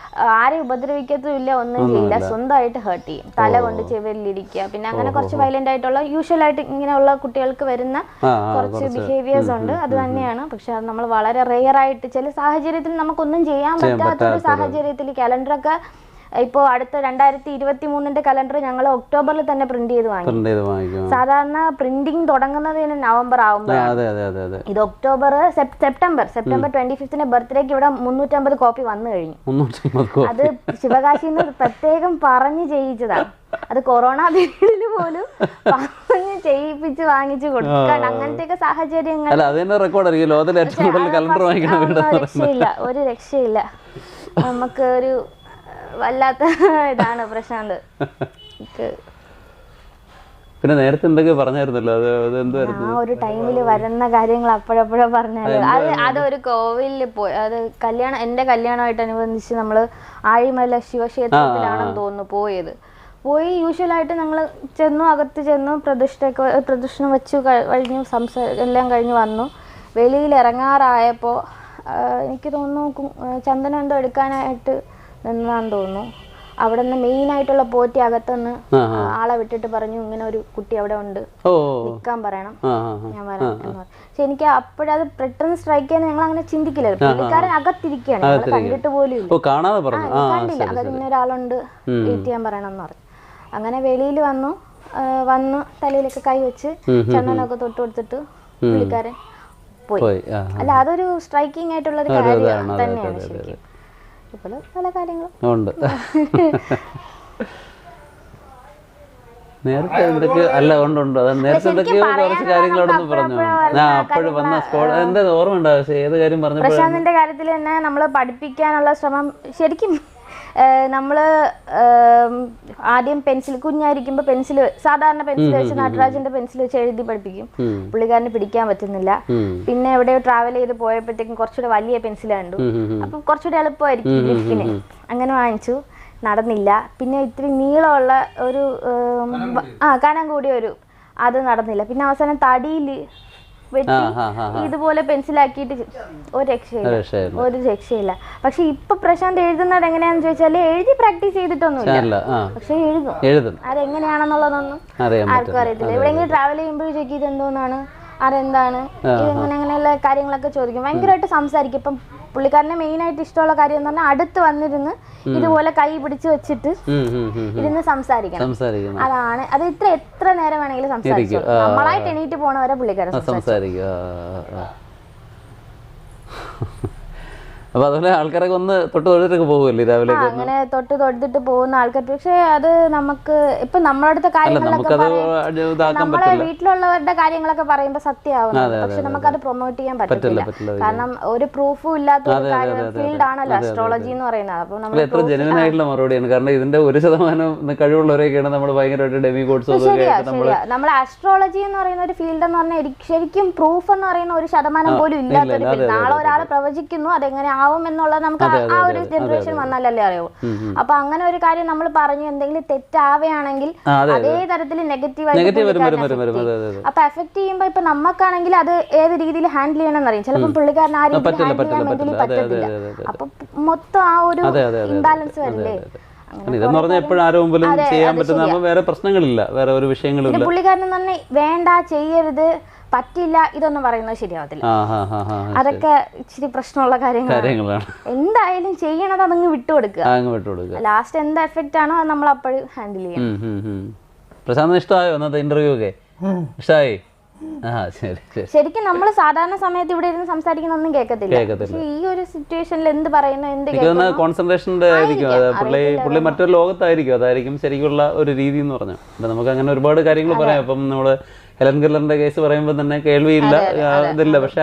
ആരെയും ഉപദ്രവിക്കത്തുമില്ല, ഒന്നും ചെയ്യില്ല, സ്വന്തമായിട്ട് ഹേർട്ട് ചെയ്യും, തല കൊണ്ട് ചെവിലിരിക്കുക. പിന്നെ അങ്ങനെ കുറച്ച് വയലന്റ് ആയിട്ടുള്ള യൂഷ്വലായിട്ട് ഇങ്ങനെയുള്ള കുട്ടികൾക്ക് വരുന്ന കുറച്ച് ബിഹേവിയേഴ്സ് ഉണ്ട്. അത് തന്നെയാണ്. പക്ഷെ അത് നമ്മൾ വളരെ റെയർ ആയിട്ട് ചില സാഹചര്യത്തിൽ നമുക്കൊന്നും ചെയ്യാൻ പറ്റാത്തൊരു സാഹചര്യത്തിൽ കലണ്ടറൊക്കെ ഇപ്പോൾ അടുത്ത 2023 കലണ്ടർ ഞങ്ങൾ ഒക്ടോബറിൽ തന്നെ പ്രിന്റ് ചെയ്ത് വാങ്ങി. സാധാരണ പ്രിന്റിംഗ് തുടങ്ങുന്നത് നവംബർ ആവുമ്പോഴാണ്. ഇത് ഒക്ടോബർ സെപ്റ്റംബർ 25 ബർത്ത്ഡേക്ക് ഇവിടെ 350 കോപ്പി വന്നു കഴിഞ്ഞു. അത് ശിവകാശിന്ന് പ്രത്യേകം പറഞ്ഞു ചെയ്യിച്ചതാണ്. അത് കൊറോണ പീരീഡിൽ പോലും പറഞ്ഞ് ചെയ്യിപ്പിച്ച് വാങ്ങിച്ചു കൊടുക്കണം. അങ്ങനത്തെയൊക്കെ സാഹചര്യങ്ങൾ ഒരു രക്ഷയില്ല. നമുക്ക് ഒരു വല്ലാത്ത ഇതാണ് പ്രശാന്ത്. പിന്നെ നേരത്തെ എന്തൊക്കെ പറഞ്ഞായിരുന്നല്ലോ, ആ ഒരു ടൈമിൽ വരുന്ന കാര്യങ്ങൾ അപ്പോഴപ്പോഴേ പറഞ്ഞാല് അതൊരു കോവിലിൽ പോയി. അത് കല്യാണം, എന്റെ കല്യാണമായിട്ടനുബന്ധിച്ച് നമ്മള് ആഴിമല ശിവക്ഷേത്രത്തിലാണെന്ന് തോന്നുന്നു പോയി യൂഷ്വലായിട്ട് ഞങ്ങൾ ചെന്നു, അകത്ത് ചെന്നു, പ്രദക്ഷിണം വെച്ചു കഴിഞ്ഞു, എല്ലാം കഴിഞ്ഞ് വന്നു. വെളിയിൽ ഇറങ്ങാറായപ്പോൾ എനിക്ക് തോന്നുന്നു ചന്ദനം എന്തോ എടുക്കാനായിട്ട് നിന്നാന്ന് തോന്നുന്നു. അവിടെ നിന്ന് മെയിൻ ആയിട്ടുള്ള പോറ്റി അകത്തുനിന്ന് ആളെ വിട്ടിട്ട് പറഞ്ഞു, ഇങ്ങനെ ഒരു കുട്ടി അവിടെ ഉണ്ട്, നിൽക്കാൻ പറയണം, ഞാൻ വരാം എന്ന് പറഞ്ഞു. പക്ഷെ എനിക്ക് അപ്പോഴത് പെട്ടെന്ന് സ്ട്രൈക്ക് ചെയ്യാൻ ഞങ്ങൾ അങ്ങനെ ചിന്തിക്കില്ല. പുള്ളിക്കാരൻ അകത്തിരിക്കുകയാണ്, ഞങ്ങൾ കണ്ടിട്ട് പോലും ഇല്ല, കണ്ടില്ല. അകത്ത് ഇങ്ങനെ ഒരാളുണ്ട്, വെയിറ്റ് ചെയ്യാൻ പറയണം എന്ന് പറഞ്ഞു. അങ്ങനെ വെളിയിൽ വന്നു തലയിലൊക്കെ കൈ വെച്ച് ചന്ദനമൊക്കെ തൊട്ട് കൊടുത്തിട്ട് പുള്ളിക്കാരൻ പോയി. അല്ല, അതൊരു സ്ട്രൈക്കിംഗ് ആയിട്ടുള്ള ഒരു കാര്യം തന്നെയാണ് ശരിക്കും. ഇപ്പോഴും പല കാര്യങ്ങളും ഉണ്ട്. നേരത്തെ എന്തൊക്കെ അല്ല ഉണ്ട് നേരത്തെ എന്തൊക്കെയോ കുറച്ച് കാര്യങ്ങളോടൊന്ന് പറഞ്ഞു. ഞാൻ അപ്പോഴും വന്ന എന്റെ ഓർമ്മ ഉണ്ടാവും. പക്ഷെ ഏത് കാര്യം പറഞ്ഞു? പ്രശാന്തിന്റെ കാര്യത്തിൽ തന്നെ നമ്മൾ പഠിപ്പിക്കാനുള്ള ശ്രമം ശരിക്കും നമ്മൾ ആദ്യം പെൻസിൽ, കുഞ്ഞായിരിക്കുമ്പോൾ പെൻസിൽ, സാധാരണ പെൻസിൽ വെച്ച് നടരാജന്റെ പെൻസിൽ വെച്ച് എഴുതി പഠിപ്പിക്കും. പുള്ളിക്കാരന് പിടിക്കാൻ പറ്റുന്നില്ല. പിന്നെ എവിടെയോ ട്രാവൽ ചെയ്ത് പോയപ്പോഴത്തേക്കും കുറച്ചുകൂടെ വലിയ പെൻസിൽ കണ്ടു. അപ്പം കുറച്ചുകൂടെ എളുപ്പമായിരിക്കും ലിഫ്റ്റിന്. അങ്ങനെ വാങ്ങിച്ചു, നടന്നില്ല. പിന്നെ ഇത്തിരി നീളമുള്ള ഒരു കനം കൂടിയ അത് നടന്നില്ല. പിന്നെ അവസാനം തടിയിൽ വെട്ടി ഇതുപോലെ പെൻസിലാക്കിയിട്ട് ഒരു രക്ഷയില്ല. പക്ഷെ ഇപ്പൊ പ്രശാന്ത് എഴുതുന്നത് എങ്ങനെയാന്ന് ചോദിച്ചാല് എഴുതി പ്രാക്ടീസ് ചെയ്തിട്ടൊന്നുമില്ല, പക്ഷെ എഴുതും. അതെങ്ങനെയാണെന്നുള്ളതൊന്നും ആർക്കും അറിയത്തില്ല. എവിടെയെങ്കിലും ട്രാവൽ ചെയ്യുമ്പോഴേക്കും ഇതെന്തോന്നാണ്, അതെന്താണ്, അങ്ങനെയുള്ള കാര്യങ്ങളൊക്കെ ചോദിക്കും. ഭയങ്കരമായിട്ട് സംസാരിക്കും. ഇപ്പം പുള്ളിക്കാരനെ മെയിൻ ആയിട്ട് ഇഷ്ടമുള്ള കാര്യം എന്ന് പറഞ്ഞാൽ അടുത്ത് വന്നിരുന്ന് ഇതുപോലെ കൈ പിടിച്ചു വെച്ചിട്ട് ഇരുന്ന് സംസാരിക്കണം. അതാണ് അത്. എത്ര നേരം വേണമെങ്കിലും സംസാരിക്കും. നമ്മളായിട്ട് എണീറ്റ് പോണവരെ പുള്ളിക്കാരൻ സംസാരിക്കും. അപ്പൊ അതുപോലെ ആൾക്കാരൊക്കെ ഒന്ന് തൊട്ട് തൊട്ടിട്ടൊക്കെ പോകുമല്ലേ രാവിലെ? അങ്ങനെ തൊട്ട് തൊട്ടിട്ട് പോകുന്ന ആൾക്കാർ. പക്ഷെ അത് നമുക്ക് ഇപ്പൊ നമ്മളടുത്ത കാര്യങ്ങളൊക്കെ നമ്മളെ വീട്ടിലുള്ളവരുടെ കാര്യങ്ങളൊക്കെ പറയുമ്പോ സത്യമാവുന്നത്. പക്ഷെ നമുക്കത് പ്രൊമോട്ട് ചെയ്യാൻ പറ്റത്തില്ല. കാരണം ഒരു പ്രൂഫും ഇല്ലാത്ത ഒരു ഫീൽഡ് ആണല്ലോ അസ്ട്രോളജി എന്ന് പറയുന്നത്. അപ്പൊ നമ്മൾ എത്ര ജെനുവിൻ ആയിട്ടുള്ള മറുപടിയാണ്. കാരണം ഇതിന്റെ 1% കഴിവുള്ളവരെയൊക്കെയാണ് നമ്മൾ ഭയങ്കരമായിട്ട് ഡെമിഗോഡ്സ്. നമ്മൾ അസ്ട്രോളജി എന്ന് പറയുന്ന ഒരു ഫീൽഡ് എന്ന് പറഞ്ഞാൽ ശരിക്കും പ്രൂഫ് എന്ന് പറയുന്ന 1% പോലും ഇല്ലാത്തൊരു ഫീൽഡ്. നാളെ ഒരാൾ പ്രവചിക്കുന്നു, അതെങ്ങനെ എന്നുള്ളത് നമുക്ക് ആ ഒരു ജനറേഷൻ വന്നാലല്ലേ അറിയാവൂ. അപ്പൊ അങ്ങനെ ഒരു കാര്യം നമ്മൾ പറഞ്ഞു എന്തെങ്കിലും തെറ്റാവുകയാണെങ്കിൽ അതേ തരത്തിൽ നെഗറ്റീവായിട്ട് അപ്പൊ എഫക്ട് ചെയ്യുമ്പോ ഇപ്പൊ നമുക്കാണെങ്കിൽ അത് ഏത് രീതിയിൽ ഹാൻഡിൽ ചെയ്യണമെന്ന് അറിയാം. ചിലപ്പോൾ പുള്ളിക്കാരൻ ആ രീതിയിൽ ഹാൻഡിൽ ചെയ്യാൻ മെന്റലി പറ്റത്തില്ല. അപ്പൊ മൊത്തം ആ ഒരു ഇംബാലൻസ് വരില്ലേ. ഇതെന്ന് പറഞ്ഞാൽ എപ്പോഴും ആരോ മുമ്പിലും ചെയ്യാൻ പറ്റുന്ന വേറെ പ്രശ്നങ്ങളില്ല, വേറെ ഒരു വിഷയങ്ങളും. പുള്ളിക്കാരൻ തന്നെ വേണ്ട, ചെയ്യരുത്, പറ്റില്ല, ഇതൊന്നും പറയുന്നത് ശരിയാവത്തില്ല. അതൊക്കെ ഇച്ചിരി പ്രശ്നമുള്ള കാര്യങ്ങളാണ്. എന്തായാലും ചെയ്യണത് അതങ്ങ് വിട്ടുകൊടുക്കുക. ലാസ്റ്റ് എന്ത് എഫക്റ്റ് ആണോ അത് നമ്മൾ അപ്പോഴും ഹാൻഡിൽ ചെയ്യണം. പ്രശാന്ത് ഇഷ്ടമായോ ഇന്നത്തെ ഇന്റർവ്യൂ ഒക്കെ? ഇഷ്ടമായി? ശരിക്കും നമ്മൾ സാധാരണ സമയത്ത് ഇവിടെ ഇരുന്ന് സംസാരിക്കുന്നൊന്നും കേൾക്കത്തില്ല. പക്ഷേ ഈ ഒരു സിറ്റുവേഷനിൽ എന്ത് പറയുന്നു, എന്ത് കോൺസെൻട്രേഷന്റെ ആയിരിക്കും. പുള്ളി മറ്റൊരു ലോകത്തായിരിക്കും. അതായിരിക്കും ശരിക്കുള്ള ഒരു രീതി എന്ന് പറഞ്ഞാൽ. നമുക്ക് അങ്ങനെ ഒരുപാട് കാര്യങ്ങൾ പറയാം. ഇപ്പം നമ്മള് ഹെലൻ കെല്ലറിന്റെ കേസ് പറയുമ്പോൾ തന്നെ കേൾവിയില്ല, ഇതില്ല. പക്ഷെ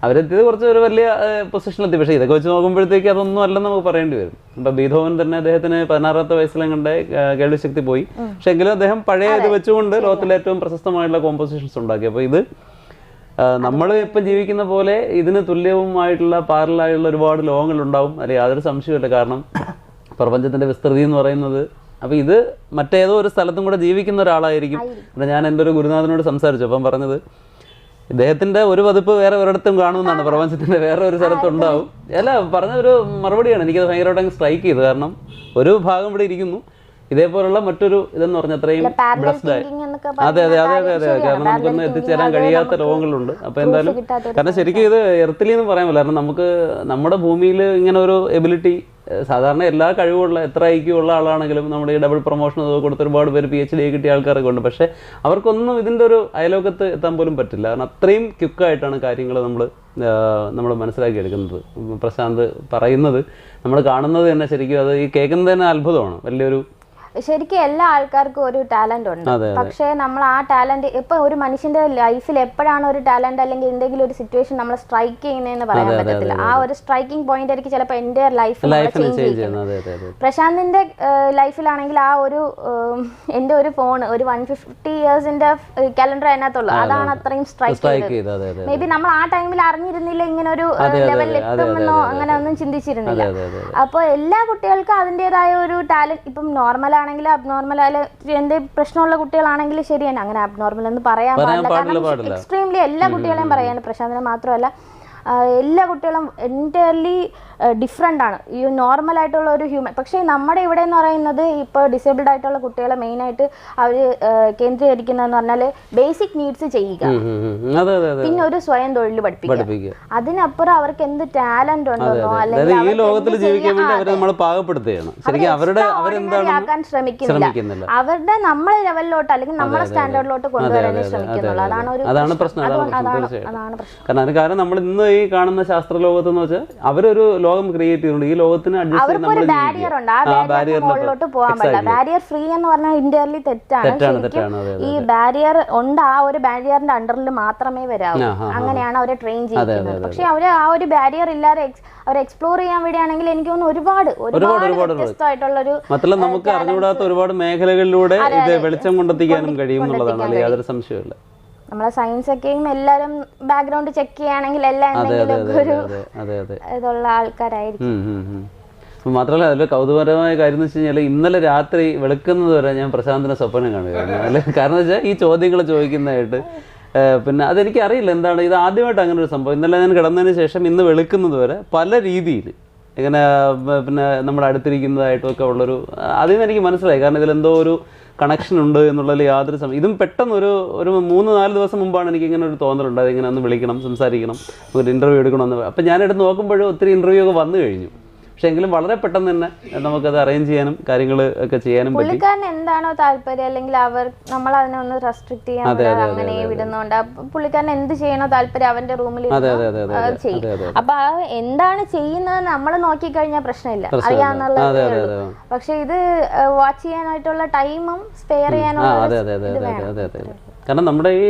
അവരെത്തിയത് കുറച്ച് ഒരു വലിയ പൊസിഷനിലെത്തി. പക്ഷേ ഇതൊക്കെ വെച്ച് നോക്കുമ്പോഴത്തേക്ക് അതൊന്നും അല്ലെന്ന് നമുക്ക് പറയേണ്ടി വരും. ഇപ്പം ബീഥോവൻ തന്നെ അദ്ദേഹത്തിന് 16ാമത്തെ വയസ്സിലും കണ്ട് കേൾവി ശക്തി പോയി. പക്ഷെ എങ്കിലും അദ്ദേഹം പഴയ ഇത് വെച്ചുകൊണ്ട് ലോകത്തിലെ ഏറ്റവും പ്രശസ്തമായിട്ടുള്ള കോമ്പോസിഷൻസ് ഉണ്ടാക്കി. അപ്പോൾ ഇത് നമ്മൾ ഇപ്പം ജീവിക്കുന്ന പോലെ ഇതിന് തുല്യവുമായിട്ടുള്ള പാരലായുള്ള ഒരുപാട് ലോകങ്ങളുണ്ടാവും, അല്ലെങ്കിൽ യാതൊരു സംശയമില്ല. കാരണം പ്രപഞ്ചത്തിൻ്റെ വിസ്തൃതി എന്ന് പറയുന്നത്, അപ്പോൾ ഇത് മറ്റേതോ ഒരു സ്ഥലത്തും കൂടെ ജീവിക്കുന്ന ഒരാളായിരിക്കും. അപ്പം ഞാൻ എൻ്റെ ഒരു ഗുരുനാഥനോട് സംസാരിച്ചു, അപ്പം പറഞ്ഞത് ഇദ്ദേഹത്തിൻ്റെ ഒരു പതിപ്പ് വേറെ ഒരിടത്തും കാണുമെന്നാണ്, പ്രപഞ്ചത്തിൻ്റെ വേറെ ഒരു സ്ഥലത്തുണ്ടാവും. അല്ല, പറഞ്ഞൊരു മറുപടിയാണ് എനിക്കത് ഭയങ്കരമായിട്ട് സ്ട്രൈക്ക് ചെയ്തു. കാരണം ഒരു ഭാഗം ഇവിടെ ഇരിക്കുന്നു, ഇതേപോലുള്ള മറ്റൊരു ഇതെന്ന് പറഞ്ഞാൽ അത്രയും ബ്ലസ്ഡ് ആയി. അതെ അതെ അതെ അതെ അതെ കാരണം നമുക്കൊന്നും എത്തിച്ചേരാൻ കഴിയാത്ത ലോകങ്ങളുണ്ട്. അപ്പോൾ എന്തായാലും കാരണം ശരിക്കും ഇത് എർത്തിലി എന്ന് പറയാൻ പറ്റില്ല. കാരണം നമുക്ക് നമ്മുടെ ഭൂമിയിൽ ഇങ്ങനെ ഒരു എബിലിറ്റി, സാധാരണ എല്ലാ കഴിവുള്ള എത്ര ഐക്യമുള്ള ആളാണെങ്കിലും നമ്മുടെ ഈ ഡബിൾ പ്രൊമോഷൻ കൊടുത്ത് ഒരുപാട് പേര് PhD കിട്ടിയ ആൾക്കാരൊക്കെ ഉണ്ട്. പക്ഷേ അവർക്കൊന്നും ഇതിൻ്റെ ഒരു അയലോകത്ത് എത്താൻ പോലും പറ്റില്ല. കാരണം അത്രയും ക്വിക്കായിട്ടാണ് കാര്യങ്ങൾ നമ്മൾ മനസ്സിലാക്കിയെടുക്കുന്നത്. പ്രശാന്ത് പറയുന്നത് നമ്മൾ കാണുന്നത് തന്നെ ശരിക്കും അത് ഈ കേൾക്കുന്നത് തന്നെ അത്ഭുതമാണ്. വലിയൊരു ശരിക്കും എല്ലാ ആൾക്കാർക്കും ഒരു ടാലന്റ് ഉണ്ട്. പക്ഷേ നമ്മൾ ആ ടാലന്റ് ഇപ്പൊ ഒരു മനുഷ്യന്റെ ലൈഫിൽ എപ്പോഴാണ് ഒരു ടാലന്റ് അല്ലെങ്കിൽ എന്തെങ്കിലും ഒരു സിറ്റുവേഷൻ നമ്മൾ സ്ട്രൈക്ക് ചെയ്യുന്നതെന്ന് പറയാൻ പറ്റത്തില്ല. ആ ഒരു സ്ട്രൈക്കിംഗ് പോയിന്റ് ആയിരിക്കും ചിലപ്പോൾ എൻ്റെ ലൈഫിൽ ചേഞ്ച് ചെയ്യുന്നത്. പ്രശാന്തിന്റെ ലൈഫിലാണെങ്കിൽ ആ ഒരു എൻ്റെ ഒരു ഫോൺ ഒരു 150 ഇയേഴ്സിന്റെ കലണ്ടർ അതിനകത്തുള്ളൂ, അതാണ് അത്രയും സ്ട്രൈക്ക് ചെയ്തത്. മേ ബി നമ്മൾ ആ ടൈമിൽ അറിഞ്ഞിരുന്നില്ല ഇങ്ങനെ ഒരു ലെവലിൽ എത്തുമെന്നോ അങ്ങനെ ഒന്നും ചിന്തിച്ചിരുന്നില്ല. അപ്പോൾ എല്ലാ കുട്ടികൾക്കും അതിൻ്റെതായ ഒരു ടാലന്റ്, ഇപ്പം നോർമൽ ആണെങ്കിൽ അബ്നോർമൽ എന്ത് പ്രശ്നമുള്ള കുട്ടികളാണെങ്കിൽ ശരി തന്നെ, അങ്ങനെ അബ്നോർമൽ എന്ന് പറയാൻ പാടില്ല. എക്സ്ട്രീംലി എല്ലാ കുട്ടികളെയും പറയാൻ, പ്രശാന്തിനെ മാത്രമല്ല എല്ലാ കുട്ടികളും എൻറ്റയർലി ഡിഫറെൻ്റ് ആണ് ഈ നോർമൽ ആയിട്ടുള്ള ഒരു ഹ്യൂമൻ. പക്ഷേ നമ്മുടെ ഇവിടെ എന്ന് പറയുന്നത് ഇപ്പോൾ ഡിസേബിൾഡ് ആയിട്ടുള്ള കുട്ടികളെ മെയിനായിട്ട് അവർ കേന്ദ്രീകരിക്കുന്നതെന്ന് പറഞ്ഞാൽ ബേസിക് നീഡ്സ് ചെയ്യുക, പിന്നെ ഒരു സ്വയം തൊഴിൽ പഠിപ്പിക്കുക. അതിനപ്പുറം അവർക്ക് എന്ത് ടാലന്റ് ഉണ്ടെന്നോ അല്ലെങ്കിൽ ആക്കാൻ ശ്രമിക്കുന്നില്ല. അവരുടെ നമ്മളെ ലെവലിലോട്ട് അല്ലെങ്കിൽ നമ്മുടെ സ്റ്റാൻഡേർഡിലോട്ട് കൊണ്ടുവരാൻ ശ്രമിക്കുന്നുള്ളൂ. അതാണ് പ്രശ്നം. കാരണം നമ്മൾ ഇന്ന് ഈ കാണുന്ന ശാസ്ത്ര ലോകത്ത് എന്ന് വെച്ചാൽ അവരൊരു ലോകം ക്രിയേറ്റ് ചെയ്തിട്ടുണ്ട്. ഈ ലോകത്തിന് ബാരിയർ ഉണ്ട്, ആ ബാരിയറിലോട്ട് പോകാൻ പറ്റില്ല. ബാരിയർ ഫ്രീ എന്ന് പറഞ്ഞാൽ ഇന്ത്യയിലെ തെറ്റാണ്. ഈ ബാരിയർ ഉണ്ട്, ആ ഒരു ബാരിയറിന്റെ അണ്ടറിൽ മാത്രമേ വരാവൂ. അങ്ങനെയാണ് അവരെ ട്രെയിൻ ചെയ്യുന്നത്. പക്ഷെ അവര് ആ ഒരു ബാരിയർ ഇല്ലാതെ അവർ എക്സ്പ്ലോർ ചെയ്യാൻ വേണ്ടിയാണെങ്കിൽ എനിക്ക് തോന്നുന്നു ഒരുപാട് വ്യത്യസ്തമായിട്ടുള്ള ഒരു മാത്രമല്ല നമുക്ക് അറിഞ്ഞുകൂടാത്ത ഒരുപാട് മേഖലകളിലൂടെ ഇത് വെളിച്ചം കൊണ്ടെത്തിക്കാനും കഴിയും എന്നുള്ളതാണ് യാതൊരു സംശയമില്ല. നമ്മളെ സയൻസ് ഒക്കെയും എല്ലാവരും ബാക്ക്ഗ്രൗണ്ട് ചെക്ക് ചെയ്യുകയാണെങ്കിൽ എല്ലാം എന്തെങ്കിലും ഒരു ഇതുള്ള ആൾക്കാരായിരിക്കും. മാത്രമല്ല അതിൽ കൗതുകപരമായ കാര്യം എന്ന് വെച്ച് കഴിഞ്ഞാൽ ഇന്നലെ രാത്രി വെളുക്കുന്നത് വരെ ഞാൻ പ്രശാന്തിനെ സ്വപ്നം കാണുകയായിരുന്നു. അല്ലെ, കാരണം വെച്ചാൽ ഈ ചോദ്യങ്ങൾ ചോദിക്കുന്നതായിട്ട് പിന്നെ അതെനിക്ക് അറിയില്ല എന്താണ് ഇത് ആദ്യമായിട്ട് അങ്ങനെ ഒരു സംഭവം. ഇന്നലെ ഞാൻ കിടന്നതിന് ശേഷം ഇന്ന് വെളുക്കുന്നത് വരെ പല രീതിയിൽ ഇങ്ങനെ പിന്നെ നമ്മുടെ അടുത്തിരിക്കുന്നതായിട്ടും ഒക്കെ ഉള്ളൊരു അതിൽ നിന്ന് എനിക്ക് മനസ്സിലായി. കാരണം ഇതിലെന്തോ ഒരു കണക്ഷൻ ഉണ്ട് എന്നുള്ളതിൽ യാതൊരു സമയം ഇതും പെട്ടെന്ന് ഒരു 3-4 ദിവസം മുമ്പാണ് എനിക്ക് ഇങ്ങനെ ഒരു തോന്നലുണ്ട്. അതിങ്ങനെ ഒന്ന് വിളിക്കണം, സംസാരിക്കണം, ഒരു ഇൻ്റർവ്യൂ എടുക്കണമെന്ന്. അപ്പം ഞാനെടുത്ത് നോക്കുമ്പോഴും ഒത്തിരി ഇൻ്റർവ്യൂ ഒക്കെ വന്നു കഴിഞ്ഞു. പക്ഷെ എങ്കിലും വളരെ പെട്ടെന്ന് തന്നെ നമുക്കത് അറേഞ്ച് ചെയ്യാനും കാര്യങ്ങൾ ഒക്കെ ചെയ്യാനും പറ്റും. പുള്ളിക്കാരന് എന്താണോ താല്പര്യം അല്ലെങ്കിൽ അവർ നമ്മൾ അതിനെ ഒന്ന് റെസ്ട്രിക്ട് ചെയ്യാൻ അങ്ങനെ വിടുന്നുണ്ട്. പുള്ളിക്കാരൻ എന്ത് ചെയ്യണോ താല്പര്യം അവന്റെ റൂമിൽ ചെയ്യും. അപ്പൊ എന്താണ് ചെയ്യുന്നത് നമ്മൾ നോക്കിക്കഴിഞ്ഞാൽ പ്രശ്നമില്ല, അറിയാന്നുള്ളത്. പക്ഷെ ഇത് വാച്ച് ചെയ്യാനായിട്ടുള്ള ടൈമും സ്പെയർ ചെയ്യാനുള്ള കാരണം നമ്മുടെ ഈ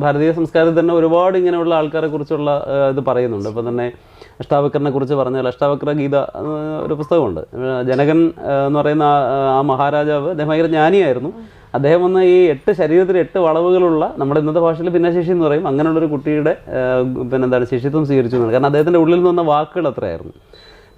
ഭാരതീയ സംസ്കാരത്തിൽ തന്നെ ഒരുപാട് ഇങ്ങനെയുള്ള ആൾക്കാരെ കുറിച്ചുള്ള ഇത് പറയുന്നുണ്ട്. ഇപ്പം തന്നെ അഷ്ടാവക്രനെ കുറിച്ച് പറഞ്ഞാൽ അഷ്ടാവക്ര ഗീത ഒരു പുസ്തകമുണ്ട്. ജനകൻ എന്ന് പറയുന്ന ആ മഹാരാജാവ് അദ്ദേഹം ഭയങ്കര ജ്ഞാനിയായിരുന്നു. അദ്ദേഹം വന്ന് ഈ 8 ശരീരത്തിൽ 8 വളവുകളുള്ള നമ്മുടെ ഇന്നത്തെ ഭാഷയിൽ ഭിന്നശേഷി എന്ന് പറയും അങ്ങനെയുള്ളൊരു കുട്ടിയുടെ പിന്നെന്താണ് ശിഷ്യത്വം സ്വീകരിച്ചു. കാരണം അദ്ദേഹത്തിൻ്റെ ഉള്ളിൽ നിന്ന് വന്ന വാക്കുകൾ അത്രയായിരുന്നു.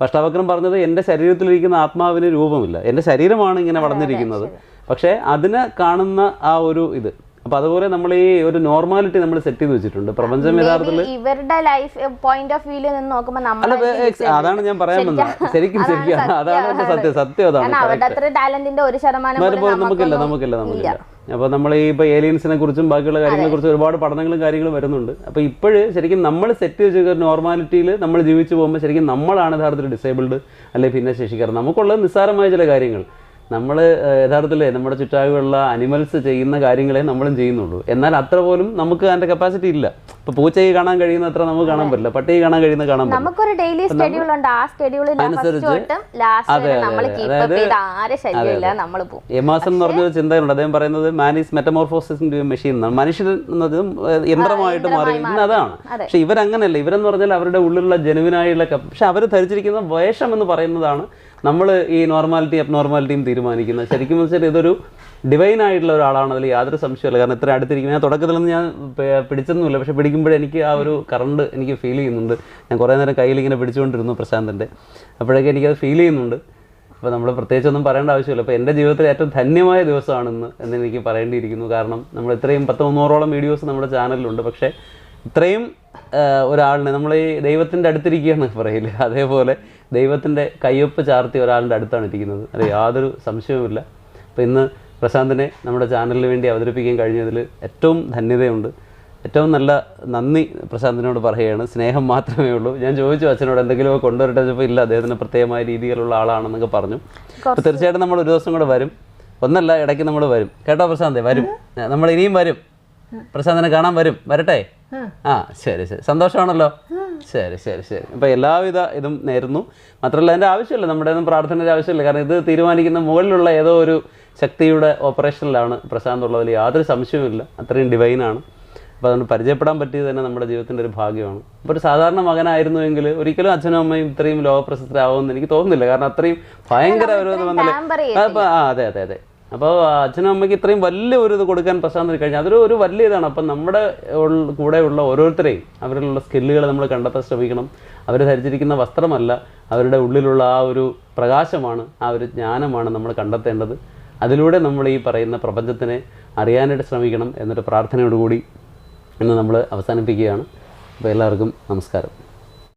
അഷ്ടാവക്രം പറഞ്ഞത് എൻ്റെ ശരീരത്തിലിരിക്കുന്ന ആത്മാവിന് രൂപമില്ല, എൻ്റെ ശരീരമാണ് ഇങ്ങനെ വളർന്നിരിക്കുന്നത്, പക്ഷേ അതിനെ കാണുന്ന ആ ഒരു ഇത്. അപ്പൊ അതുപോലെ നമ്മൾ ഈ ഒരു നോർമാലിറ്റി നമ്മൾ സെറ്റ് ചെയ്ത് വെച്ചിട്ടുണ്ട്. പ്രപഞ്ചം യഥാർത്ഥത്തിൽ ഇവരുടെ ലൈഫ് പോയിന്റ് ഓഫ് വ്യൂവിൽ നിന്ന് നോക്കുമ്പോൾ അതാണ് ഞാൻ പറയാൻ വന്നത്. ശരിക്കും അതാണ് എന്റെ സത്യം അതാണ്. നമുക്കില്ല. അപ്പൊ നമ്മൾ ഈ ഇപ്പൊ ഏലിയൻസിനെ കുറിച്ചും ബാക്കിയുള്ള കാര്യങ്ങളെ കുറിച്ചും ഒരുപാട് പഠനങ്ങളും വരുന്നുണ്ട്. അപ്പൊ ഇപ്പോഴ് ശരിക്കും നമ്മൾ സെറ്റ് ചെയ്ത നോർമാലിറ്റിയിൽ നമ്മൾ ജീവിച്ചു പോകുമ്പോൾ ശരിക്കും നമ്മളാണ് യഥാർത്ഥത്തിൽ ഡിസേബിൾഡ് അല്ലെങ്കിൽ ഭിന്നശേഷിക്കാരൻ. നമുക്കുള്ളത് നിസ്സാരമായ ചില കാര്യങ്ങൾ നമ്മൾ യഥാർത്ഥത്തിലേ നമ്മുടെ ചുറ്റാകെയുള്ള അനിമൽസ് ചെയ്യുന്ന കാര്യങ്ങളെ നമ്മളും ചെയ്യുന്നുള്ളൂ. എന്നാൽ അത്ര പോലും നമുക്ക് അതിന്റെ കപ്പാസിറ്റി ഇല്ല. ഇപ്പൊ പൂച്ചയെ കാണാൻ കഴിയുന്ന അത്ര നമുക്ക് കാണാൻ പറ്റില്ല, പട്ടിയെ കാണാൻ കഴിയുന്ന കാണാൻ പറ്റില്ല. നമുക്കൊരു ഡെയിലി ഷെഡ്യൂൾ ഉണ്ട്. ആ ഷെഡ്യൂളിൽ എമാസൺ എന്ന് പറഞ്ഞൊരു ചിന്തയുണ്ട്. അദ്ദേഹം പറയുന്നത് man is metamorphosis into A machine എന്നാണ്. മനുഷ്യൻ എന്നത് യന്ത്രമായിട്ട് മാറിയിരുന്നത് അതാണ്. പക്ഷെ ഇവരങ്ങനെയല്ല. ഇവരെന്ന് പറഞ്ഞാൽ അവരുടെ ഉള്ളിലുള്ള ജനുവിനായുള്ള പക്ഷെ അവർ ധരിച്ചിരിക്കുന്ന വേഷം എന്ന് പറയുന്നതാണ് നമ്മൾ ഈ നോർമാലിറ്റി അബ്നോർമാലിറ്റിയും തീരുമാനിക്കുന്നത്. ശരിക്കും വെച്ചാൽ ഇതൊരു ഡിവൈൻ ആയിട്ടുള്ള ഒരാളാണ്, അതിൽ യാതൊരു സംശയമില്ല. കാരണം ഇത്ര അടുത്തിരിക്കും. ഞാൻ തുടക്കത്തിലൊന്നും ഞാൻ പിടിച്ചൊന്നുമില്ല, പക്ഷെ പിടിക്കുമ്പോഴെനിക്ക് ആ ഒരു കറണ്ട് എനിക്ക് ഫീൽ ചെയ്യുന്നുണ്ട്. ഞാൻ കുറേ നേരം കയ്യിലിങ്ങനെ പിടിച്ചുകൊണ്ടിരുന്നു പ്രശാന്തൻ്റെ, അപ്പോഴേക്കും എനിക്കത് ഫീൽ ചെയ്യുന്നുണ്ട്. അപ്പോൾ നമ്മൾ പ്രത്യേകിച്ചൊന്നും പറയേണ്ട ആവശ്യമില്ല. അപ്പോൾ എൻ്റെ ജീവിതത്തിൽ ഏറ്റവും ധന്യമായ ദിവസമാണെന്ന് എന്നെനിക്ക് പറയേണ്ടിയിരിക്കുന്നു. കാരണം നമ്മൾ ഇത്രയും 100-300ഓളം വീഡിയോസ് നമ്മുടെ ചാനലിലുണ്ട്, പക്ഷേ ഇത്രയും ഒരാളിനെ നമ്മൾ ഈ ദൈവത്തിൻ്റെ അടുത്തിരിക്കുകയാണ് പറയില്ല, അതേപോലെ ദൈവത്തിൻ്റെ കയ്യൊപ്പ് ചാർത്തിയ ഒരാളുടെ അടുത്താണ് ഇരിക്കുന്നത്, അത് യാതൊരു സംശയവുമില്ല. അപ്പോൾ ഇന്ന് പ്രശാന്തിനെ നമ്മുടെ ചാനലിന് വേണ്ടി അവതരിപ്പിക്കാൻ കഴിഞ്ഞതിൽ ഏറ്റവും ധന്യതയുണ്ട്. ഏറ്റവും നല്ല നന്ദി പ്രശാന്തിനോട് പറയുകയാണ്. സ്നേഹം മാത്രമേ ഉള്ളൂ. ഞാൻ ചോദിച്ചു അച്ഛനോട് എന്തെങ്കിലുമൊക്കെ കൊണ്ടുവരട്ടെ, ചിലപ്പോൾ ഇല്ല, അദ്ദേഹത്തിന് പ്രത്യേകമായ രീതിയിലുള്ള ആളാണെന്നൊക്കെ പറഞ്ഞു. അപ്പോൾ തീർച്ചയായിട്ടും നമ്മൾ ഒരു ദിവസം കൂടെ വരും, ഒന്നല്ല ഇടയ്ക്ക് നമ്മൾ വരും കേട്ടോ പ്രശാന്തേ, വരും, നമ്മൾ ഇനിയും വരും, പ്രശാന്തിനെ കാണാൻ വരും, വരട്ടെ. ആ ശരി ശരി, സന്തോഷമാണല്ലോ. ശരി ശരി ശരി. അപ്പോൾ എല്ലാവിധ ഇതും നേരുന്നു. മാത്രമല്ല അതിൻ്റെ ആവശ്യമില്ല, നമ്മുടെ ഒന്നും പ്രാർത്ഥനയുടെ ആവശ്യമില്ല. കാരണം ഇത് തീരുമാനിക്കുന്ന മുകളിലുള്ള ഏതോ ഒരു ശക്തിയുടെ ഓപ്പറേഷനിലാണ് പ്രശാന്ത് ഉള്ളതിൽ യാതൊരു സംശയവുമില്ല. അത്രയും ഡിവൈനാണ്. അപ്പോൾ അതുകൊണ്ട് പരിചയപ്പെടാൻ പറ്റിയത് തന്നെ നമ്മുടെ ജീവിതത്തിൻ്റെ ഒരു ഭാഗ്യമാണ്. അപ്പോൾ ഒരു സാധാരണ മകനായിരുന്നുവെങ്കിൽ ഒരിക്കലും അച്ഛനും അമ്മയും ഇത്രയും ലോകപ്രശസ്തരാകുമെന്ന് എനിക്ക് തോന്നുന്നില്ല. കാരണം അത്രയും ഭയങ്കര ഒരു ഇത് വന്നില്ല. അപ്പോൾ അതെ അതെ അതെ. അപ്പോൾ അച്ഛനും അമ്മയ്ക്ക് ഇത്രയും വലിയ ഒരു ഇത് കൊടുക്കാൻ പ്രശാന്തിന് കഴിഞ്ഞാൽ അതൊരു വലിയ ഇതാണ്. അപ്പം നമ്മുടെ കൂടെയുള്ള ഓരോരുത്തരെയും അവരിലുള്ള സ്കില്ലുകൾ നമ്മൾ കണ്ടെത്താൻ ശ്രമിക്കണം. അവർ ധരിച്ചിരിക്കുന്ന വസ്ത്രമല്ല, അവരുടെ ഉള്ളിലുള്ള ആ ഒരു പ്രകാശമാണ്, ആ ഒരു ജ്ഞാനമാണ് നമ്മൾ കണ്ടെത്തേണ്ടത്. അതിലൂടെ നമ്മൾ ഈ പറയുന്ന പ്രപഞ്ചത്തിനെ അറിയാനായിട്ട് ശ്രമിക്കണം എന്നൊരു പ്രാർത്ഥനയോടുകൂടി ഇന്ന് നമ്മൾ അവസാനിപ്പിക്കുകയാണ്. അപ്പോൾ എല്ലാവർക്കും നമസ്കാരം.